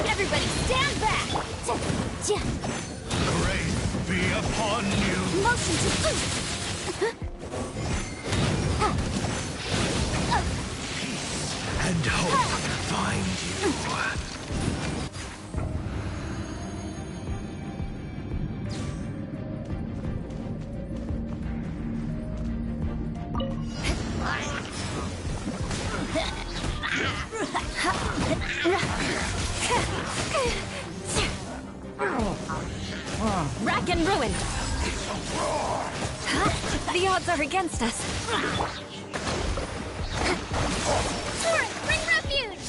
Everybody stand back! Grace be upon you. Motion to... And hope find you. Rack and ruin. The odds are against us. Torrent, bring refuge!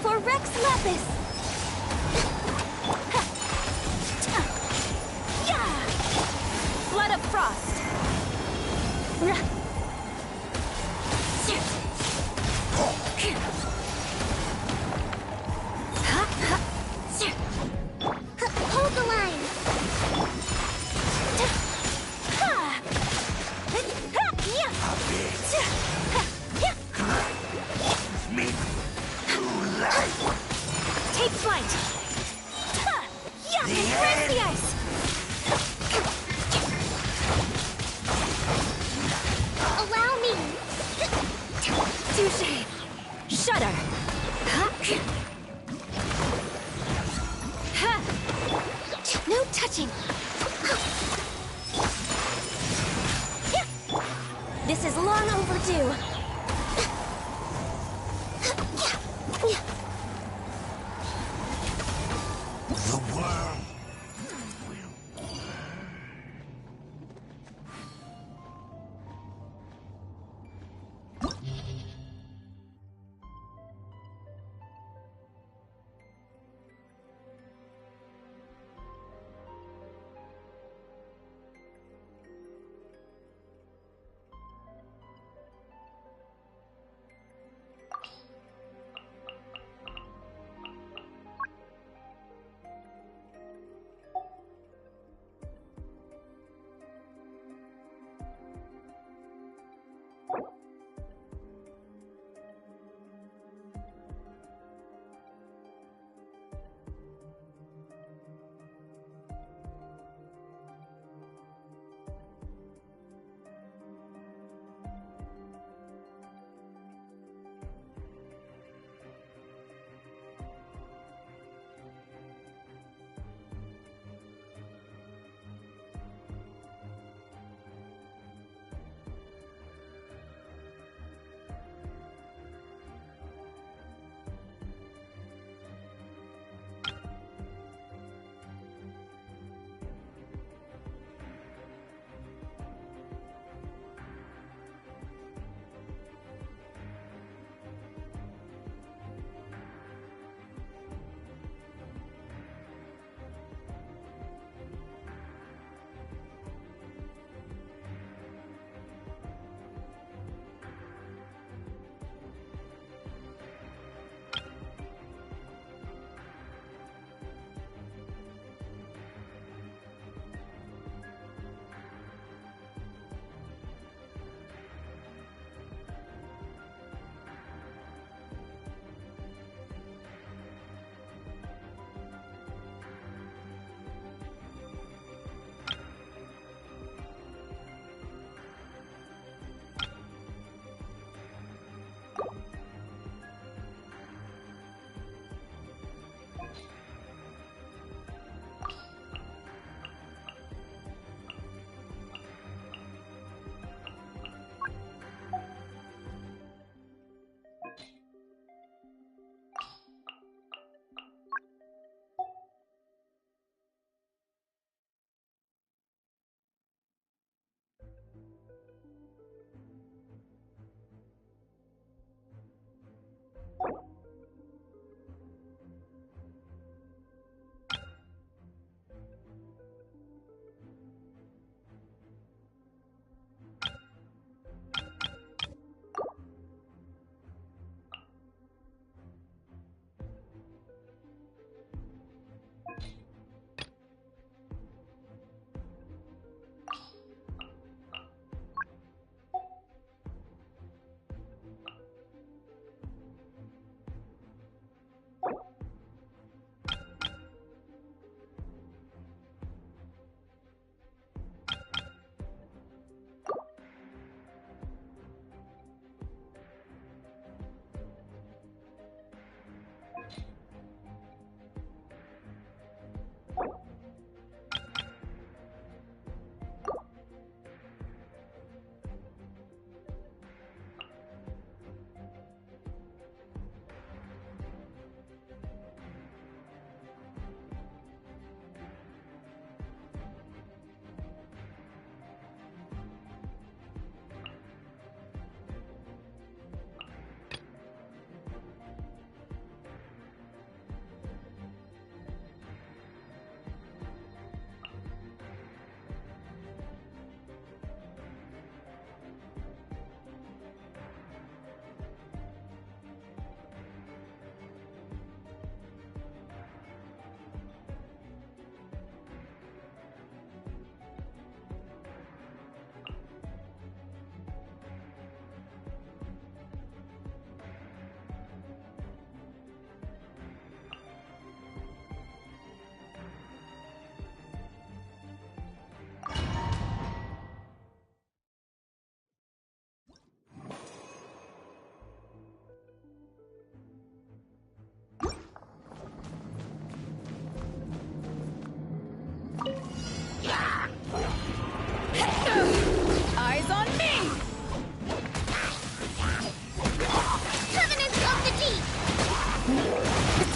For Rex Lapis. Blood of Frost. Hold the line. Take flight. Break the ice. Allow me. Touché. Shudder. No touching. This is long overdue. The world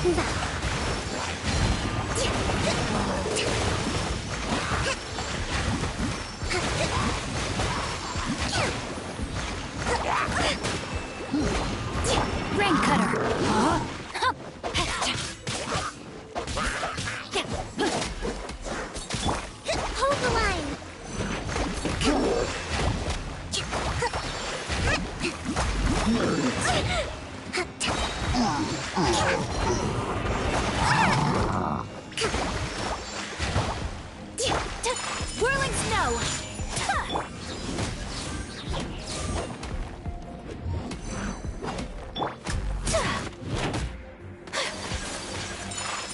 Rain cutter. Hold the line. Whirling snow.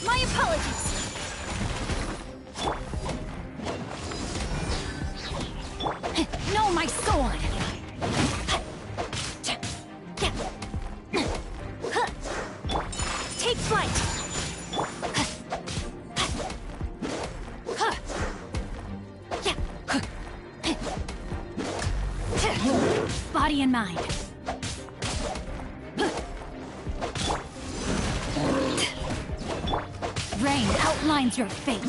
My apologies. No, my sword. Take flight. Body and mind. Rain outlines your fate.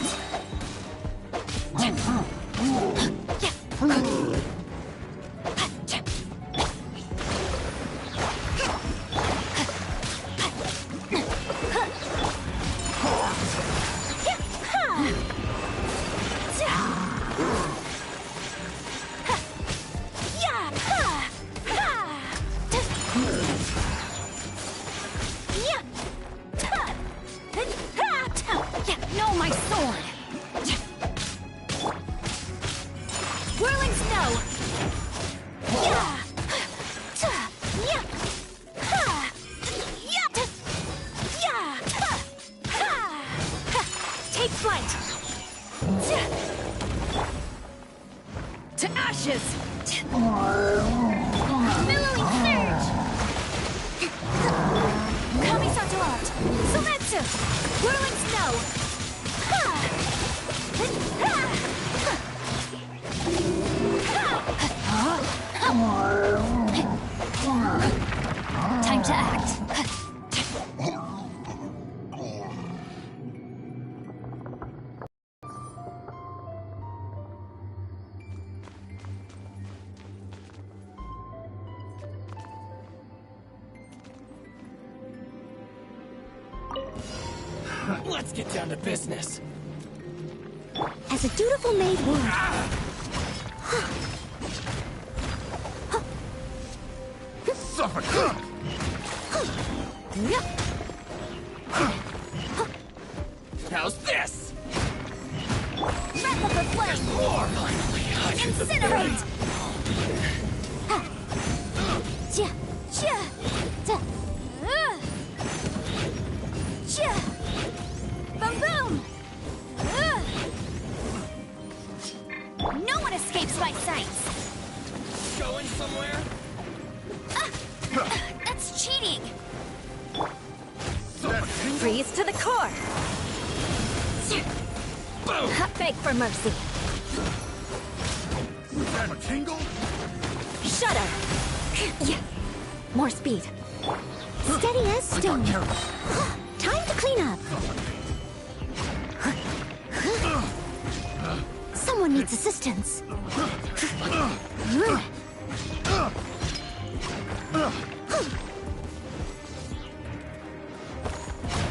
No, my sword! Whirling snow! Take flight! To ashes! Billowing surge! Kamisato art! Sumetsu! Whirling snow! Time to act. Let's get down to business. As a dutiful maid would. Suffocate! How's this? Breath of the flame! Incinerate! Boom boom! No one escapes my sights! Going somewhere? That's cheating! Freeze to the core! Beg for mercy! That a tingle? Shudder! More speed. Steady as stone. Time to clean up. Someone needs assistance.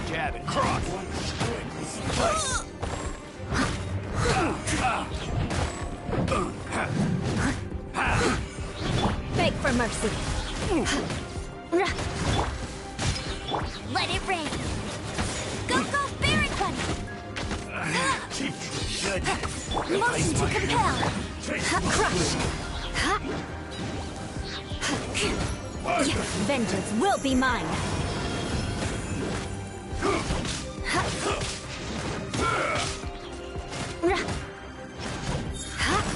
Jab and cross. Beg for mercy! Let it rain! Go, go, Baron Bunny! Motion to compel! Crush! Vengeance will be mine!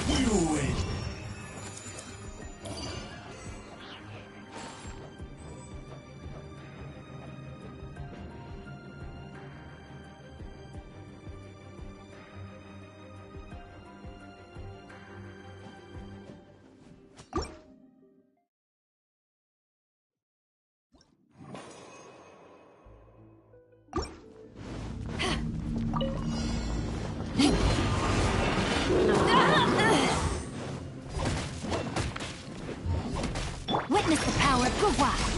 You win.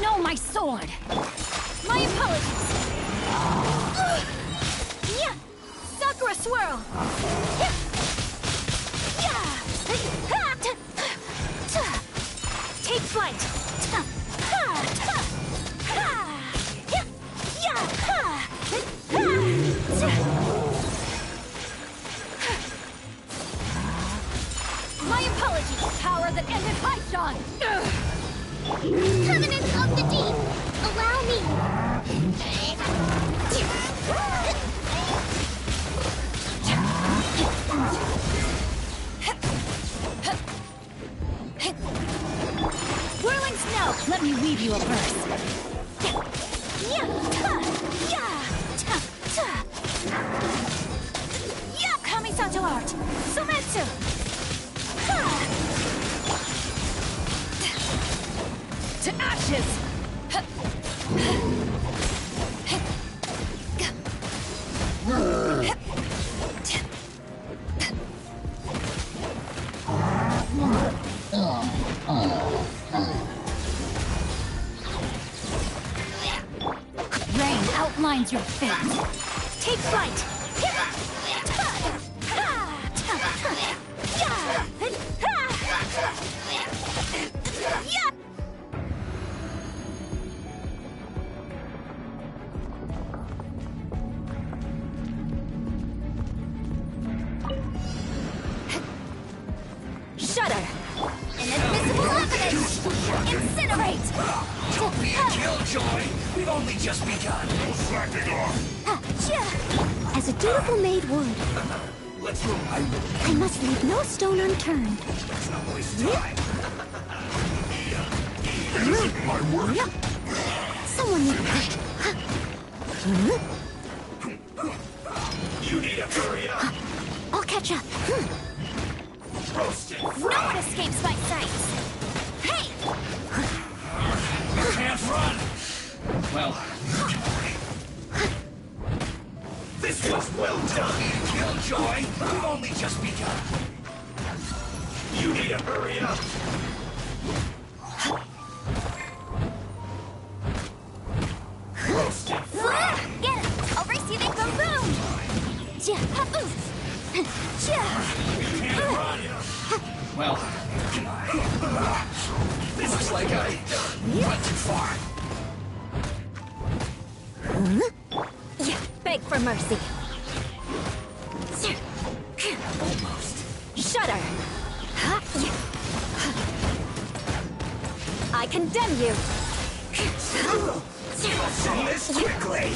No, my sword! My apologies! Yeah! Sakura swirl! Yeah! Yeah! Take flight! My apologies, power that ended Paimon! Covenant of the Deep! Allow me! Whirling snow! Let me weave you a verse. Kamisato art! Sumetsu! To ashes! Rain outlines your fate. Take flight! Shudder! Inadmissible evidence! Incinerate! Don't be a killjoy! We've only just begun! As a dutiful maid would, Let's move. I must leave no stone unturned. Let's not waste time. My work. Someone need You need to hurry up. I'll catch up. Roasted. No one escapes my sights! Hey! You can't run. Well, this was well done, Killjoy. We've only just begun. You need to hurry up. Roasted. Get it! I'll race you then go boom! You can't run. Well, this looks like I went too far. Beg for mercy. Almost. Shudder! I condemn you! You'll see this quickly.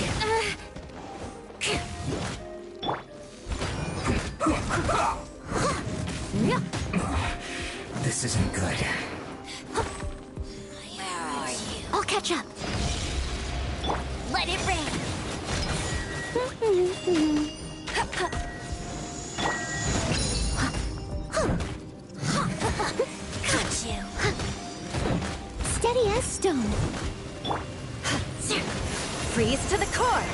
This isn't good. Where are you? I'll catch up. Let it rain! Got you! Steady as stone. Freeze to the core!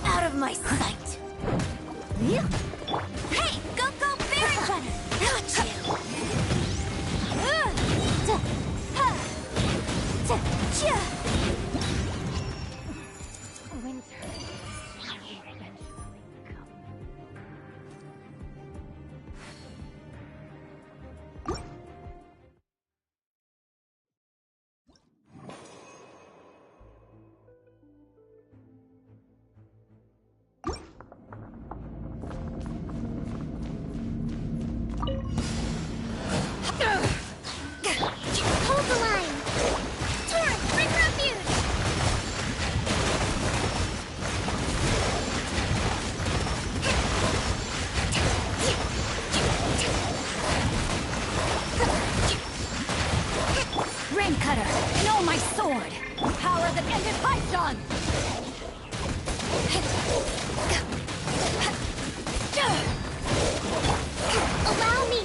Out of my sight! Hey! Go, go, berry runner! Got you! Winter. Hold the line! Torrent, bring refuge! Rain cutter! No, my sword! Power that ended Paimon! Allow me!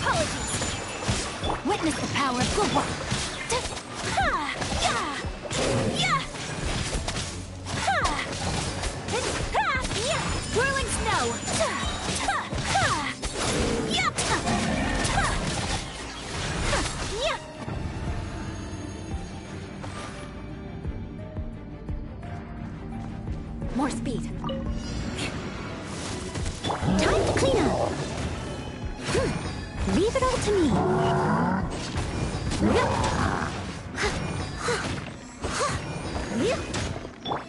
apologies. Witness the power of good work. Whirling snow. More speed. Time to clean up. Leave it all to me.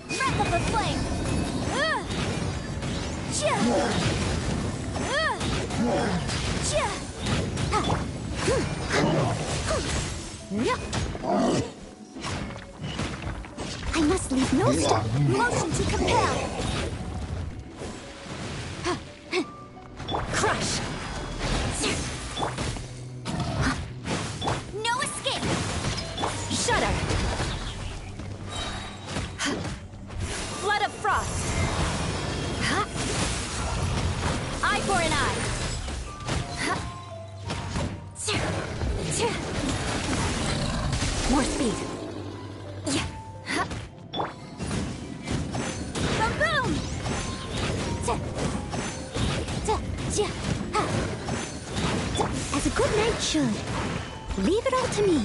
Breath of the flame. I must leave no stone. Motion to compel. Crush. No escape. Shudder. Flood of frost. Eye for an eye. More speed. Boom! As a good knight should. Leave it all to me.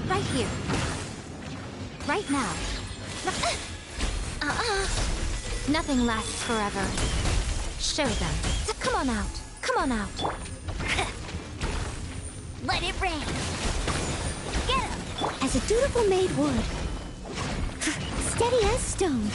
Right here. Right now. Nothing lasts forever. Show them. Come on out. Come on out. Let it rain. Get him. As a dutiful maid would. Steady as stone.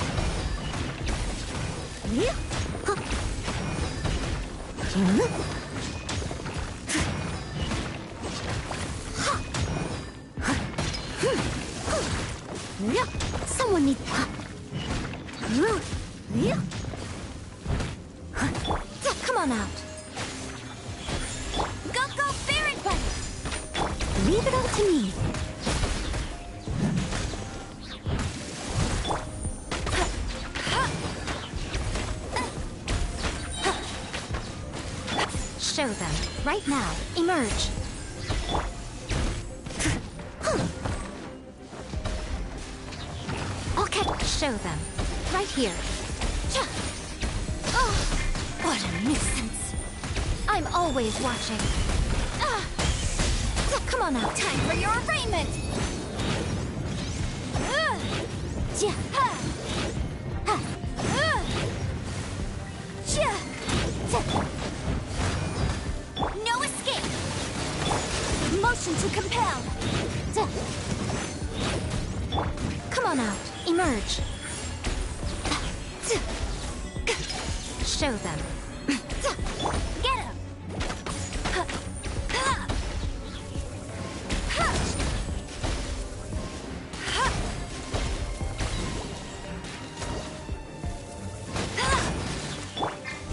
Someone needs... Come on out. Go, Spirit Bunny! Leave it all to me. Show them. Right now. Emerge. Show them. Right here. Oh, what a nuisance. I'm always watching. Come on now. Time for your arraignment! No escape! Motion to compel! Come on out. Emerge. Show them. Get him!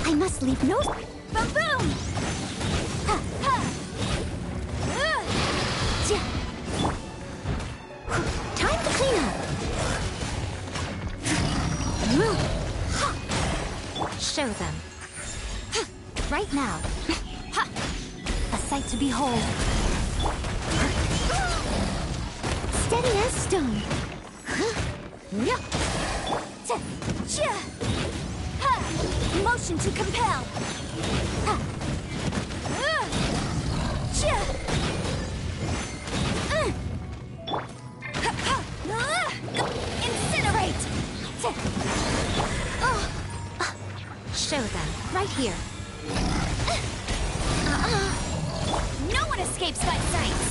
I must leave no... Boom boom! Time to clean up. Show them. Right now. A sight to behold. Steady as stone. Motion to compel! Incinerate! Show them. Right here. No one escapes my sights!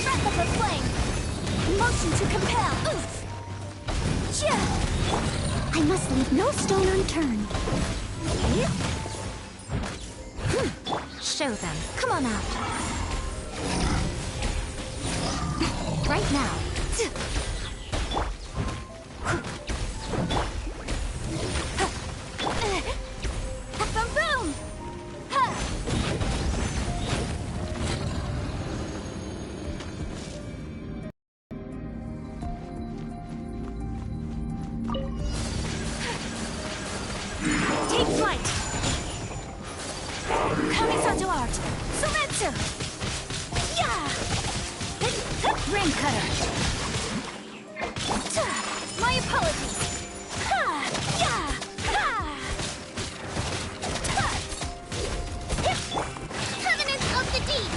Breath of the flame! Motion to compel! I must leave no stone unturned. Show them. Come on out. Right now. Boom boom! Take flight. Kamisato art. Soretsu. Yeah. Rain cutter. My apologies! Covenant of the Deep!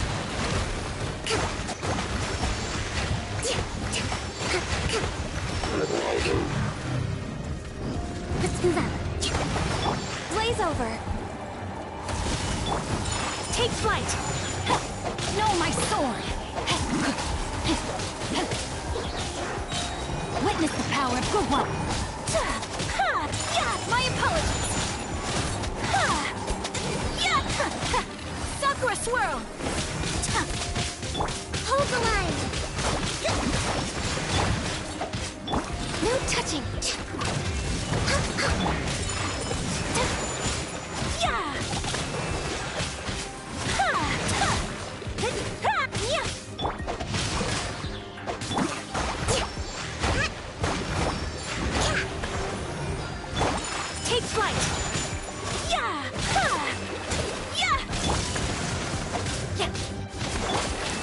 Let's move out. Blaze over! Take flight. No, my sword! Witness the power of good one. My apologies! Sakura swirl! Hold the line. No touching. Take flight!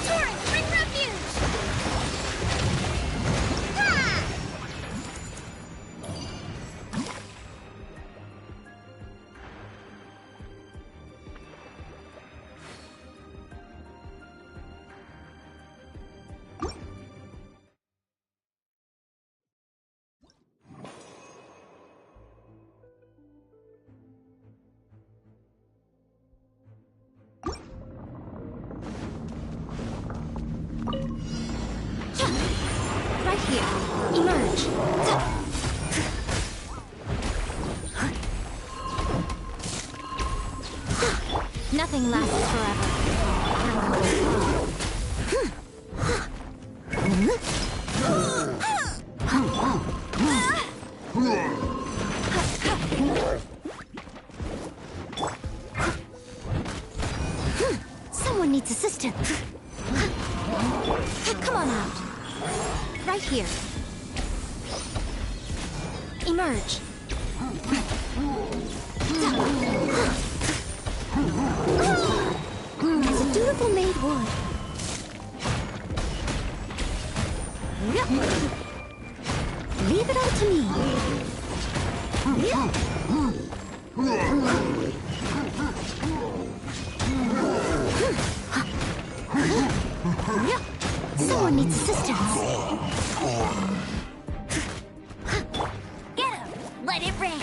Torrent, bring refuge! Right here. Emerge. Nothing lasts forever. Someone needs assistance. Come on out. Right here. Emerge. As a dutiful maid would. Leave it all to me. Someone needs assistance. Get him! Let it rain!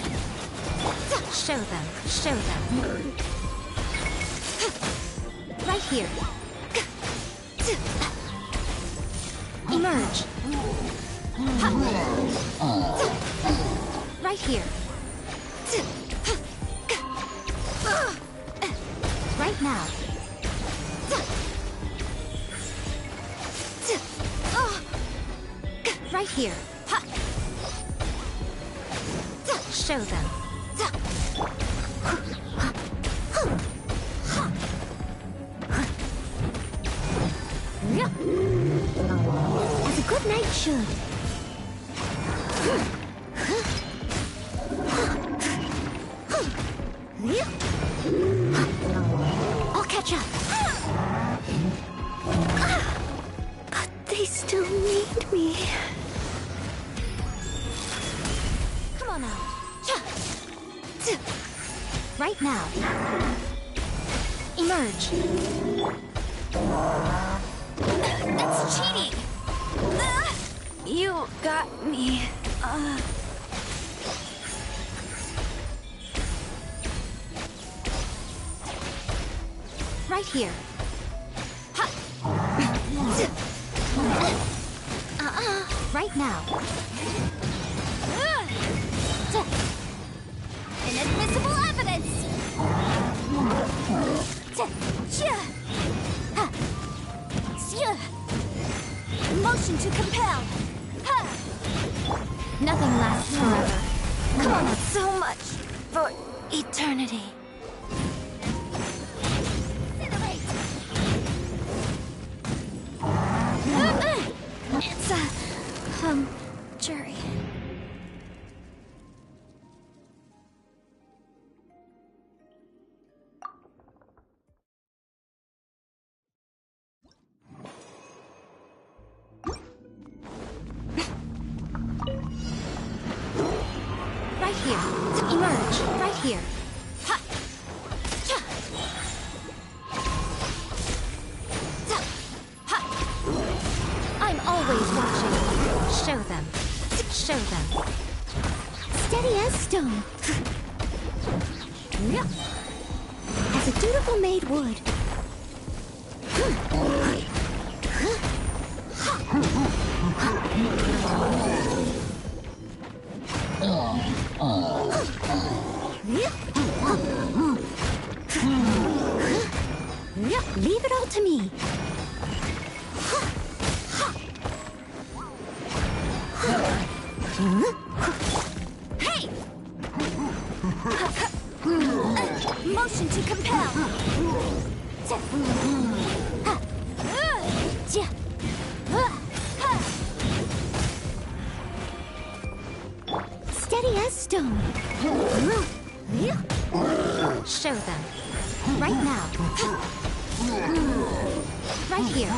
Show them. Show them. Right here. Emerge. Right here. Right now. Right here. Show them. As a good knight should. I'll catch up. But they still need me. Come on out. Right now. Emerge. That's cheating! You got me. Right here. Right now. Inadmissible evidence! Motion to compel! Nothing lasts forever. Come on, So much for eternity. It's a jury. Right here. Emerge. Right here. I'm always watching. Show them. Show them. Steady as stone. As a dutiful maid would. Leave it all to me. Hey! Motion to compel. Steady as stone. Show them. Right now. Right here.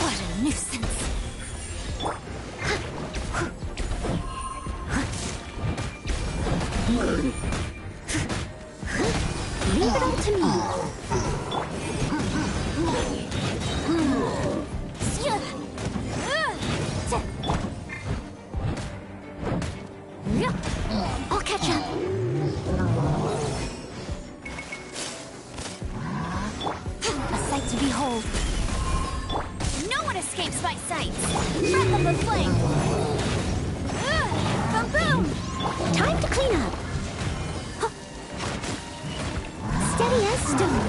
What a nuisance. Leave it all to me. I'll catch up. A sight to behold. No one escapes my sight. Breath of the flame. Boom, boom. Time to clean up. Steady as stone.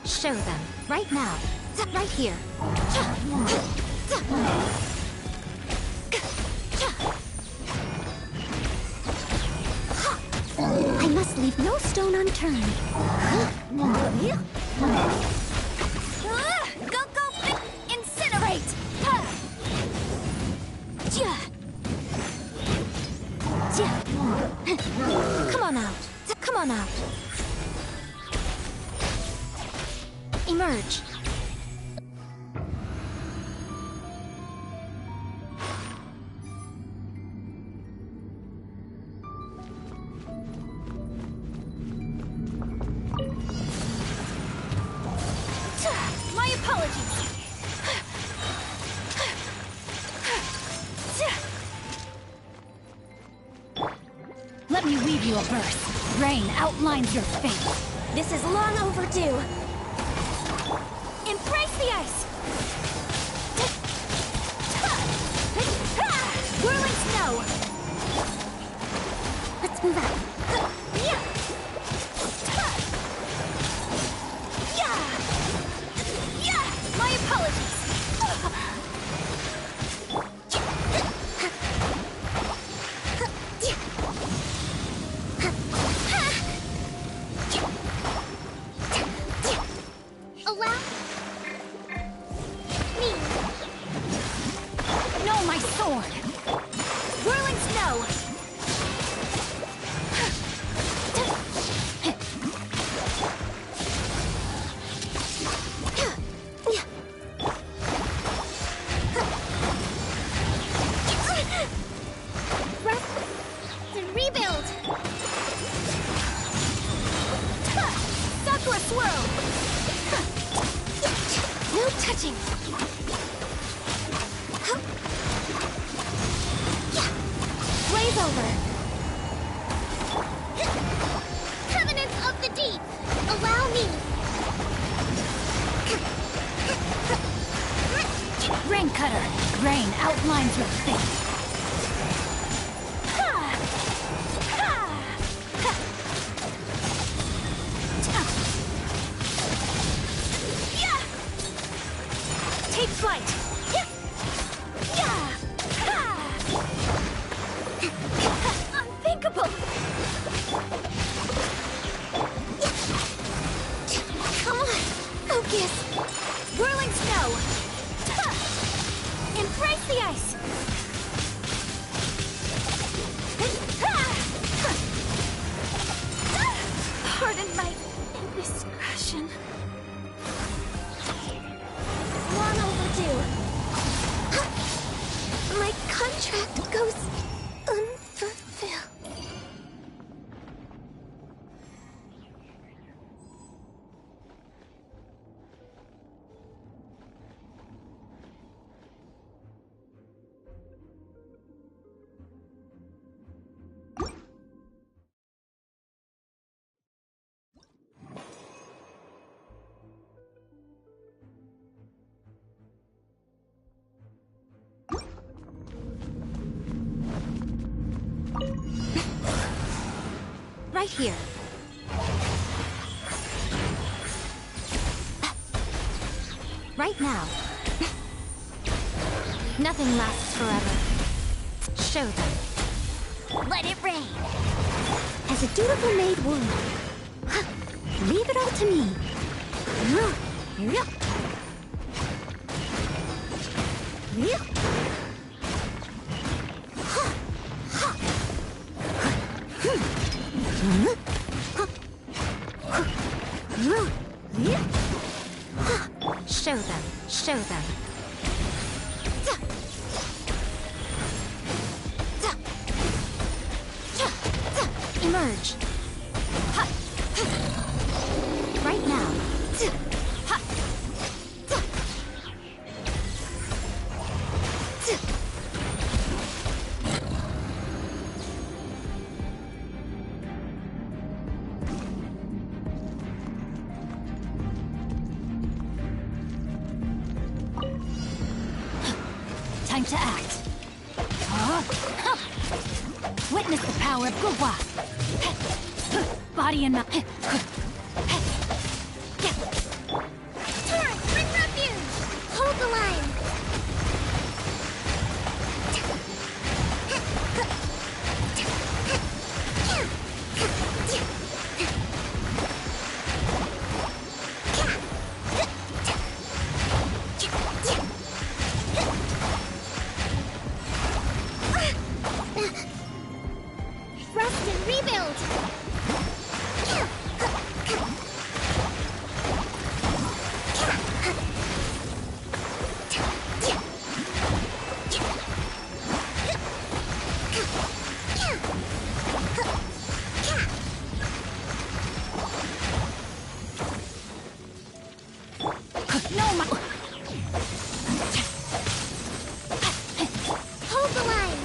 Show them. Right now. Right here. I must leave no stone unturned. Go, incinerate! Come on out. Come on out. Emerge. Let me weave you a verse. Rain outlines your fate. This is long overdue. Embrace the ice! Whirling snow! Let's move out. My apologies! Allow me. No, my sword! Whirling snow! Rebuild. Sakura swirl! No touching. Blaze over. Covenants of the Deep. Allow me. Rain cutter! Rain outlines your fate. Take flight! Unthinkable! Come on, focus. Whirling snow! Embrace the ice! Pardon my indiscretion. Long overdue. My contract goes unfulfilled. Right here. Right now. Nothing lasts forever. Show them. Let it rain. As a dutiful maid would. Leave it all to me. Show them. Show them. Emerge. Right now. Time to act. Witness the power of Guhua. Body and mouth. Torrent, bring refuge. Hold the line. Rest and rebuild. No, my... Hold the line.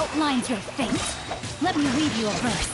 outlines your fate. Let me read you a verse.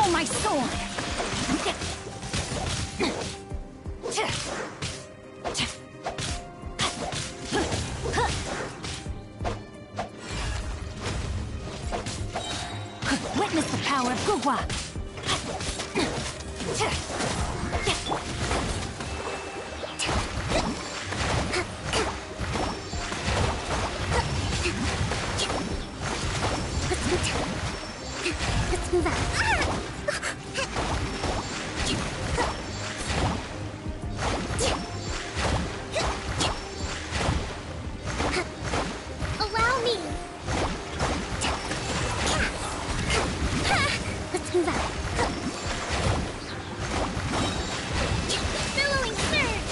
My sword! Witness the power of Gugwa! Let's move out. Allow me. Let's move out. Billowing surge.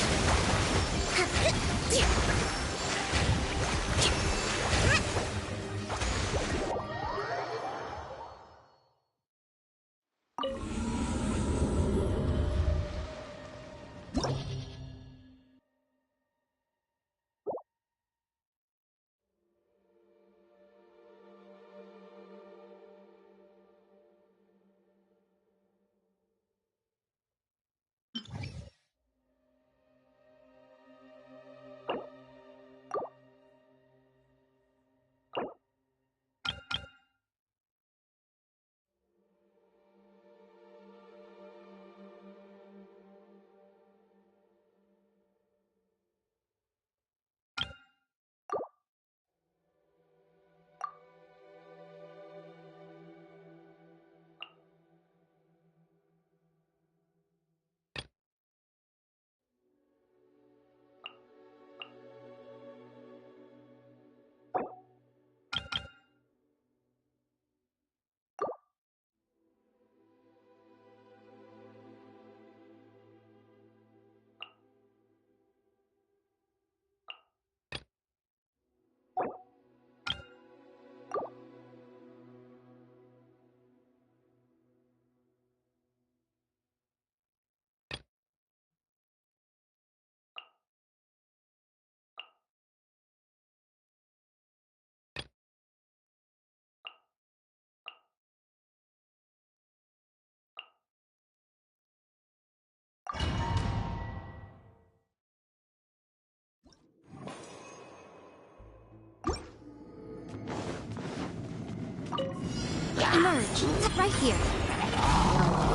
Emerge, right here.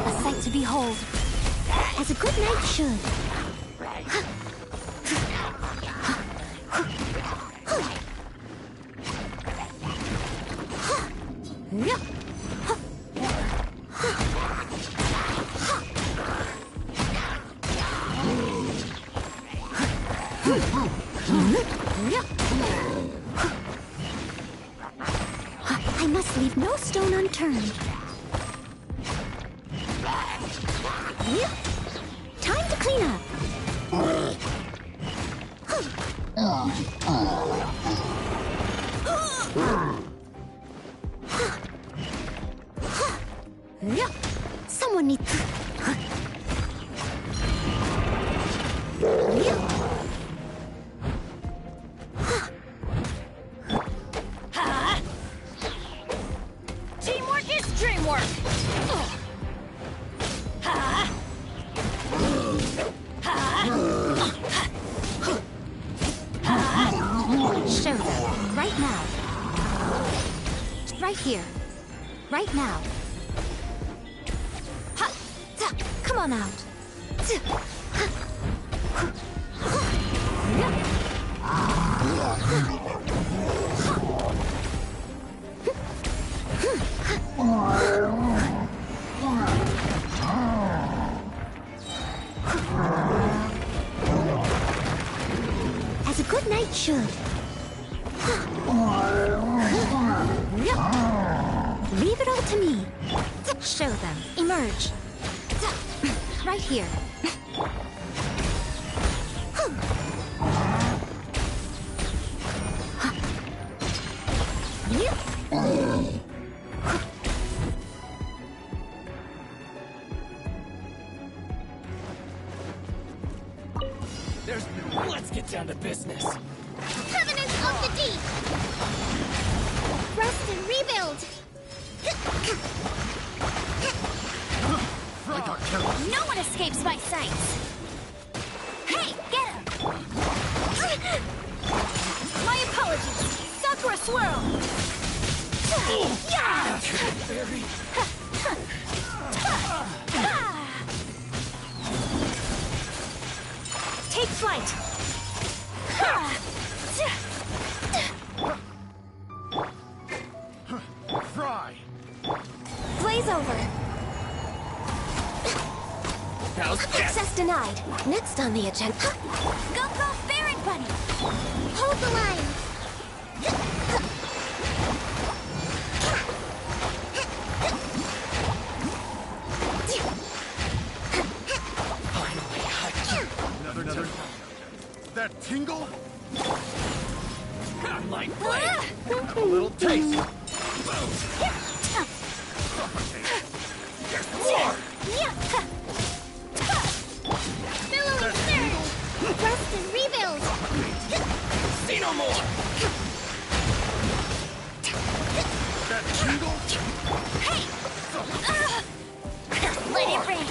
A sight to behold, as a good knight should. I must leave no stone unturned. Time to clean up. Someone needs to... Teamwork is dreamwork! Show them, right now. Right here. Right now. Come on out. As a good knight should. Leave it all to me. Show them. Emerge. Right here. Let's get down to business. Covenant of the Deep! Rest and rebuild! No one escapes my sights. Hey, get him! My apologies. Sakura swirl. Take flight. Fry. Blaze over. Access denied. Next on the agenda. Go, Baron Bunny! Hold the line! Another. That tingle? Like a little taste. There's more! Billowing surge! Rest and rebuild! See no more! That tingle? Hey! Let it rain.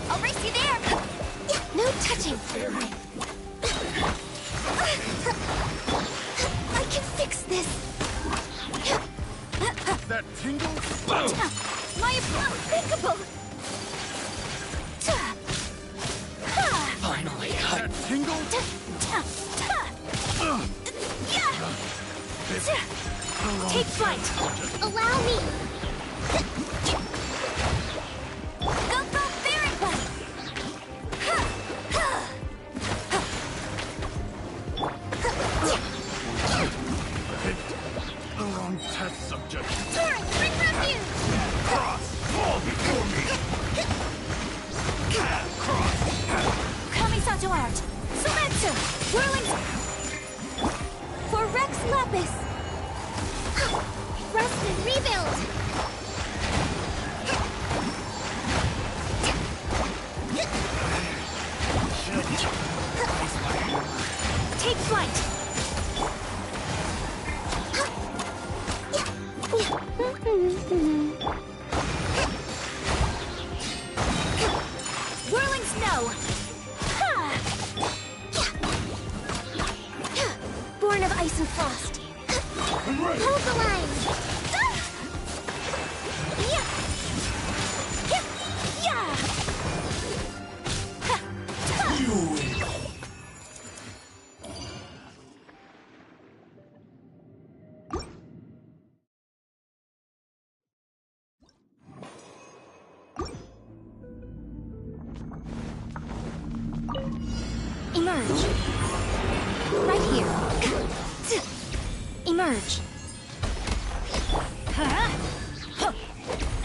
I'll race you there. No touching. I can fix this. That tingle? My unthinkable. Finally, that tingle? Take flight. Allow me! Go, Baron Bunny. The wrong test subject. Torrent, bring refuge! Cross! Fall before me! Kamisato art. Sumetsu. Whirling. For Rex Lapis. Rest and rebuild! Take flight. Whirling snow. Born of ice and frost. Hold the line! Emerge. Right here. Emerge.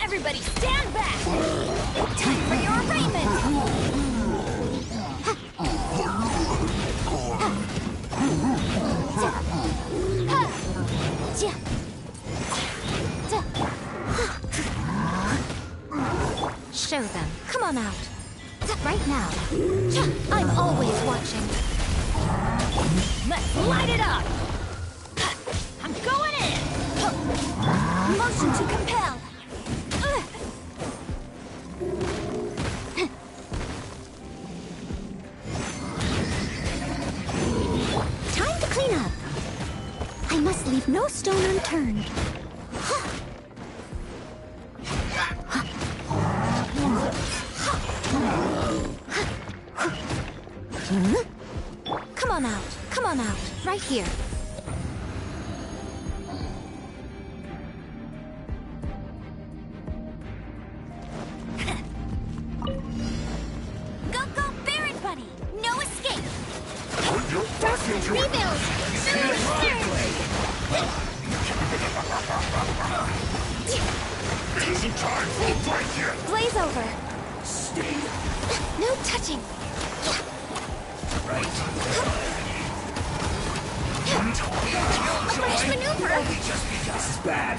Everybody stand back! Time for your arraignment! Show them. Come on out. Right now. I'm always watching. Let's light it up! I'm going in! Motion to compel. Time to clean up. I must leave no stone unturned. Come on out. Come on come out, right here. Go, go, Baron Bunny! No escape! Rebuild! Taking time for right here. Blaze over! Stay. No touching! Right. A fresh maneuver! This is bad.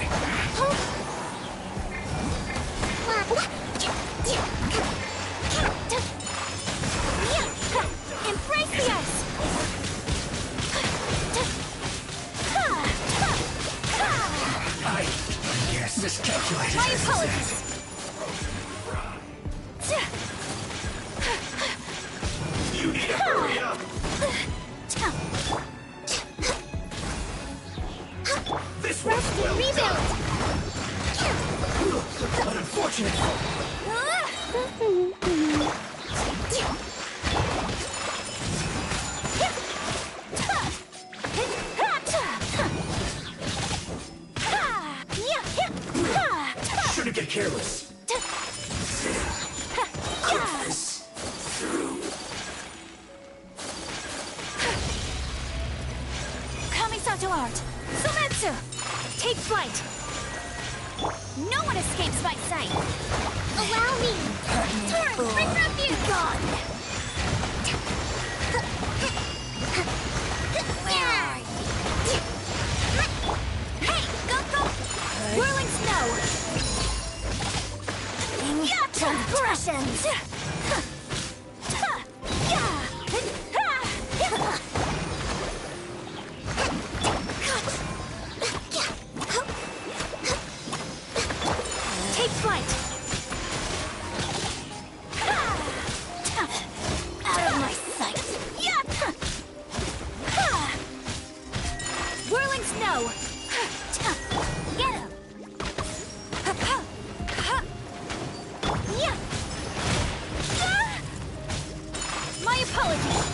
Embrace the ice! I guess miscalculated. My apologies! You need to hurry up. This was well Rebuild! done. Unfortunate. Shouldn't get careless. Kamisato art! Sumetsu! Take flight! No one escapes my sight! Allow me! Turn! Bring refuge! Gone! Where are you? Hey! Go, go! Whirling snow! Transgressions! Take flight! Out of my sight! Whirling snow! Get him! My apologies!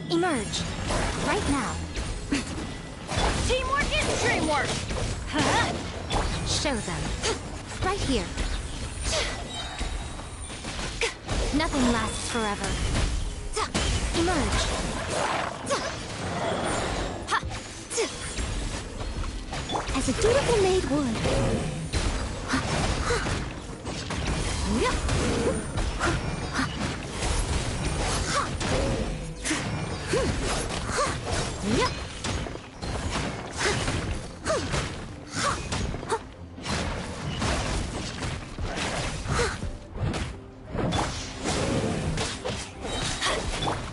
Emerge. Right now. Teamwork is dreamwork! Show them. Right here. Nothing lasts forever. Emerge. As a dutiful maid would.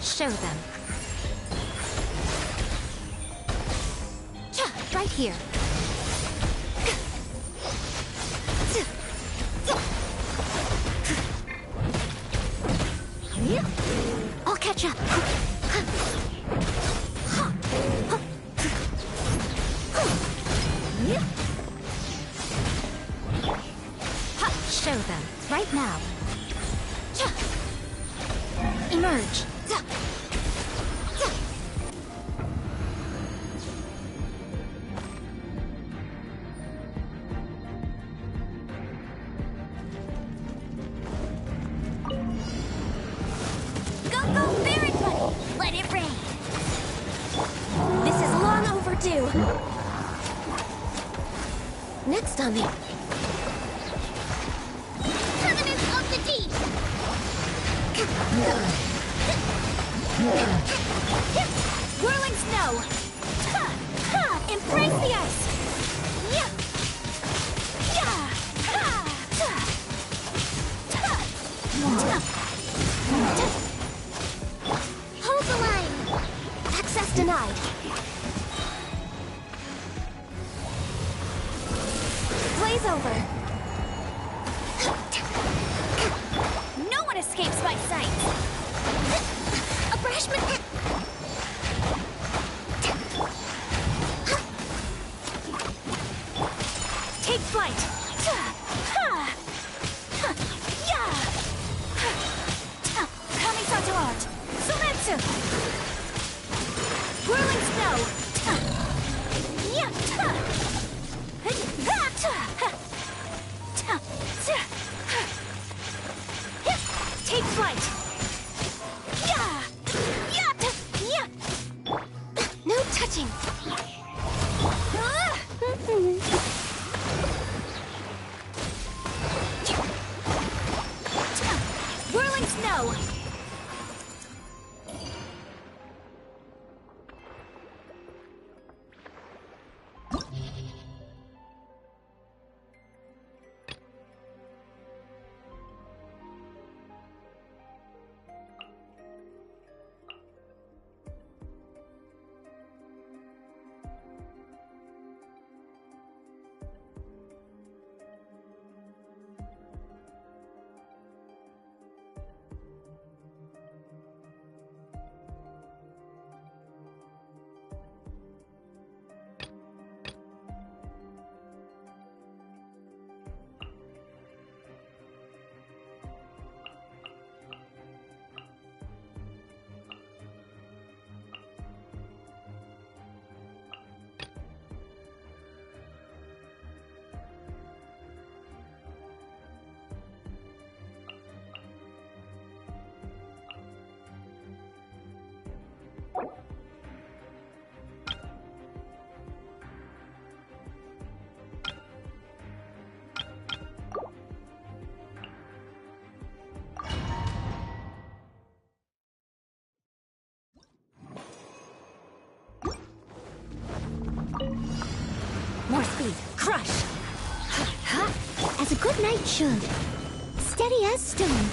Show them. Right here. I'll catch up. Show them. Right now. Emerge. Go, go, Baron Bunny! Let it rain! This is long overdue! Next on the... Covenant of the Deep! Whirling snow! Embrace the ice! Hold the line! Access denied! Blaze over! No one one escapes my sight. A Brashman. Take flight. Kamisato art. Sumetsu. Whirling snow. Take flight. No touching. Whirling snow. More speed. Crush! As a good knight should. Steady as stone.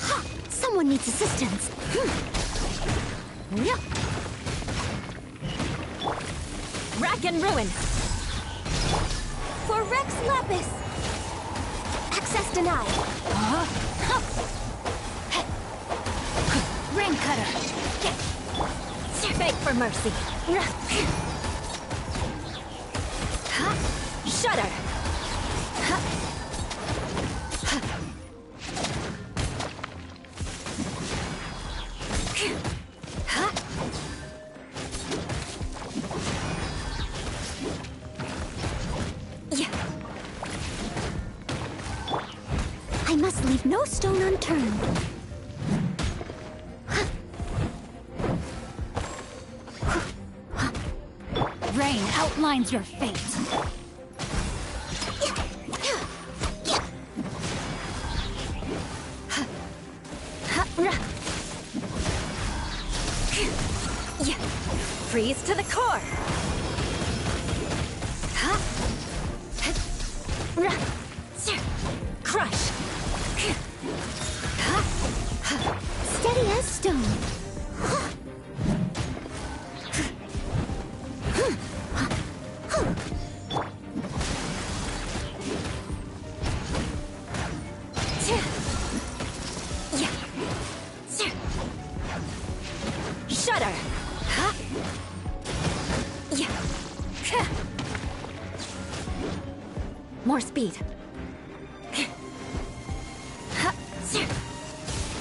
Ha! Someone needs assistance. Rack and ruin. For Rex Lapis. Access denied. Rain cutter. Beg for mercy. Shudder. I must leave no stone unturned. Rain outlines your fate. Freeze to the core. Crush. Steady as stone. Shudder. More speed.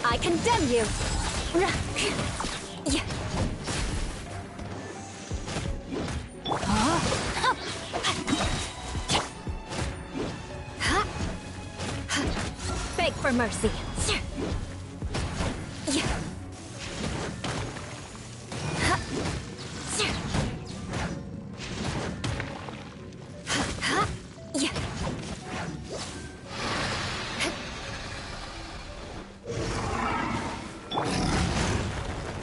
I condemn you. Beg for mercy.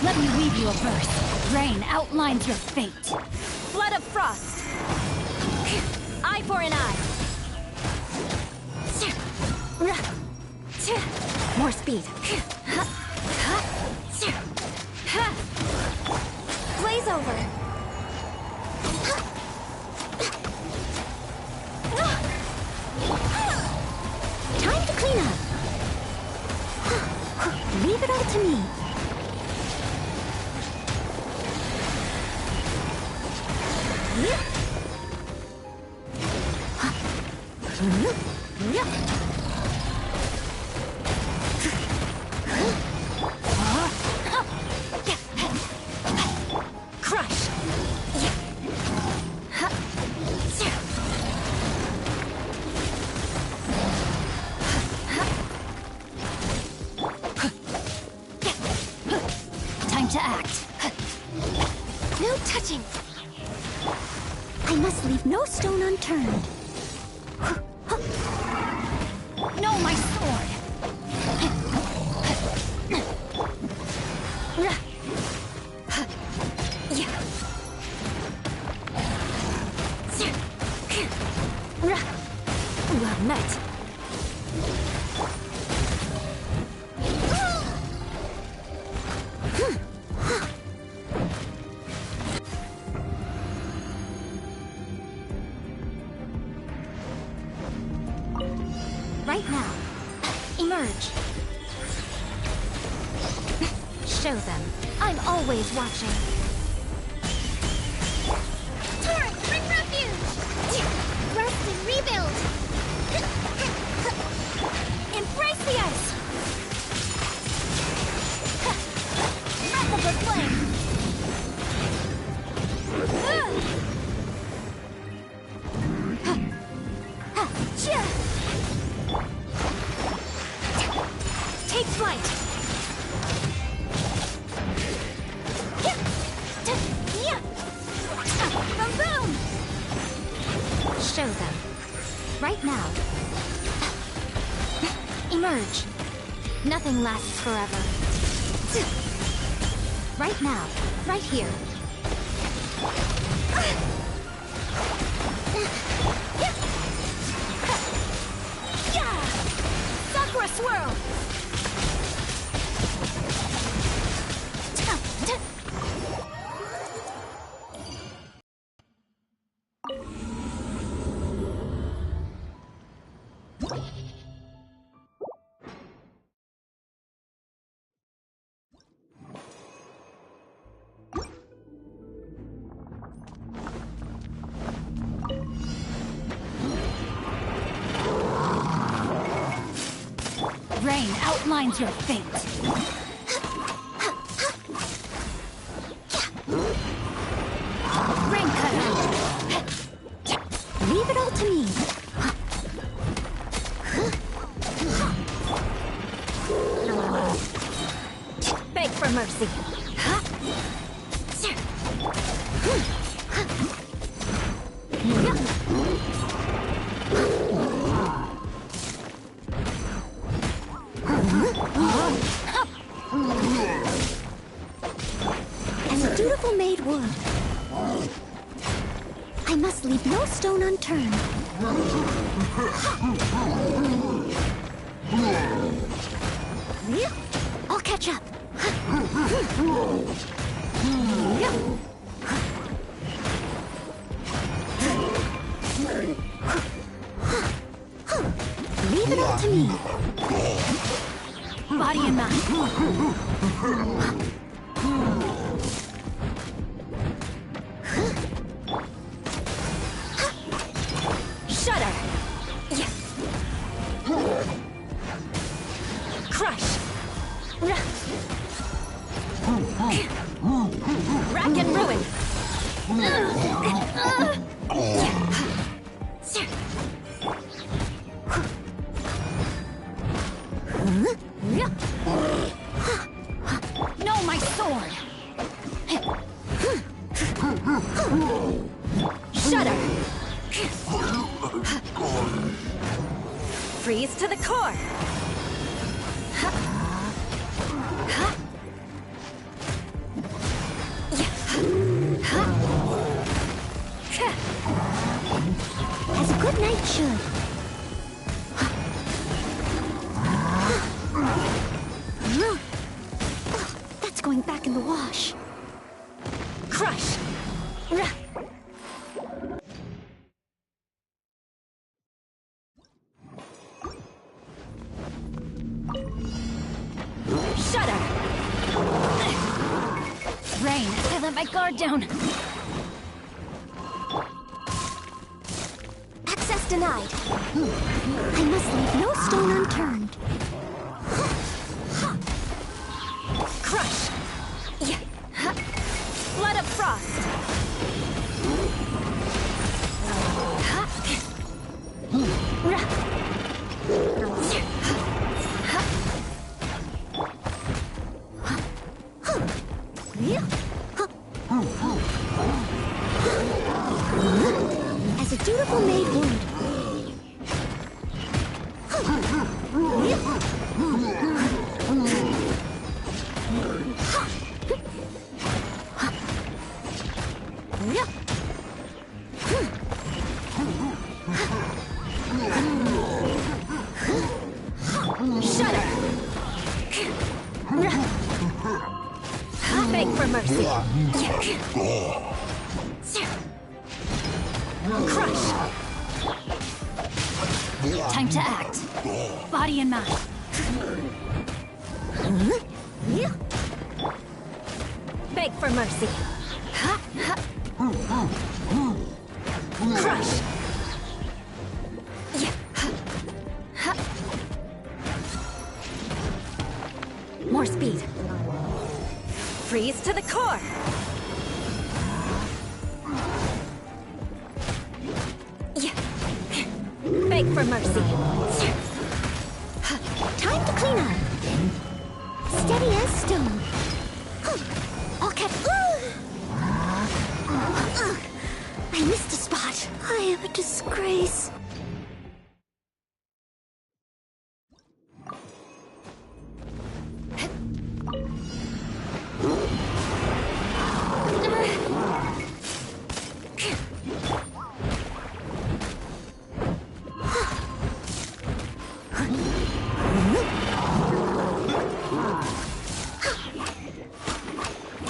Let me weave you a verse. Rain outlines your fate. Flood of frost. Eye for an eye. More speed. Blaze over. Time to clean up. me. Crush! Time to act. No touching. I must leave no stone unturned. No, my sword! Well met. Right now. Emerge. Show them. I'm always watching. Torrent, bring refuge! Rest and rebuild! Embrace the ice! Breath of the flame! Take flight! Boom boom! Show them. Right now. Emerge. Nothing lasts forever. Right now. Right here. Sakura swirl! Rain outlines your fate. Rain cutter. Leave it all to me. Beg for mercy. As a dutiful maid would. I must leave no stone unturned. I'll catch up. Leave it all to me. Body and mind. Shudder. Crush. Rack and ruin. No, my sword. Shudder. Freeze to the core. As a good knight should. That's going back in the wash. Crush. Shudder. my guard down. Access denied. I must leave no stone unturned. Crush. Flood of frost. As a dutiful maid would. Shudder. Beg for mercy. Crush. Time to act. Body and mind. Beg for mercy. Crush. More speed. Freeze to the core. Beg for mercy. Time to clean up. Steady as stone. I'll catch. I missed a spot. I am a disgrace.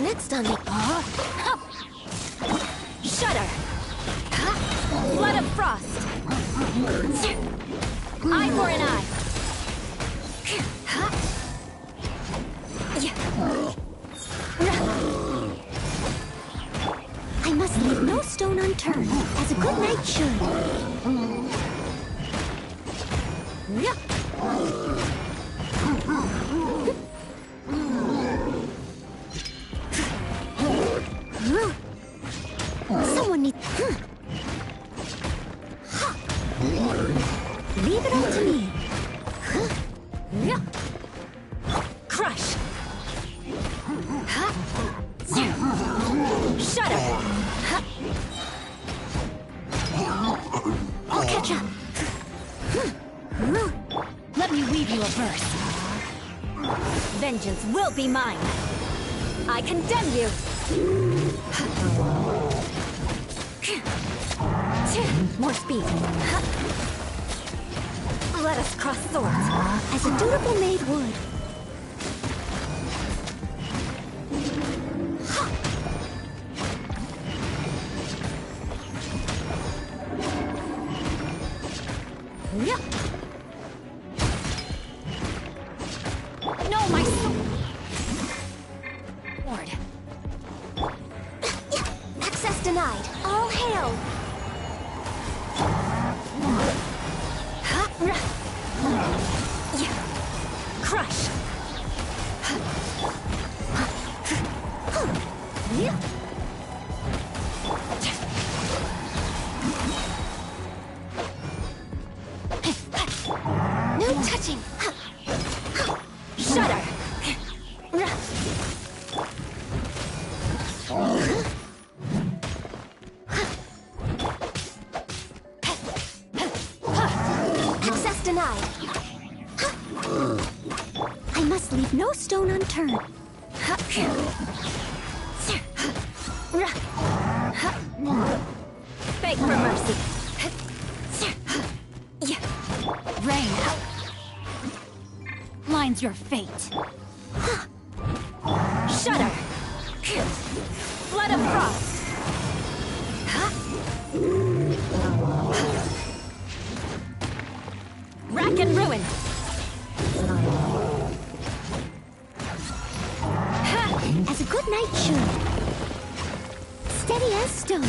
Next on the Shudder. Flood of frost. Eye for an eye. I must leave no stone unturned, as a good knight should. Someone needs... Leave it all to me. Crush. Shudder. I'll catch up. Let me weave you a verse. Vengeance will be mine. I condemn you. More speed. Let us cross swords, as a dutiful maid would. No, my sword. Access denied. All hail. Crush. No touching. Shudder. Access denied. I must leave no stone unturned. Beg for mercy. Rain. Mine's your fate. Shudder. Flood of frost. Rack and ruin. As a good knight should. done.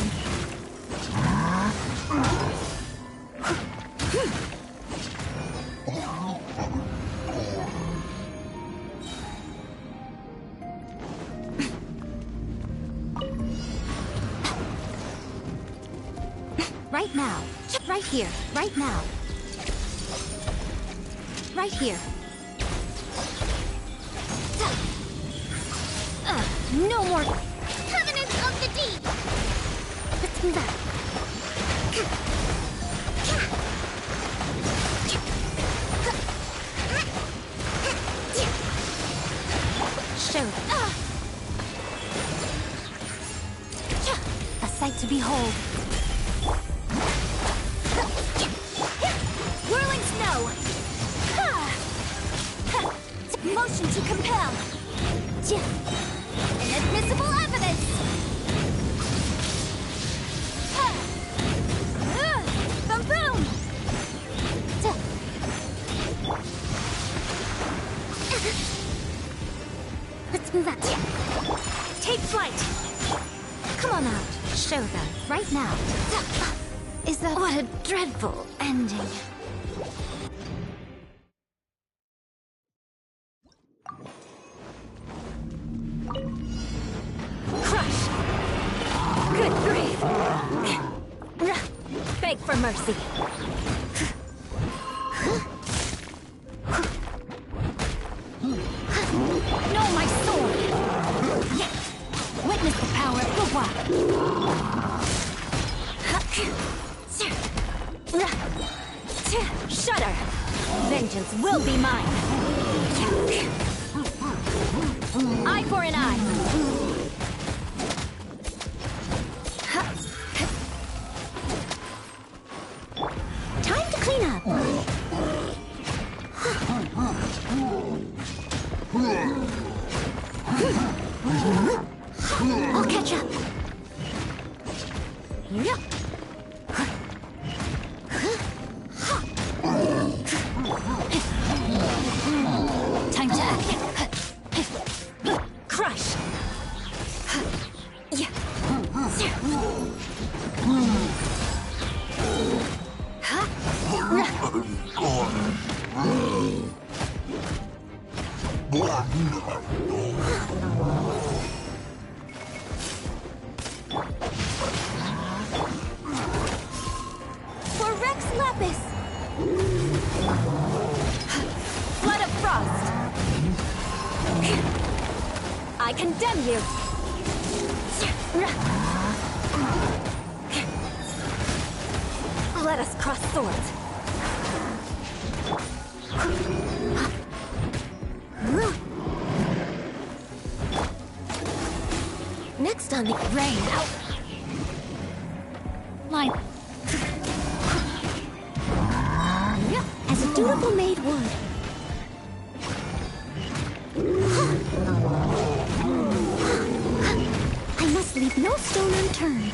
Right now. Right here. Right now. Right here. No more. Covenants of the Deep! Let's move out. Show them. A sight to behold. Whirling snow! Motion to compel! Inadmissible evidence! Boom boom! Let's move out. Take flight! Come on out. Show them. Right now. Is that... What a dreadful ending. Crush! Good grief! Beg for mercy. No, my sword! Witness the power of the Wa. Shudder! Vengeance will be mine! Eye for an eye! Time to clean up. I'll catch up. Yep. Time to act. Crush! For Rex Lapis! Flood of Frost! I condemn you! Let us cross swords. Next on the rain. Out. Line. As a dutiful maid would. I must leave no stone unturned.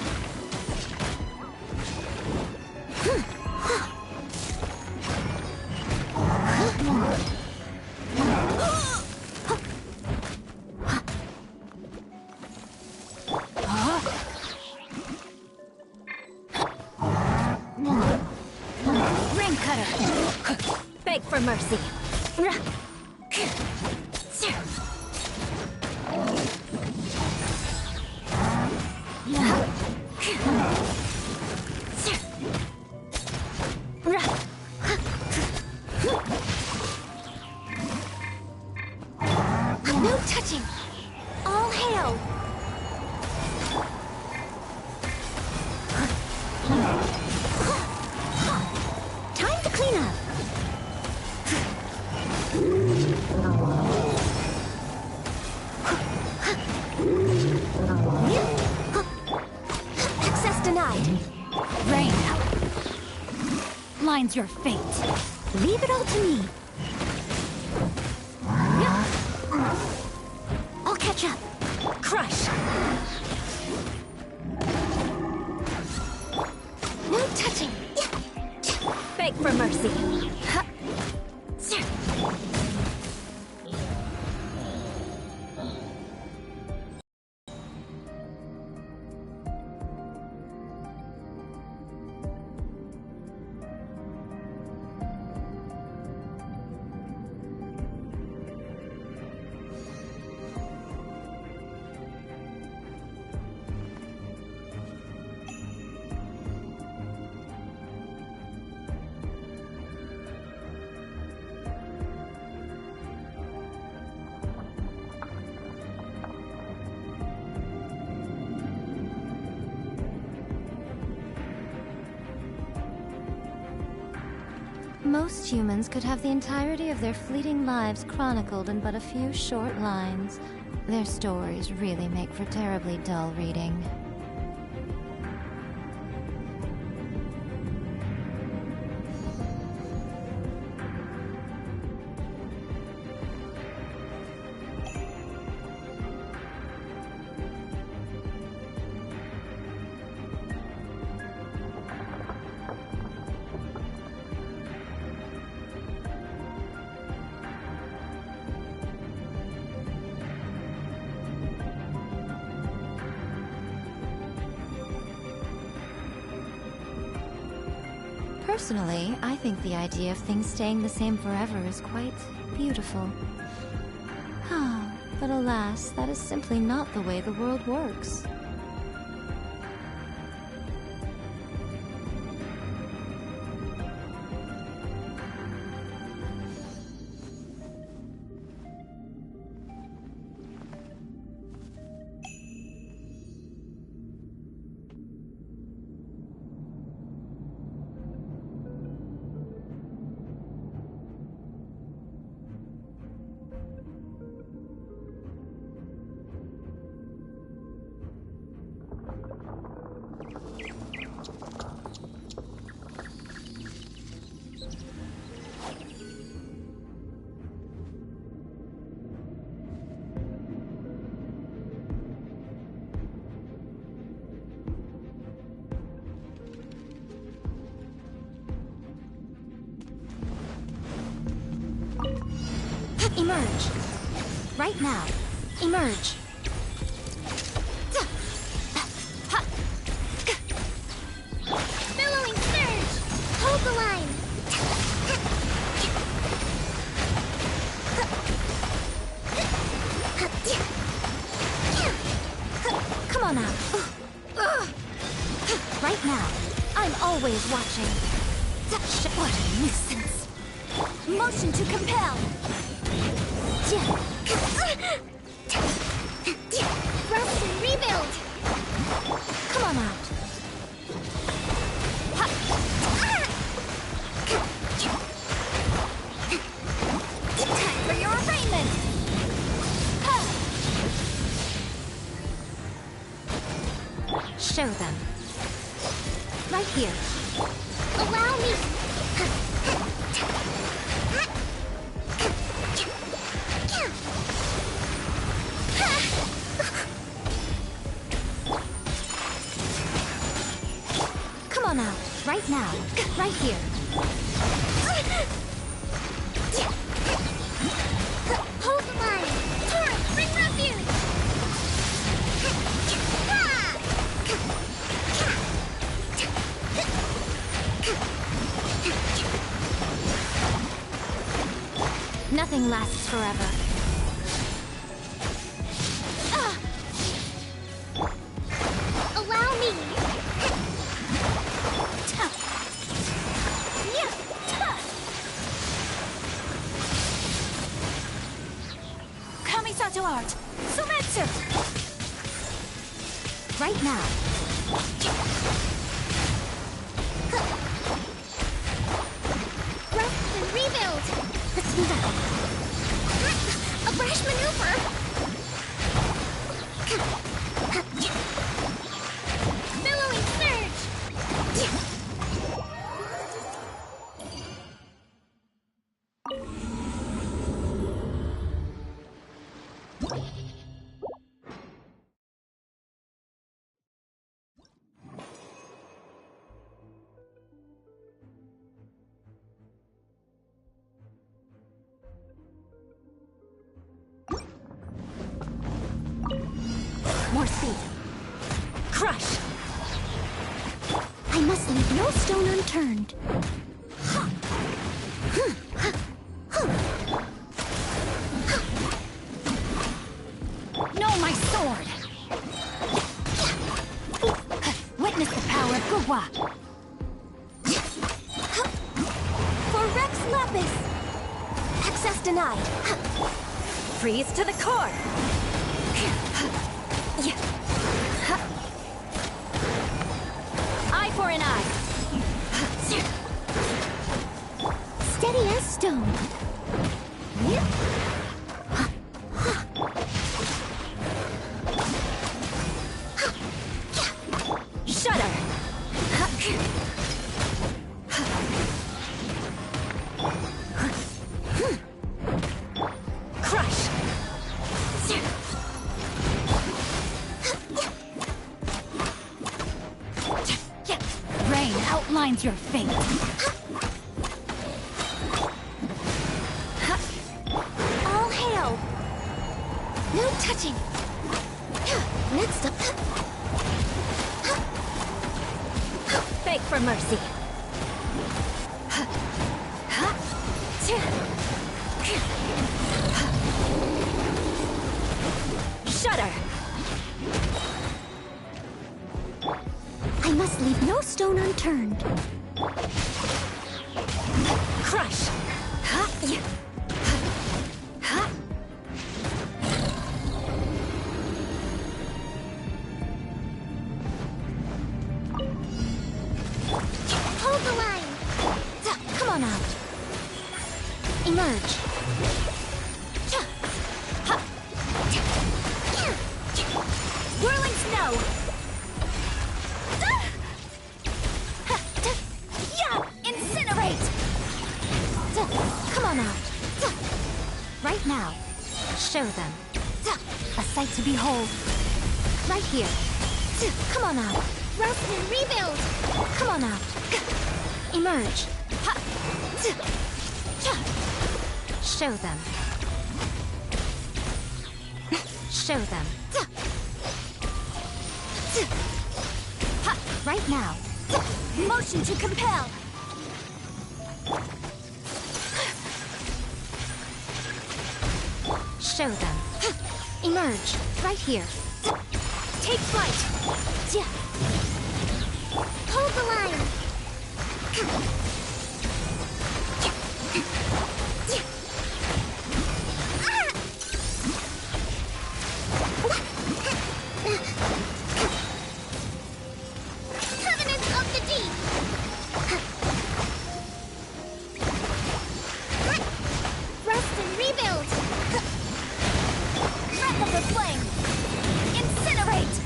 Ring cutter! Beg for mercy. No touching. All hail. Time to clean up. Access denied. Rain. Line's your fate. Leave it all to me. I'll catch up. Crush! No touching. Beg for mercy. Most humans could have the entirety of their fleeting lives chronicled in but a few short lines. Their stories really make for terribly dull reading. Personally, I think the idea of things staying the same forever is quite beautiful. But alas, that is simply not the way the world works. Emerge! Right now. Emerge! Billowing surge! Hold the line! Come on out. Right now. I'm always watching. What a nuisance. Motion to compel! Rest and rebuild! Come on out. Time for your arraignment! Show them. Right here. Allow me! Come on out. Right now. Right here. Hold the line! Torrent, bring refuge! Nothing lasts forever. Allow me! Kamisato art! Sumetsu! Right now. Rest and rebuild! Let's move out. A brash maneuver! Billowing surge! More speed. Crush! I must leave no stone unturned. No, my sword! Witness the power of Gugwa! For Rex Lapis! Access denied! Freeze to the core! Eye for an eye! stone. Shudder. Crush. Rain outlines your fate. All hail. No touching. Next up. Beg for mercy. Shudder. I must leave no stone unturned. Crush. Hold the line. Come on out. Emerge. Whirling snow. Incinerate. Come on out. Right now. Show them. A sight to behold. Right here. Come on out. Roast and rebuild. Come on out. Emerge. Show them. Show them. Right now. Motion to compel. Show them. Emerge. Right here. Take flight. Hold the line. Covenants of the deep. Rest and rebuild. Breath of the flame. Incinerate.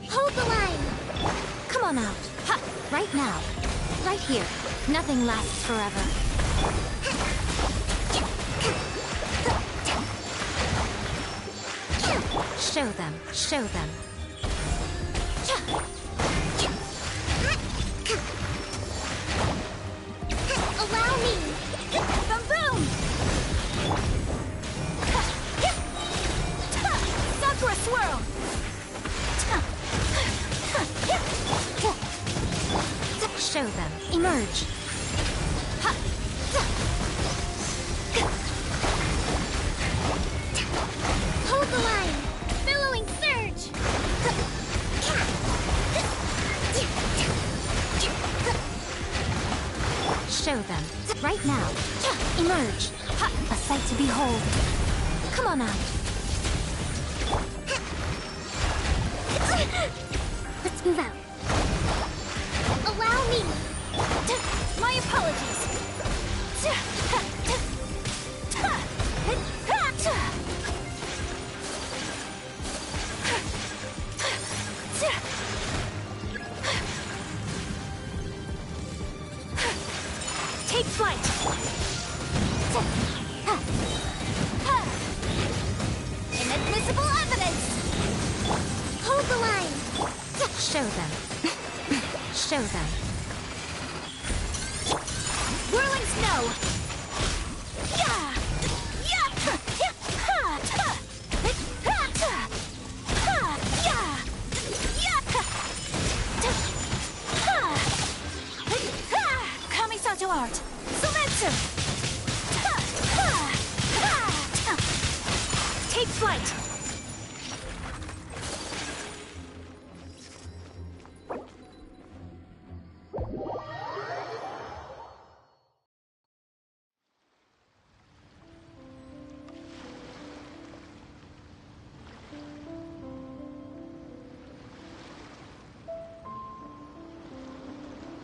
Hold the line. Come on out. Right now. Right here. Nothing lasts forever. Show them. Show them. Allow me. Boom boom. Sakura swirl. Show them. Emerge. Hold the line. Billowing surge. Show them. Right now. Emerge. A sight to behold. Come on out. Let's move out. Allow me. My apologies. Take flight. Inadmissible evidence. Hold the line. Show them. Show them. Whirling snow. Kamisato art. Sometsu. Take flight.